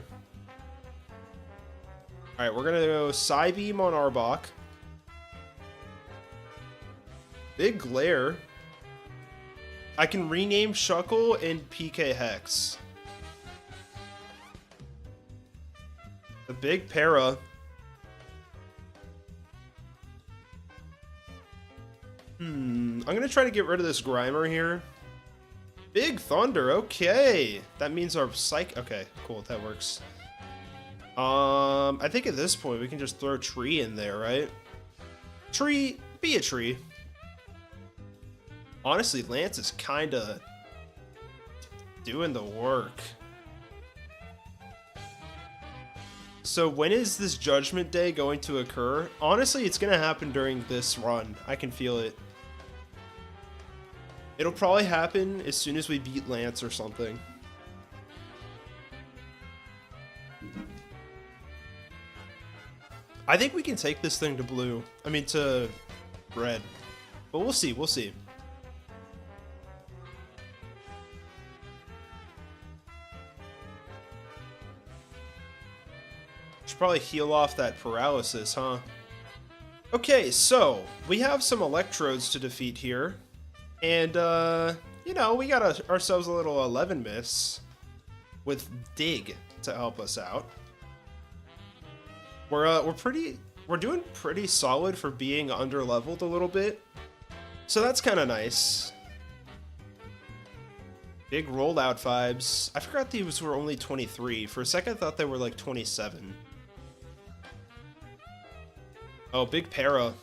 Alright, we're gonna go Psybeam on Arbok. Big Glare. I can rename Shuckle and PK Hex. The Big Para. I'm gonna try to get rid of this Grimer here. Big Thunder, okay. That means our Psych... Okay, cool, that works. I think at this point we can just throw Tree in there, right? Tree, be a Tree. Honestly, Lance is kinda doing the work. So when is this Judgment Day going to occur? Honestly, it's gonna happen during this run. I can feel it. It'll probably happen as soon as we beat Lance or something. I think we can take this thing to blue. I mean, to red. But we'll see, we'll see. Should probably heal off that paralysis, huh? Okay, so we have some Electrodes to defeat here. And, you know, we got ourselves a little 11 miss with Dig to help us out. We're doing pretty solid for being under-leveled a little bit. So that's kind of nice. Big rollout vibes. I forgot these were only 23. For a second, I thought they were like 27. Oh, Big Para.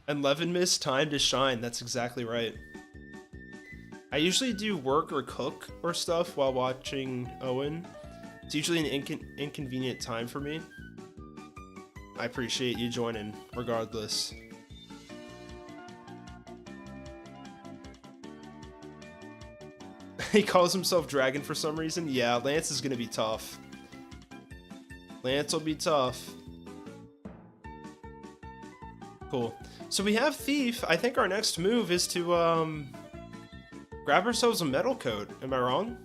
And Levin missed time to shine. That's exactly right. I usually do work or cook or stuff while watching Owen. It's usually an inconvenient time for me. I appreciate you joining, regardless. He calls himself Dragon for some reason. Yeah, Lance is gonna be tough. Lance will be tough. Cool. So we have Thief. I think our next move is to grab ourselves a metal coat. Am I wrong?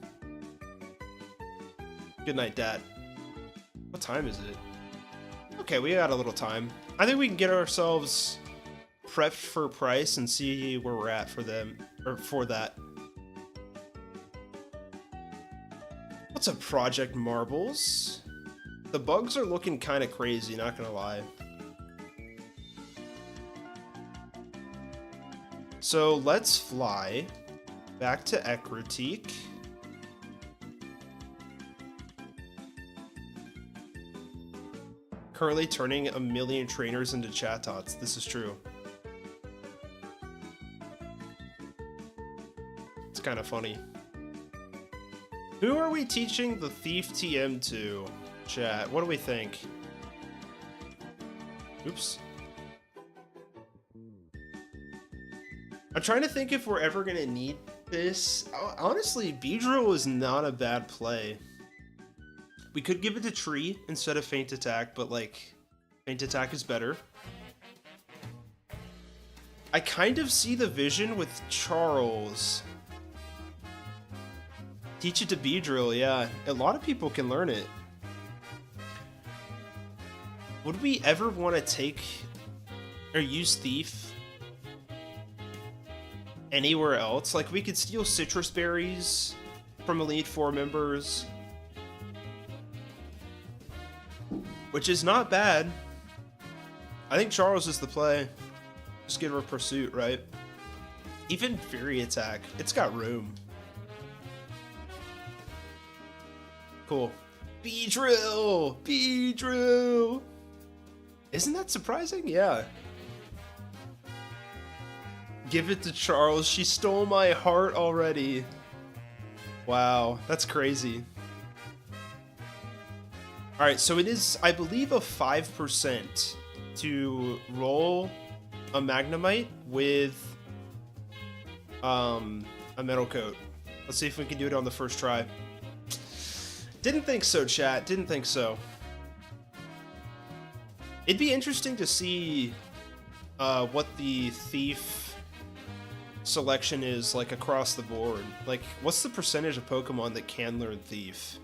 Good night, Dad. What time is it? Okay, we got a little time. I think we can get ourselves prepped for price and see where we're at for them, or for that. What's up, Project Marbles? The bugs are looking kind of crazy, not gonna lie. So let's fly back to Ekritique. Currently turning 1,000,000 trainers into Chatots. This is true. It's kind of funny. Who are we teaching the Thief TM to? Chat, what do we think? Oops. I'm trying to think if we're ever gonna need this. Honestly, Beedrill is not a bad play. We could give it to Tree instead of Feint Attack, but like, Feint Attack is better. I kind of see the vision with Charles. Teach it to Beedrill, yeah. A lot of people can learn it. Would we ever want to take or use Thief anywhere else? Like, we could steal citrus berries from Elite Four members, which is not bad. I think Charles is the play. Just give her Pursuit, right? Even Fury Attack, it's got room. Cool. Beedrill! Beedrill! Isn't that surprising? Yeah. Give it to Charles. She stole my heart already. Wow, that's crazy. Alright, so it is, I believe, a 5% to roll a Magnemite with a metal coat. Let's see if we can do it on the first try. Didn't think so, chat. Didn't think so. It'd be interesting to see what the Thief selection is like across the board. Like, what's the percentage of Pokemon that can learn Thief?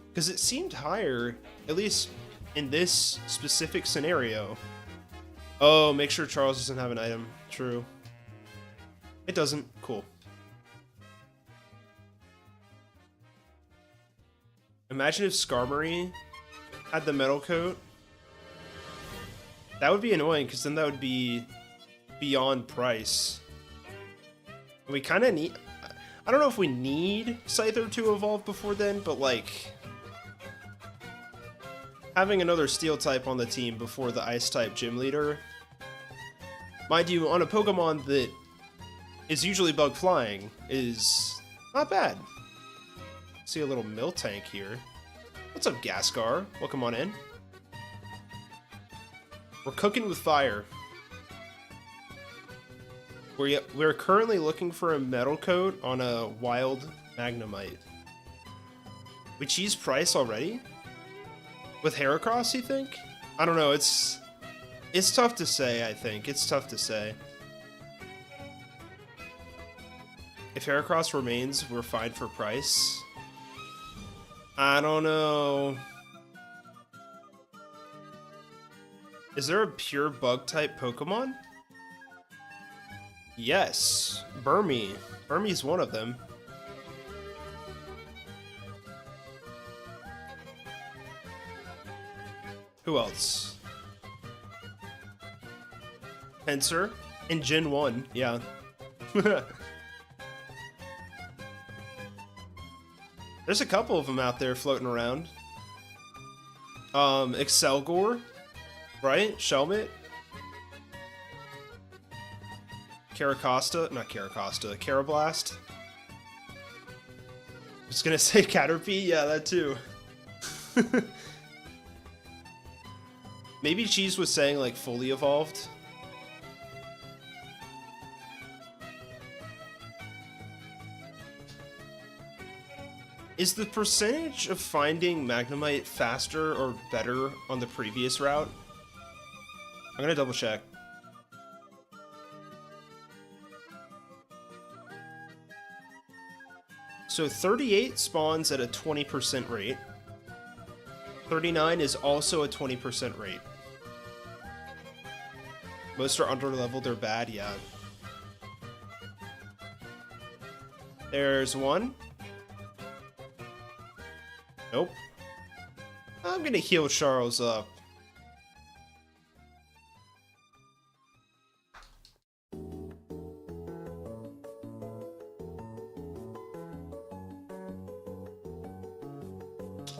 Because it seemed higher, at least in this specific scenario. Oh, make sure Charles doesn't have an item. True. It doesn't. Cool. Imagine if Skarmory had the metal coat. That would be annoying, because then that would be beyond price. We kind of need... I don't know if we need Scyther to evolve before then, but like... having another Steel type on the team before the Ice type gym leader. Mind you, on a Pokemon that is usually bug flying, is not bad. See a little Miltank here. What's up, Gascar? Welcome on in. We're cooking with fire. We're currently looking for a metal coat on a wild Magnemite. We cheese price already? With Heracross, you think? I don't know, it's tough to say, I think. It's tough to say. If Heracross remains, we're fine for price. I don't know. Is there a pure bug-type Pokemon? Yes. Burmy. Burmy's one of them. Who else? Pinsir in Gen 1, yeah. There's a couple of them out there floating around. Excelgor, right? Shelmet. Caracosta, not Caracosta, Carablast. I was gonna say Caterpie, yeah, that too. Maybe Cheese was saying like fully evolved. Is the percentage of finding Magnemite faster or better on the previous route? I'm gonna double check. So 38 spawns at a 20% rate. 39 is also a 20% rate. Most are under-leveled or bad, yeah. There's one. Nope. I'm gonna heal Charles up.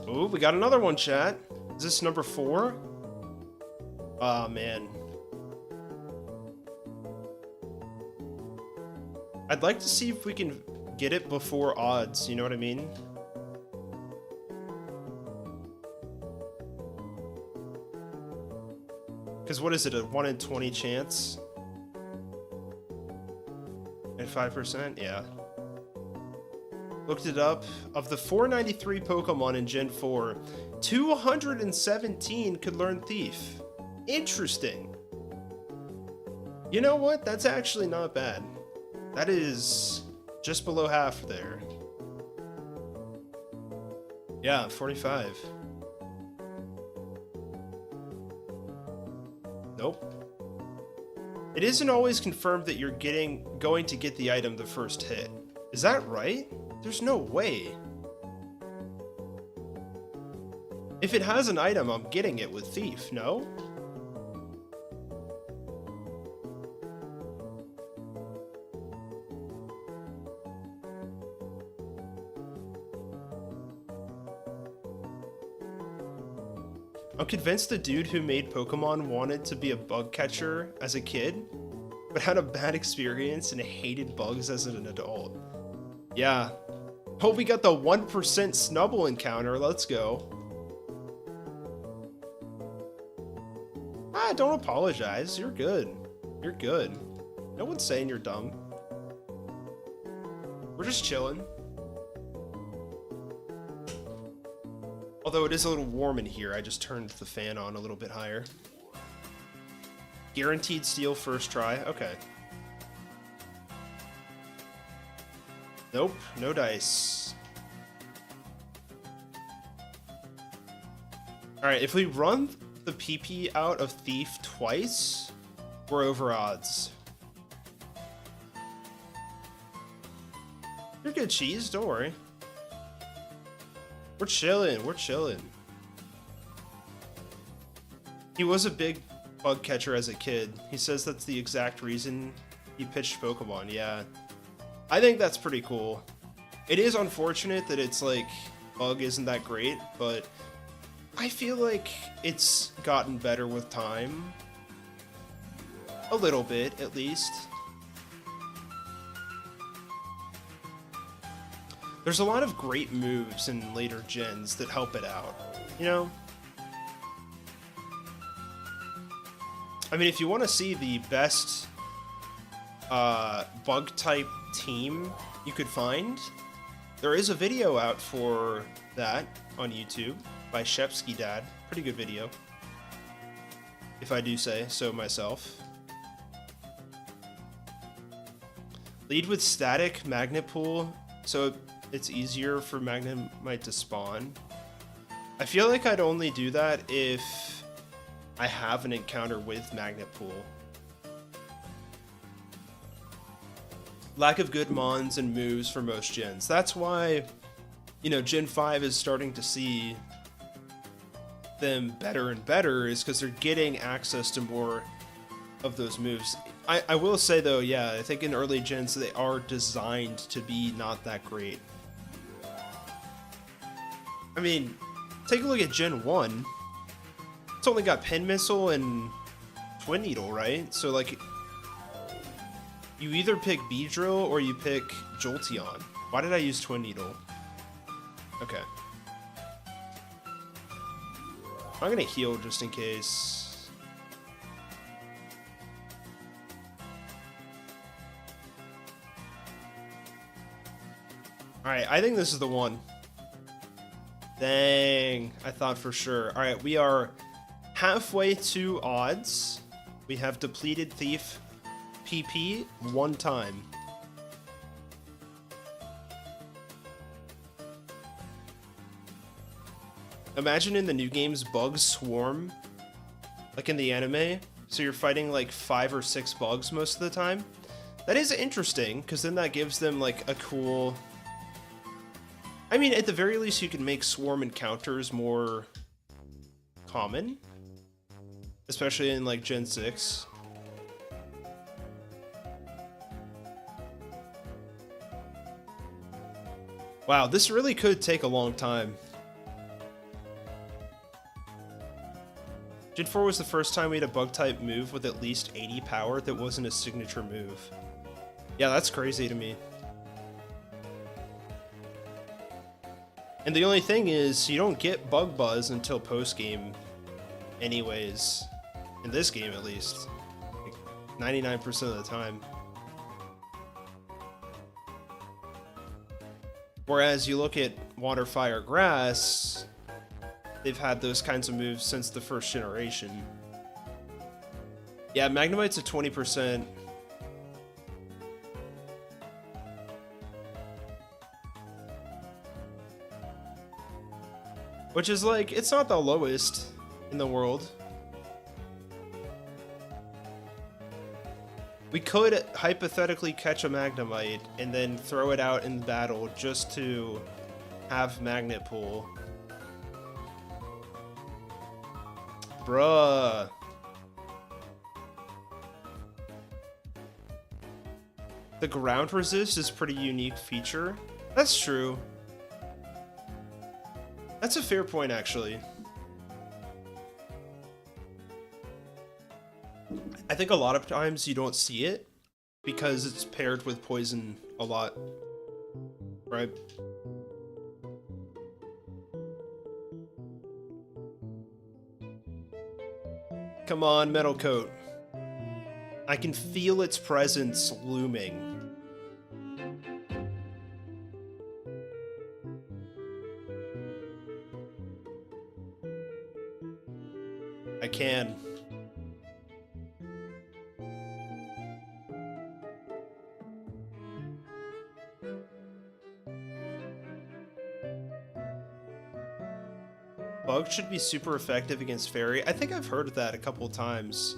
Oh, we got another one, chat. Is this number 4? Ah, man. I'd like to see if we can get it before odds, you know what I mean? Because what is it, a 1 in 20 chance? At 5%? Yeah. Looked it up. Of the 493 Pokemon in Gen 4, 217 could learn Thief. Interesting. You know what? That's actually not bad. That is just below half there. Yeah, 45. Nope. It isn't always confirmed that you're going to get the item the first hit. Is that right? There's no way. If it has an item, I'm getting it with Thief, no? I'm convinced the dude who made Pokemon wanted to be a bug catcher as a kid, but had a bad experience and hated bugs as an adult. Yeah. Oh, we got the 1% Snubble encounter. Let's go. Ah, don't apologize. You're good. You're good. No one's saying you're dumb. We're just chilling. Although it is a little warm in here, I just turned the fan on a little bit higher. Guaranteed steal first try. Okay. Nope, no dice. Alright, if we run the PP out of Thief twice, we're over odds. You're good, Cheese, don't worry. We're chilling, we're chilling. He was a big bug catcher as a kid. He says that's the exact reason he pitched Pokemon, yeah. I think that's pretty cool. It is unfortunate that it's like, bug isn't that great, but I feel like it's gotten better with time. A little bit, at least. There's a lot of great moves in later gens that help it out, you know? I mean, if you want to see the best bug-type team you could find, there is a video out for that on YouTube by Shepsky Dad. Pretty good video, if I do say so myself. Lead with static Magnet Pool, so it's easier for Magnemite to spawn. I feel like I'd only do that if I have an encounter with Magnet Pool. Lack of good mons and moves for most gens. That's why, you know, Gen 5 is starting to see them better and better, is because they're getting access to more of those moves. I will say though, yeah, I think in early gens they are designed to be not that great. I mean, take a look at Gen 1. It's only got Pin Missile and Twin Needle, right? So like, You either pick Beedrill or you pick Jolteon. Why did I use Twin Needle? Okay. I'm gonna heal just in case. Alright, I think this is the one. Dang, I thought for sure. Alright, we are halfway to odds. We have depleted Thief PP one time. Imagine in the new games, bugs swarm, like in the anime, so you're fighting like 5 or 6 bugs most of the time. That is interesting, because then that gives them like a cool... I mean, at the very least, you can make swarm encounters more common, especially in like Gen 6. Wow, this really could take a long time. Gen 4 was the first time we had a bug-type move with at least 80 power that wasn't a signature move. Yeah, that's crazy to me. And the only thing is, you don't get Bug Buzz until post-game anyways. In this game, at least. Like 99% of the time. Whereas you look at Water, Fire, Grass, they've had those kinds of moves since the first generation. Yeah, Magnemite's at 20%. Which is like, it's not the lowest in the world. We could hypothetically catch a Magnemite and then throw it out in battle just to have Magnet Pull. Bruh. The ground resist is a pretty unique feature. That's true. That's a fair point, actually. I think a lot of times you don't see it because it's paired with poison a lot, right? Come on, Metal Coat. I can feel its presence looming. I can. Bug should be super effective against Fairy. I think I've heard of that a couple times.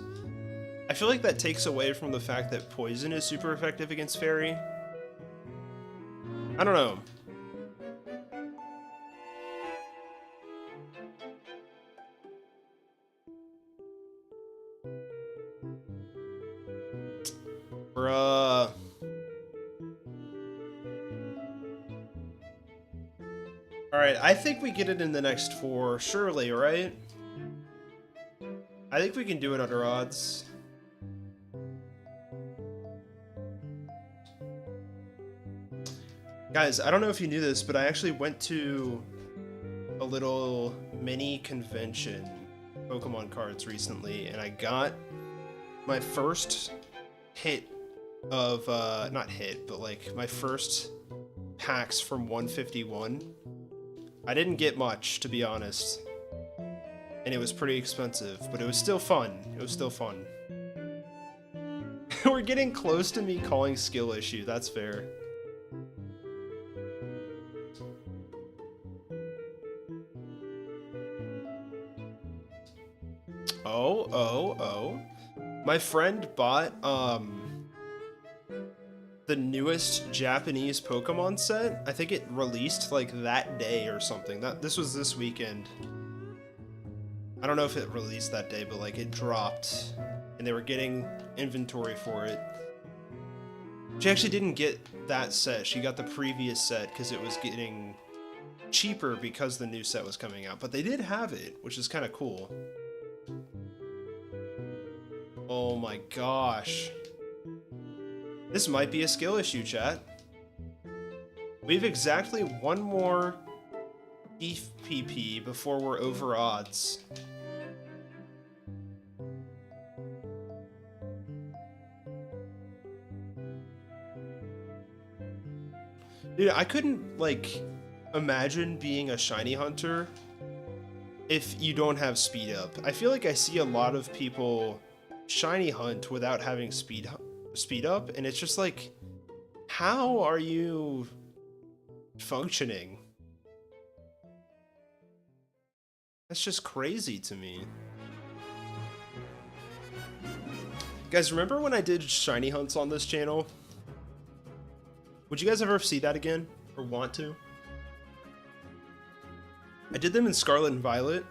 I feel like that takes away from the fact that Poison is super effective against Fairy. I don't know. Bruh. Alright, I think we get it in the next 4, surely, right? I think we can do it under odds. Guys, I don't know if you knew this, but I actually went to a little mini convention, Pokemon cards, recently, and I got my first hit of, not hit, but like my first packs from 151. I didn't get much, to be honest, and it was pretty expensive, but it was still fun. It was still fun. We're getting close to me calling skill issue, that's fair. Oh. My friend bought, the newest Japanese Pokemon set. I think it released like that day or something. This was this weekend. I don't know if it released that day, but like it dropped and they were getting inventory for it. She actually didn't get that set. She got the previous set because it was getting cheaper because the new set was coming out, but they did have it, which is kind of cool. Oh my gosh. This might be a skill issue, chat. We have exactly one more Beef PP before we're over odds. Dude, I couldn't, like, imagine being a shiny hunter if you don't have speed up. I feel like I see a lot of people shiny hunt without having speed up, and it's just like, how are you functioning? That's just crazy to me. Guys, remember when I did shiny hunts on this channel? Would you guys ever see that again? Or want to? I did them in Scarlet and Violet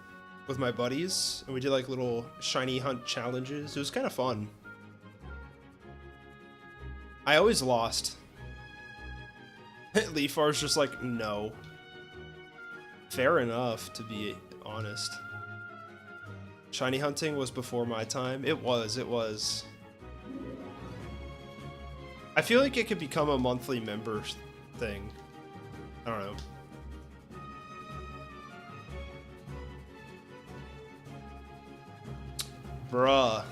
with my buddies, and we did like little shiny hunt challenges. It was kind of fun. I always lost. Leafar's just like, no. Fair enough, to be honest. Shiny hunting was before my time. It was. I feel like it could become a monthly member thing. I don't know. Bruh.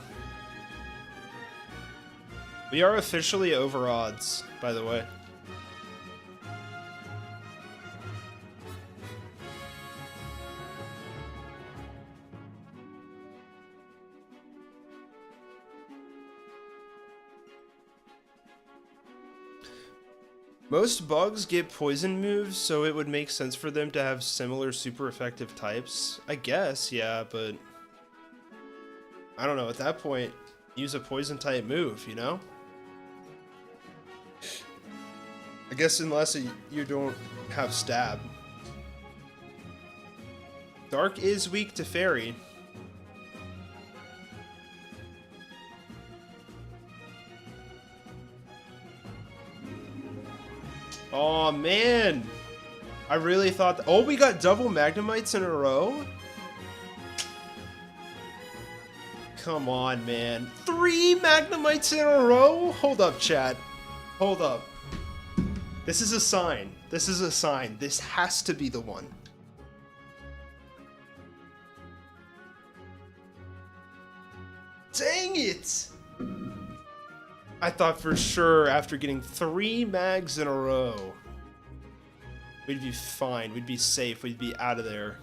We are officially over odds, by the way. Most bugs get poison moves, so it would make sense for them to have similar super effective types. I guess, yeah, but I don't know, at that point, use a poison type move, you know? I guess unless you don't have stab. Dark is weak to fairy. Oh man, I really thought oh, we got double Magnemites in a row? Come on, man. 3 Magnemites in a row? Hold up, chat. Hold up. This is a sign. This is a sign. This has to be the one. Dang it! I thought for sure after getting 3 mags in a row, we'd be fine, we'd be safe, we'd be out of there.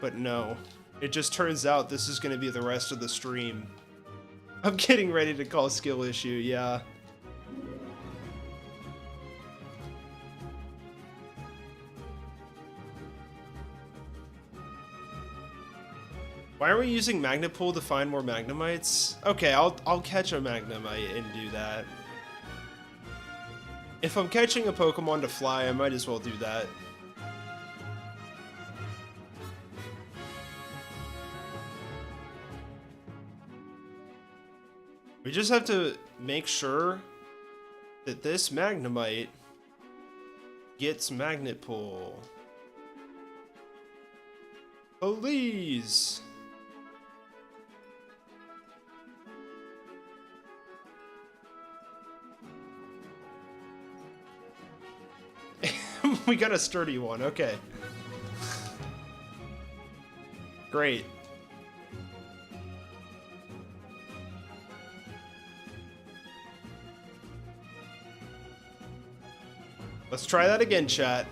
But no, it just turns out this is going to be the rest of the stream. I'm getting ready to call skill issue, yeah. Why are we using Magnet Pool to find more Magnemites? Okay, I'll catch a Magnemite and do that. If I'm catching a Pokemon to fly, I might as well do that. We just have to make sure that this Magnemite gets Magnet Pool. Please! We got a sturdy one, okay. Great. Let's try that again, chat.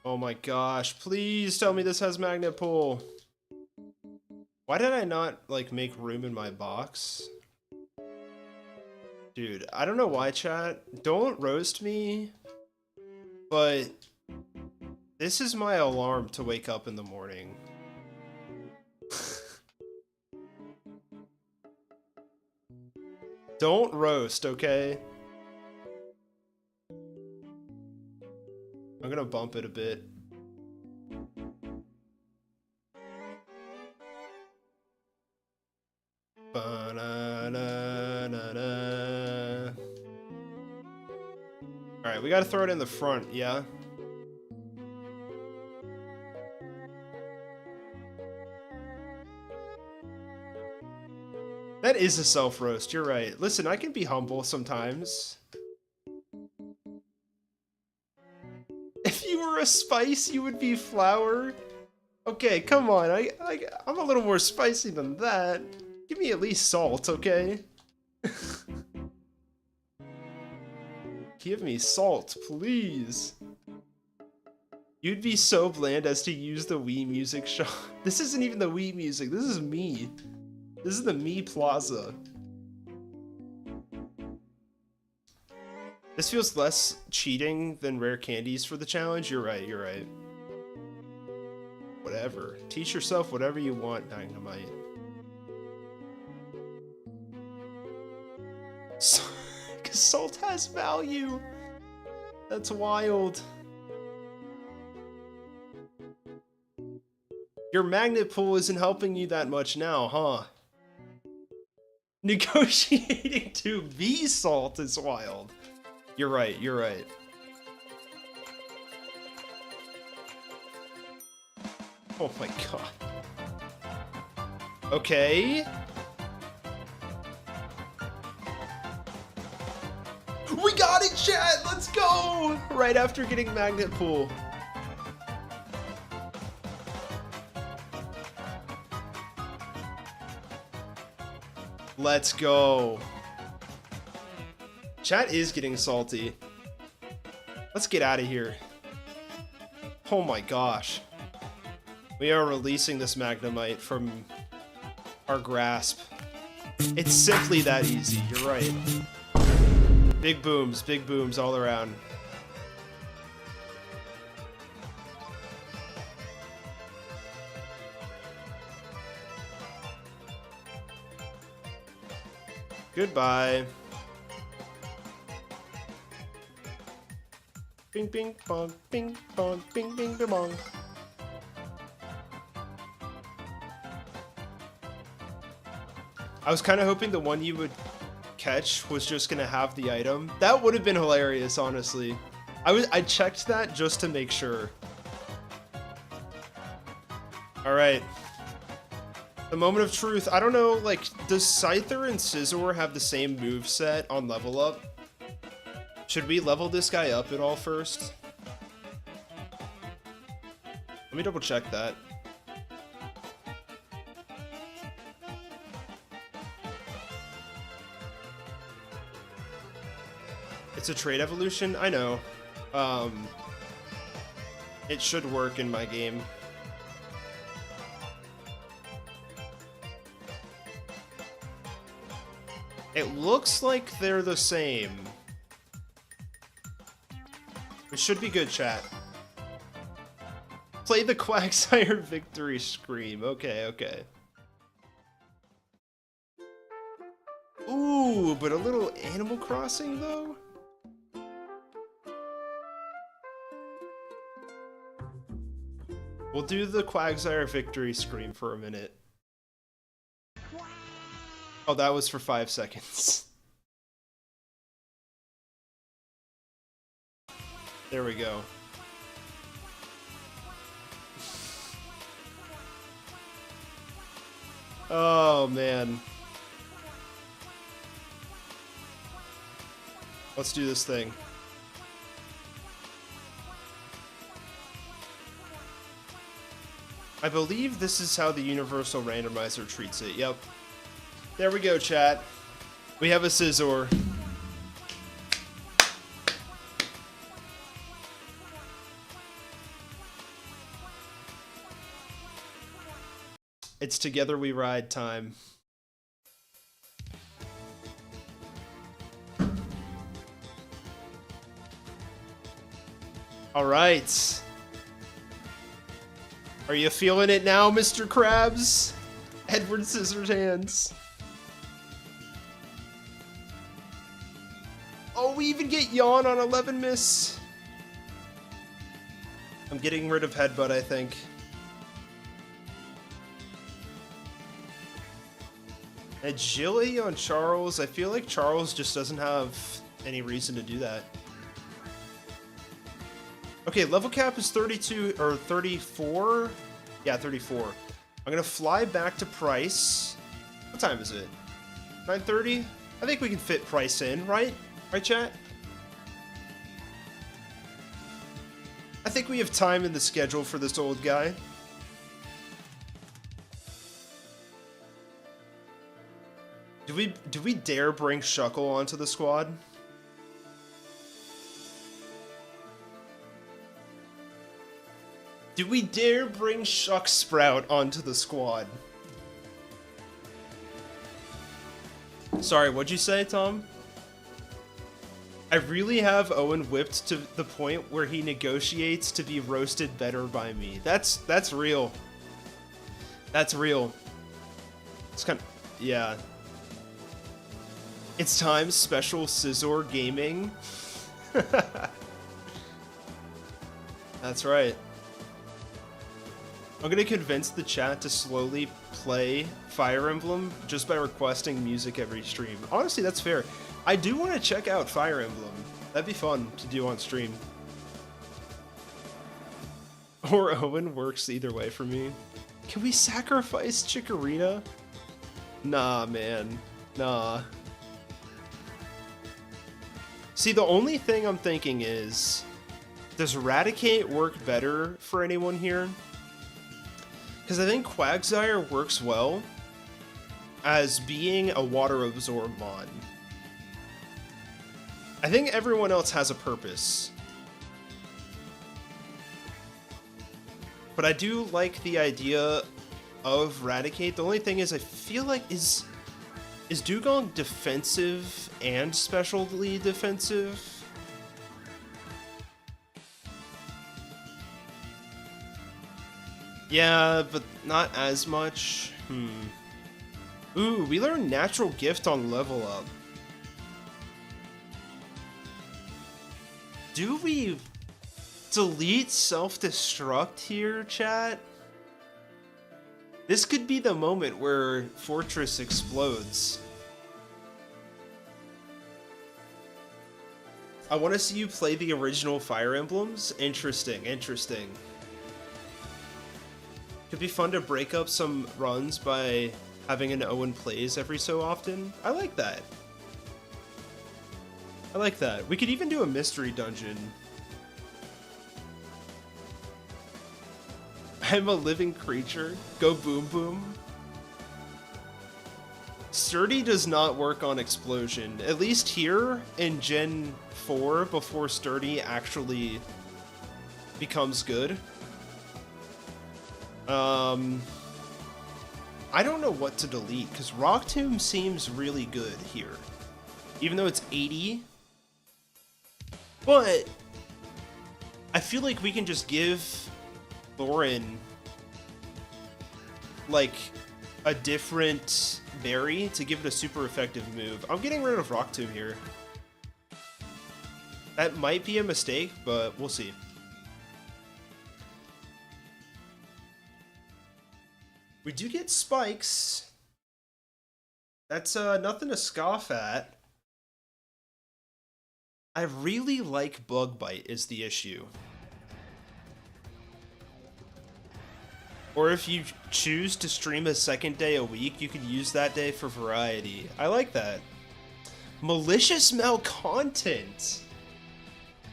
Oh my gosh, please tell me this has Magnet Pool. Why did I not, like, make room in my box? Dude, I don't know why, chat. Don't roast me, but this is my alarm to wake up in the morning. Don't roast, okay? I'm gonna bump it a bit. Ba-na-na-na-na. Alright, we gotta throw it in the front, yeah? That is a self-roast, you're right. Listen, I can be humble sometimes. If you were a spice, you would be flour? Okay, come on, I'm a little more spicy than that. Give me at least salt, okay? Give me salt, please. You'd be so bland as to use the Wii music shop. This isn't even the Wii music, this is me. This is the Me Plaza. This feels less cheating than rare candies for the challenge. You're right, you're right. Whatever. Teach yourself whatever you want, Dynamite. Because salt has value. That's wild. Your magnet pull isn't helping you that much now, huh? Negotiating to be salt is wild. You're right, you're right. Oh my god. Okay. We got it, chat! Let's go! Right after getting magnet pull. Let's go. Chat is getting salty. Let's get out of here. Oh my gosh. We are releasing this Magnemite from our grasp. It's simply that easy, you're right. Big booms all around. Goodbye. Bing bing bong, bing bong, bing bing bong. I was kind of hoping the one you would catch was just gonna have the item. That would have been hilarious, honestly. I checked that just to make sure. All right. The moment of truth. I don't know, like, does Scyther and Scizor have the same moveset on level up? Should we level this guy up at all first? Let me double check that. It's a trade evolution? I know. It should work in my game. It looks like they're the same. It should be good, chat. Play the Quagsire victory scream. Okay, okay. Ooh, but a little Animal Crossing, though? We'll do the Quagsire victory scream for a minute. Oh, that was for 5 seconds. There we go. Oh, man. Let's do this thing. I believe this is how the Universal Randomizer treats it. Yep. There we go, chat. We have a Scizor. It's Together We Ride time. All right. Are you feeling it now, Mr. Krabs? Edward Scissorhands. Oh, we even get Yawn on 11 miss. I'm getting rid of Headbutt, I think. Agility on Charles. I feel like Charles just doesn't have any reason to do that. Okay, level cap is 32 or 34. Yeah, 34. I'm gonna fly back to Price. What time is it? 9:30? I think we can fit Price in, right? Right, chat? I think we have time in the schedule for this old guy. Do we dare bring Shuckle onto the squad? Do we dare bring Shuck Sprout onto the squad? Sorry, what'd you say, Tom? I really have Owen whipped to the point where he negotiates to be roasted better by me. That's real. That's real. It's kind of, yeah. It's time, Special Scizor Gaming. That's right. I'm gonna convince the chat to slowly play Fire Emblem just by requesting music every stream. Honestly, that's fair. I do want to check out Fire Emblem. That'd be fun to do on stream. Or Owen works either way for me. Can we sacrifice Chikorita? Nah, man. Nah. See, the only thing I'm thinking is, does Raticate work better for anyone here? Because I think Quagsire works well as being a water absorb mon. I think everyone else has a purpose. But I do like the idea of Raticate. The only thing is, I feel like, is Dugong defensive and specially defensive? Yeah, but not as much. Ooh, we learned Natural Gift on level up. Do we delete self-destruct here, chat? This could be the moment where Fortress explodes. I want to see you play the original Fire Emblems. Interesting, interesting. Could be fun to break up some runs by having an Owen plays every so often. I like that. I like that. We could even do a mystery dungeon. I'm a living creature. Go boom boom. Sturdy does not work on explosion. At least here in Gen 4 before Sturdy actually becomes good. I don't know what to delete because Rock Tomb seems really good here. Even though it's 80. But I feel like we can just give Lauren like a different berry to give it a super effective move. I'm getting rid of Rock Tomb here. That might be a mistake, but we'll see. We do get spikes. That's nothing to scoff at. I really like Bug Bite is the issue. Or if you choose to stream a second day a week, you could use that day for variety. I like that. Malicious Malcontent.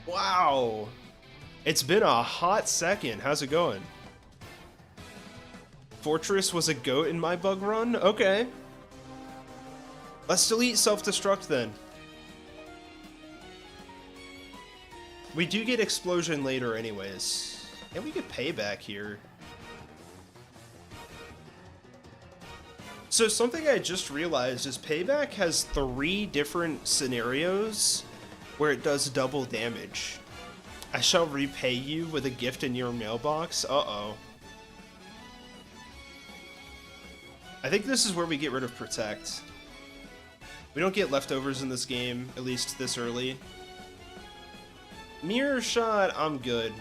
Wow. It's been a hot second. How's it going? Fortress was a goat in my bug run? Okay. Let's delete self-destruct then. We do get explosion later anyways. And we get payback here. So something I just realized is payback has 3 different scenarios where it does double damage. I shall repay you with a gift in your mailbox. Uh-oh. I think this is where we get rid of Protect. We don't get leftovers in this game, at least this early. Mirror Shot, I'm good.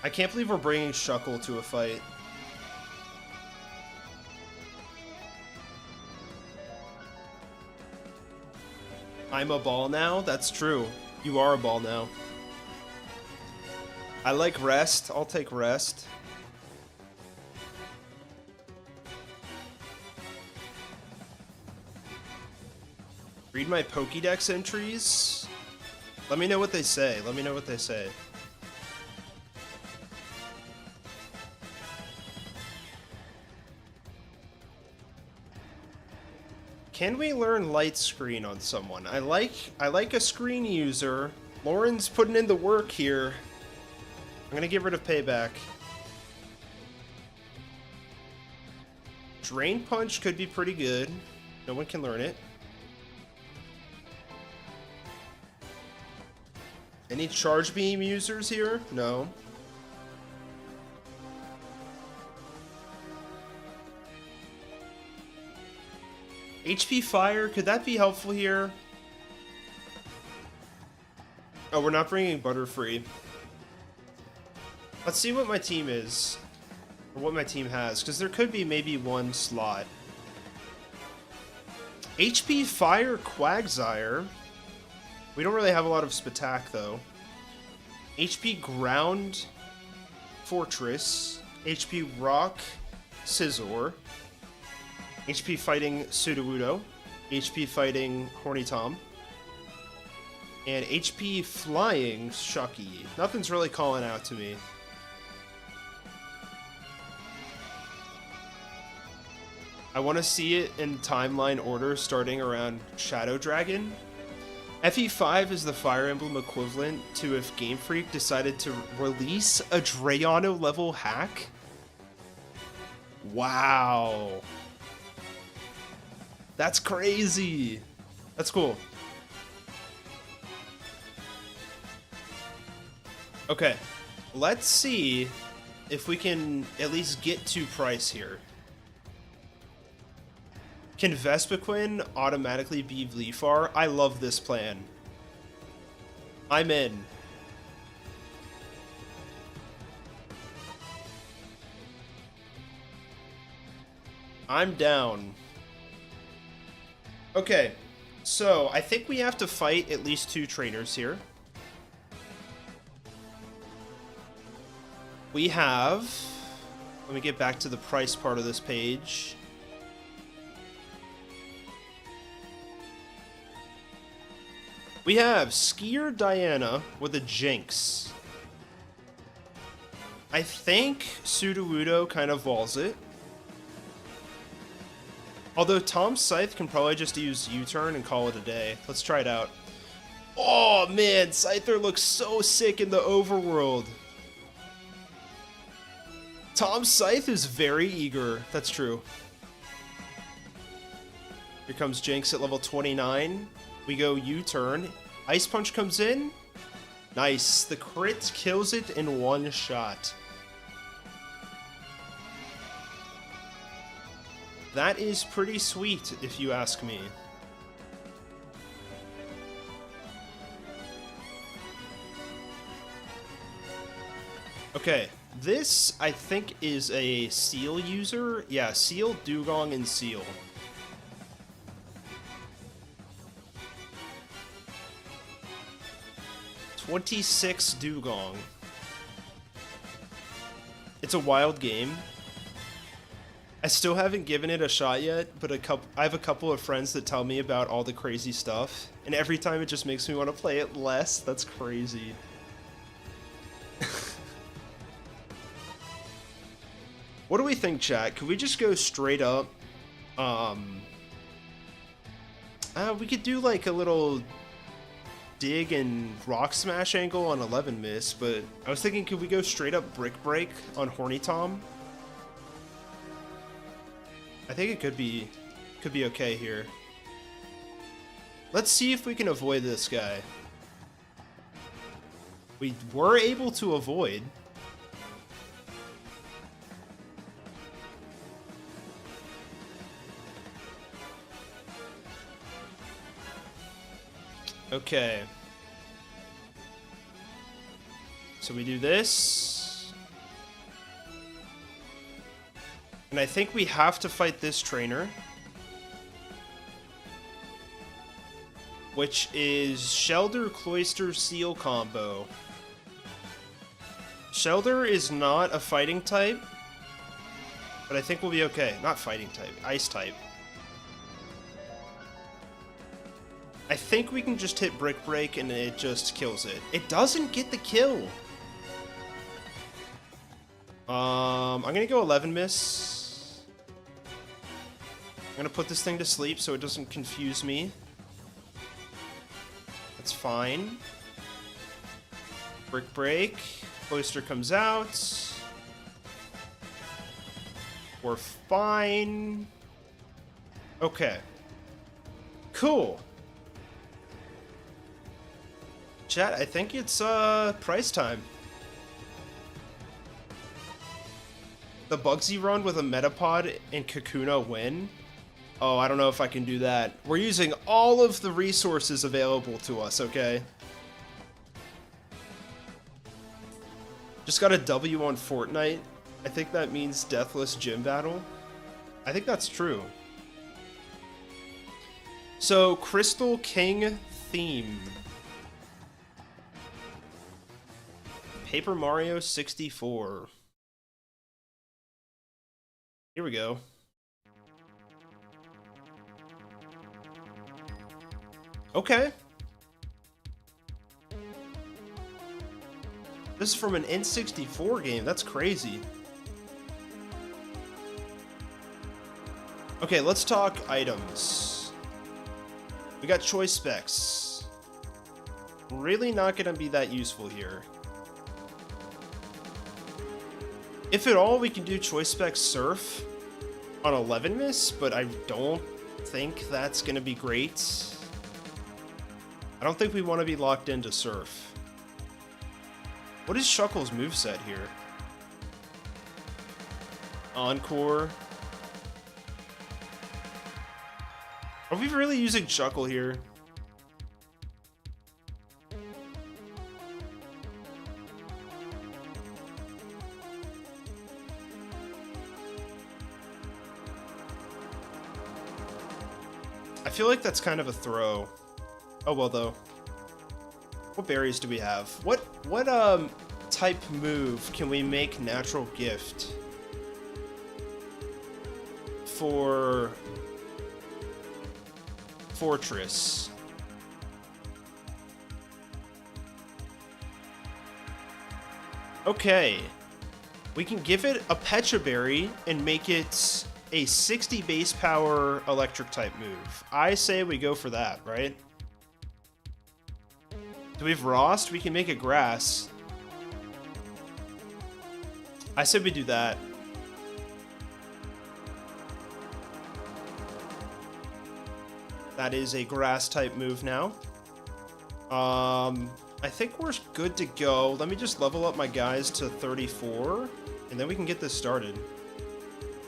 I can't believe we're bringing Shuckle to a fight. I'm a ball now? That's true. You are a ball now. I like rest. I'll take rest. Read my Pokédex entries. Let me know what they say. Let me know what they say. Can we learn light screen on someone? I like a screen user. Lauren's putting in the work here. I'm gonna get rid of payback. Drain Punch could be pretty good. No one can learn it. Any Charge Beam users here? No. HP Fire, could that be helpful here? Oh, we're not bringing Butterfree. Let's see what my team is. Or what my team has, because there could be maybe one slot. HP Fire Quagsire. We don't really have a lot of Spatak, though. HP Ground Fortress. HP Rock Scizor. HP Fighting Sudowoodo. HP Fighting Horny-Tom. And HP Flying Shucky. Nothing's really calling out to me. I want to see it in timeline order starting around Shadow Dragon. FE5 is the Fire Emblem equivalent to if Game Freak decided to release a Drayano level hack. Wow. That's crazy. That's cool. Okay, let's see if we can at least get to price here. Can Vespiquen automatically be Vleefar? I love this plan. I'm in. I'm down. Okay, so I think we have to fight at least 2 trainers here. We have... Let me get back to the price part of this page. We have Skier Diana with a Jinx. I think Sudowoodo kind of walls it. Although Tom Scythe can probably just use U-turn and call it a day. Let's try it out. Oh man, Scyther looks so sick in the overworld. Tom Scythe is very eager. That's true. Here comes Jinx at level 29. We go U-turn. Ice Punch comes in. Nice. The crit kills it in one shot. That is pretty sweet, if you ask me. Okay, this, I think, is a Seal user. Yeah, Seal, Dugong, and Seal. $26 Dugong. It's a wild game. I still haven't given it a shot yet, but I have a couple of friends that tell me about all the crazy stuff, and every time it just makes me want to play it less. That's crazy. What do we think, chat? Could we just go straight up? We could do like a little dig and rock smash angle on 11 miss, but I was thinking, could we go straight up brick break on Horny Tom? I think it could be okay here. Let's see if we can avoid this guy. We were able to avoid. Okay. So we do this. And I think we have to fight this trainer. which is Shelder, Cloister, Seal combo. Shelder is not a fighting type, but I think we'll be okay. Not fighting type, ice type. I think we can just hit Brick Break and it just kills it. It doesn't get the kill. I'm gonna go 11 miss. I'm gonna put this thing to sleep so it doesn't confuse me. That's fine. Brick Break. Cloister comes out. We're fine. Okay. Cool. Chat, I think it's price time. The Bugsy run with a Metapod and Kakuna win? Oh, I don't know if I can do that. We're using all of the resources available to us, okay? Just got a W on Fortnite. I think that means Deathless Gym Battle. I think that's true. So, Crystal King theme. Paper Mario 64. Here we go. Okay. This is from an N64 game. That's crazy. Okay, let's talk items. We got choice specs. Really not gonna be that useful here. If at all, we can do choice spec Surf on 11 miss, but I don't think that's gonna be great. I don't think we want to be locked into Surf. What is Shuckle's moveset here? Encore. Are we really using Shuckle here? I feel like that's kind of a throw. Oh well though. What berries do we have? What type move can we make natural gift for Fortress? Okay. We can give it a Pecha Berry and make it a 60 base power electric type move. I say we go for that, right? Do we have Rost? We can make it grass. I said we do that. That is a grass type move now. I think we're good to go. Let me just level up my guys to 34, and then we can get this started.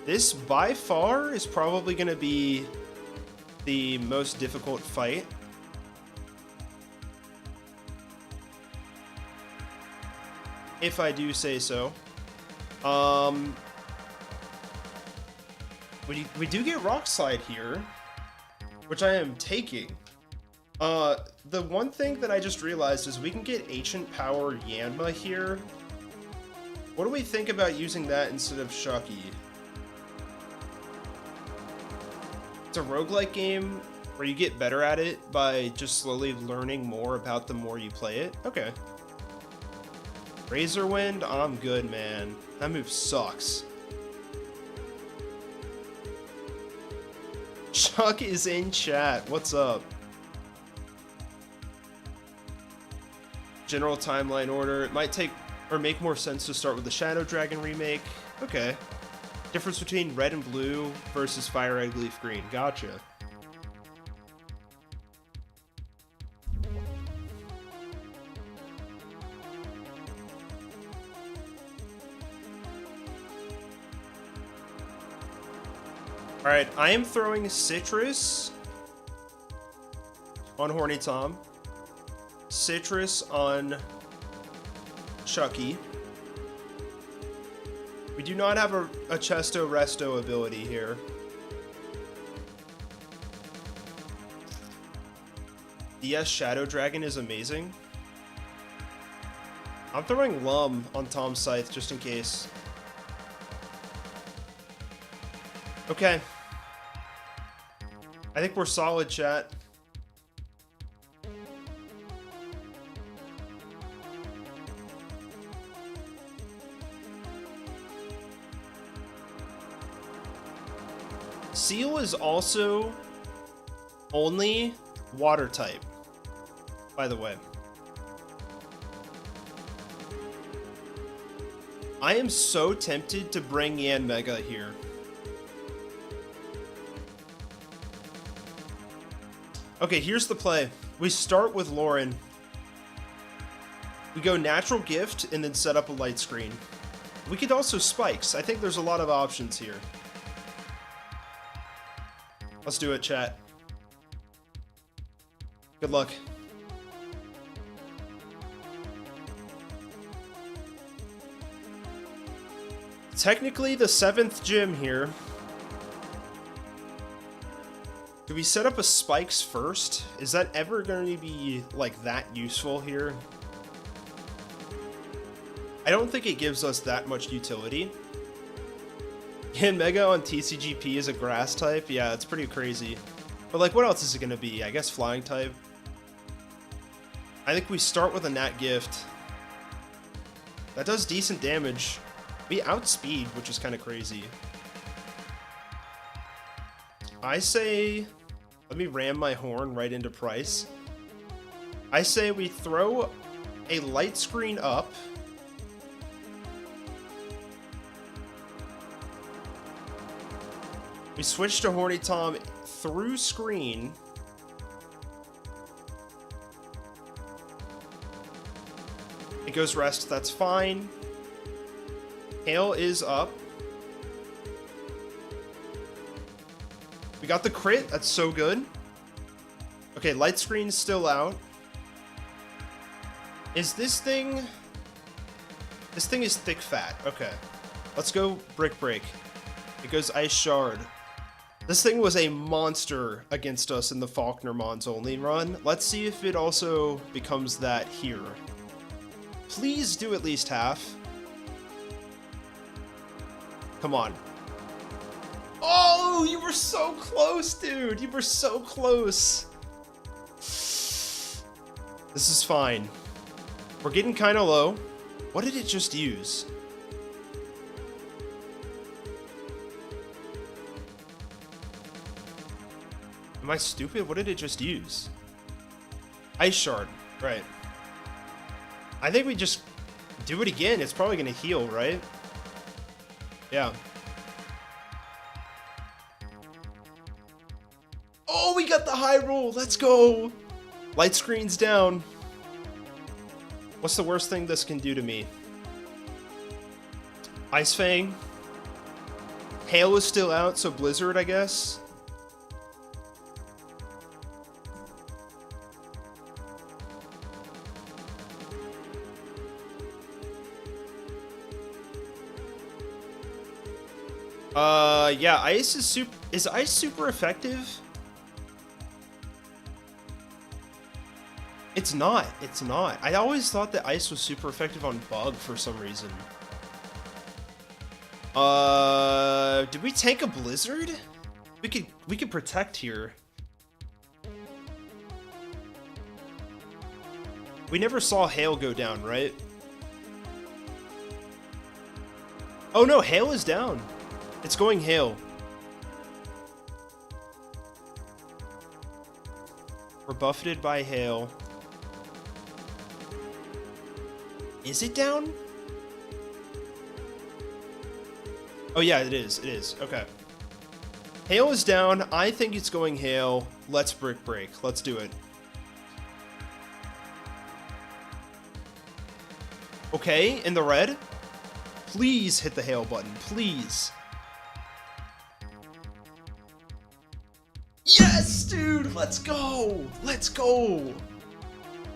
This, by far, is probably going to be the most difficult fight. If I do say so. We do get Rock Slide here, which I am taking. The one thing that I just realized is we can get Ancient Power Yanma here. What do we think about using that instead of Shucky? It's a roguelike game where you get better at it by just slowly learning more about the more you play it. Okay. Razor Wind, I'm good, man. That move sucks. Chuck is in chat. What's up? General timeline order. It might take or make more sense to start with the Shadow Dragon remake. Okay. Difference between red and blue versus Fire Egg Leaf Green. Gotcha. Alright, I am throwing Citrus on Horny Tom. Citrus on Chucky. We do not have a Chesto Resto ability here. DS Shadow Dragon is amazing. I'm throwing Lum on Tom's Scythe just in case. Okay. I think we're solid, chat. Seal is also only water type, by the way. I am so tempted to bring Yanmega here. Okay, here's the play. We start with Lauren. We go natural gift and then set up a light screen. We could also spikes. I think there's a lot of options here. Let's do it, chat. Good luck. Technically the 7th gym here. Do we set up a spikes first? Is that ever going to be like that useful here? I don't think it gives us that much utility. And Mega on TCGP is a grass type? Yeah, it's pretty crazy. But like, what else is it going to be? I guess flying type. I think we start with a Nat Gift. That does decent damage. We outspeed, which is kind of crazy. I say, let me ram my horn right into Price. I say we throw a light screen up. We switch to Horny Tom through screen. It goes rest, that's fine. Hail is up. We got the crit, that's so good. Okay, light screen's still out. Is this thing... This thing is thick fat, okay. Let's go Brick Break. It goes Ice Shard. This thing was a monster against us in the Faulkner Mons only run. Let's see if it also becomes that here. Please do at least half. Come on. Oh, you were so close, dude. You were so close. This is fine. We're getting kind of low. What did it just use? Am I stupid? What did it just use? Ice Shard. Right. I think we just do it again. It's probably going to heal, right? Yeah. Oh, we got the high roll. Let's go. Light screen's down. What's the worst thing this can do to me? Ice Fang. Hail is still out, so Blizzard, I guess. Yeah, ice is ice super effective? It's not. It's not. I always thought that ice was super effective on Bug for some reason. Did we tank a Blizzard? We could protect here. We never saw Hail go down, right? Oh no, Hail is down. It's going Hail. We're buffeted by Hail. Is it down? Oh yeah, it is. It is. Okay. Hail is down. I think it's going Hail. Let's Brick Break. Let's do it. Okay, in the red. Please hit the Hail button. Please. Yes, dude! Let's go! Let's go!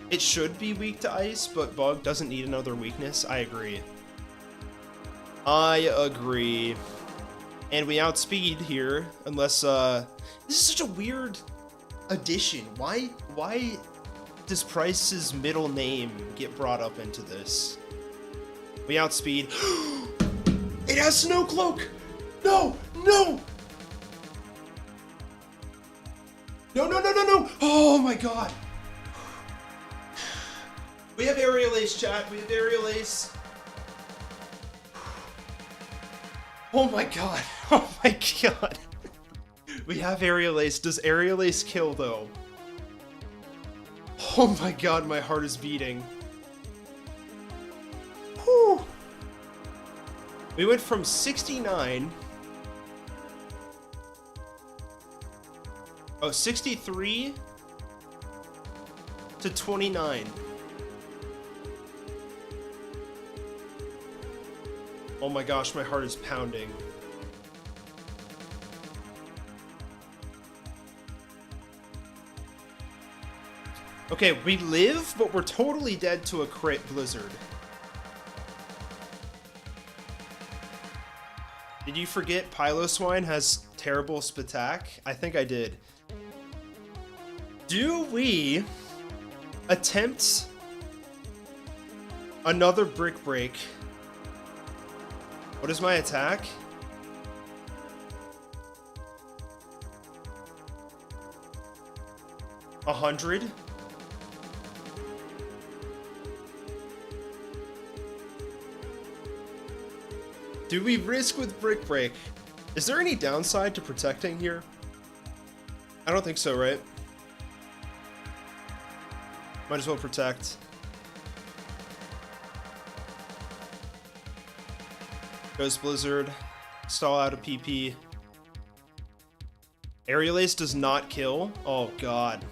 It should be weak to ice, but Bug doesn't need another weakness. I agree. I agree. And we outspeed here, unless, this is such a weird addition. Why does Price's middle name get brought up into this? We outspeed. It has Snow Cloak! No! No! No, no, no, no, no! Oh my god! We have Aerial Ace, chat. We have Aerial Ace. Oh my god. Oh my god. We have Aerial Ace. Does Aerial Ace kill, though? Oh my god, my heart is beating. Whew. We went from 69... Oh, 63 to 29. Oh my gosh, my heart is pounding. Okay, we live, but we're totally dead to a crit blizzard. Did you forget Piloswine has terrible Spatak? I think I did. Do we attempt another Brick Break? What is my attack? $100? Do we risk with Brick Break? Is there any downside to protecting here? I don't think so, right? Might as well protect. Goes Blizzard. Stall out a PP. Aerial Ace does not kill. Oh god.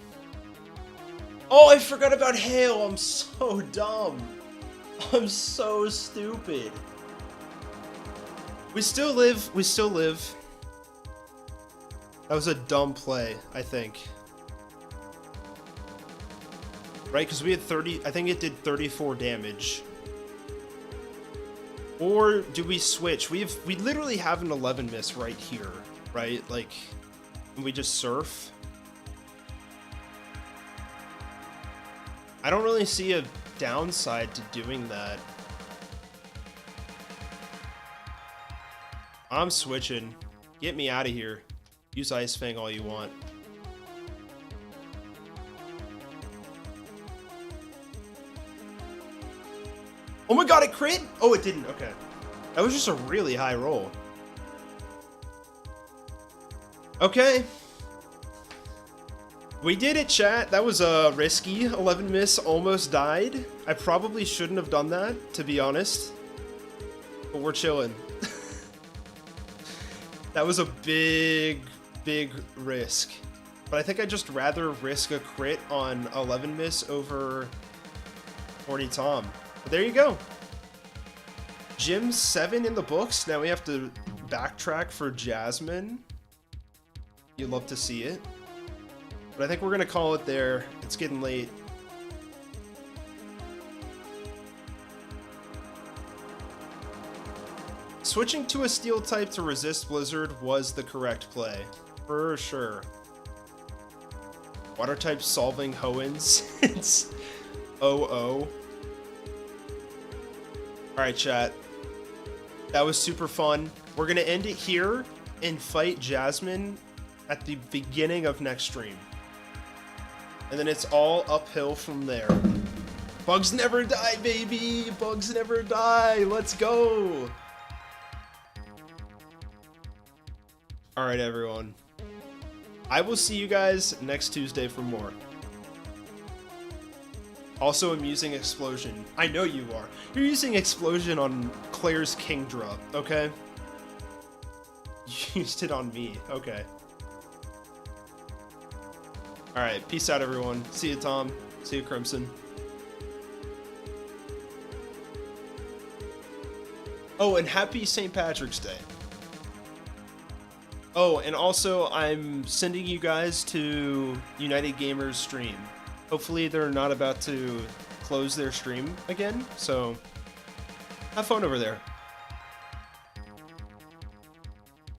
Oh, I forgot about Hail. I'm so dumb. I'm so stupid. We still live. We still live. That was a dumb play, I think. Right, because we had 30, I think it did 34 damage. Or do we switch? We literally have an 11 miss right here, right? Like, we just surf. I don't really see a downside to doing that. I'm switching. Get me out of here. Use Ice Fang all you want. Oh my god, it crit? Oh, it didn't. Okay. That was just a really high roll. Okay. We did it, chat. That was a risky 11 miss, almost died. I probably shouldn't have done that, to be honest. But we're chilling. That was a big, big risk. But I think I'd just rather risk a crit on 11 miss over Horny Tom. But there you go. Gym 7 in the books. Now we have to backtrack for Jasmine. You'd love to see it. But I think we're going to call it there. It's getting late. Switching to a steel type to resist Blizzard was the correct play. For sure. Water type solving Hoenns. It's OO. Alright, chat. That was super fun. We're going to end it here and fight Jasmine at the beginning of next stream. And then it's all uphill from there. Bugs never die, baby! Bugs never die! Let's go! Alright, everyone. I will see you guys next Tuesday for more. Also, I'm using Explosion. I know you are. You're using Explosion on Claire's Kingdra, okay? You used it on me, okay. Alright, peace out, everyone. See you, Tom. See you, Crimson. Oh, and happy St. Patrick's Day. Oh, and also, I'm sending you guys to United Gamers stream. Hopefully they're not about to close their stream again, so have fun over there.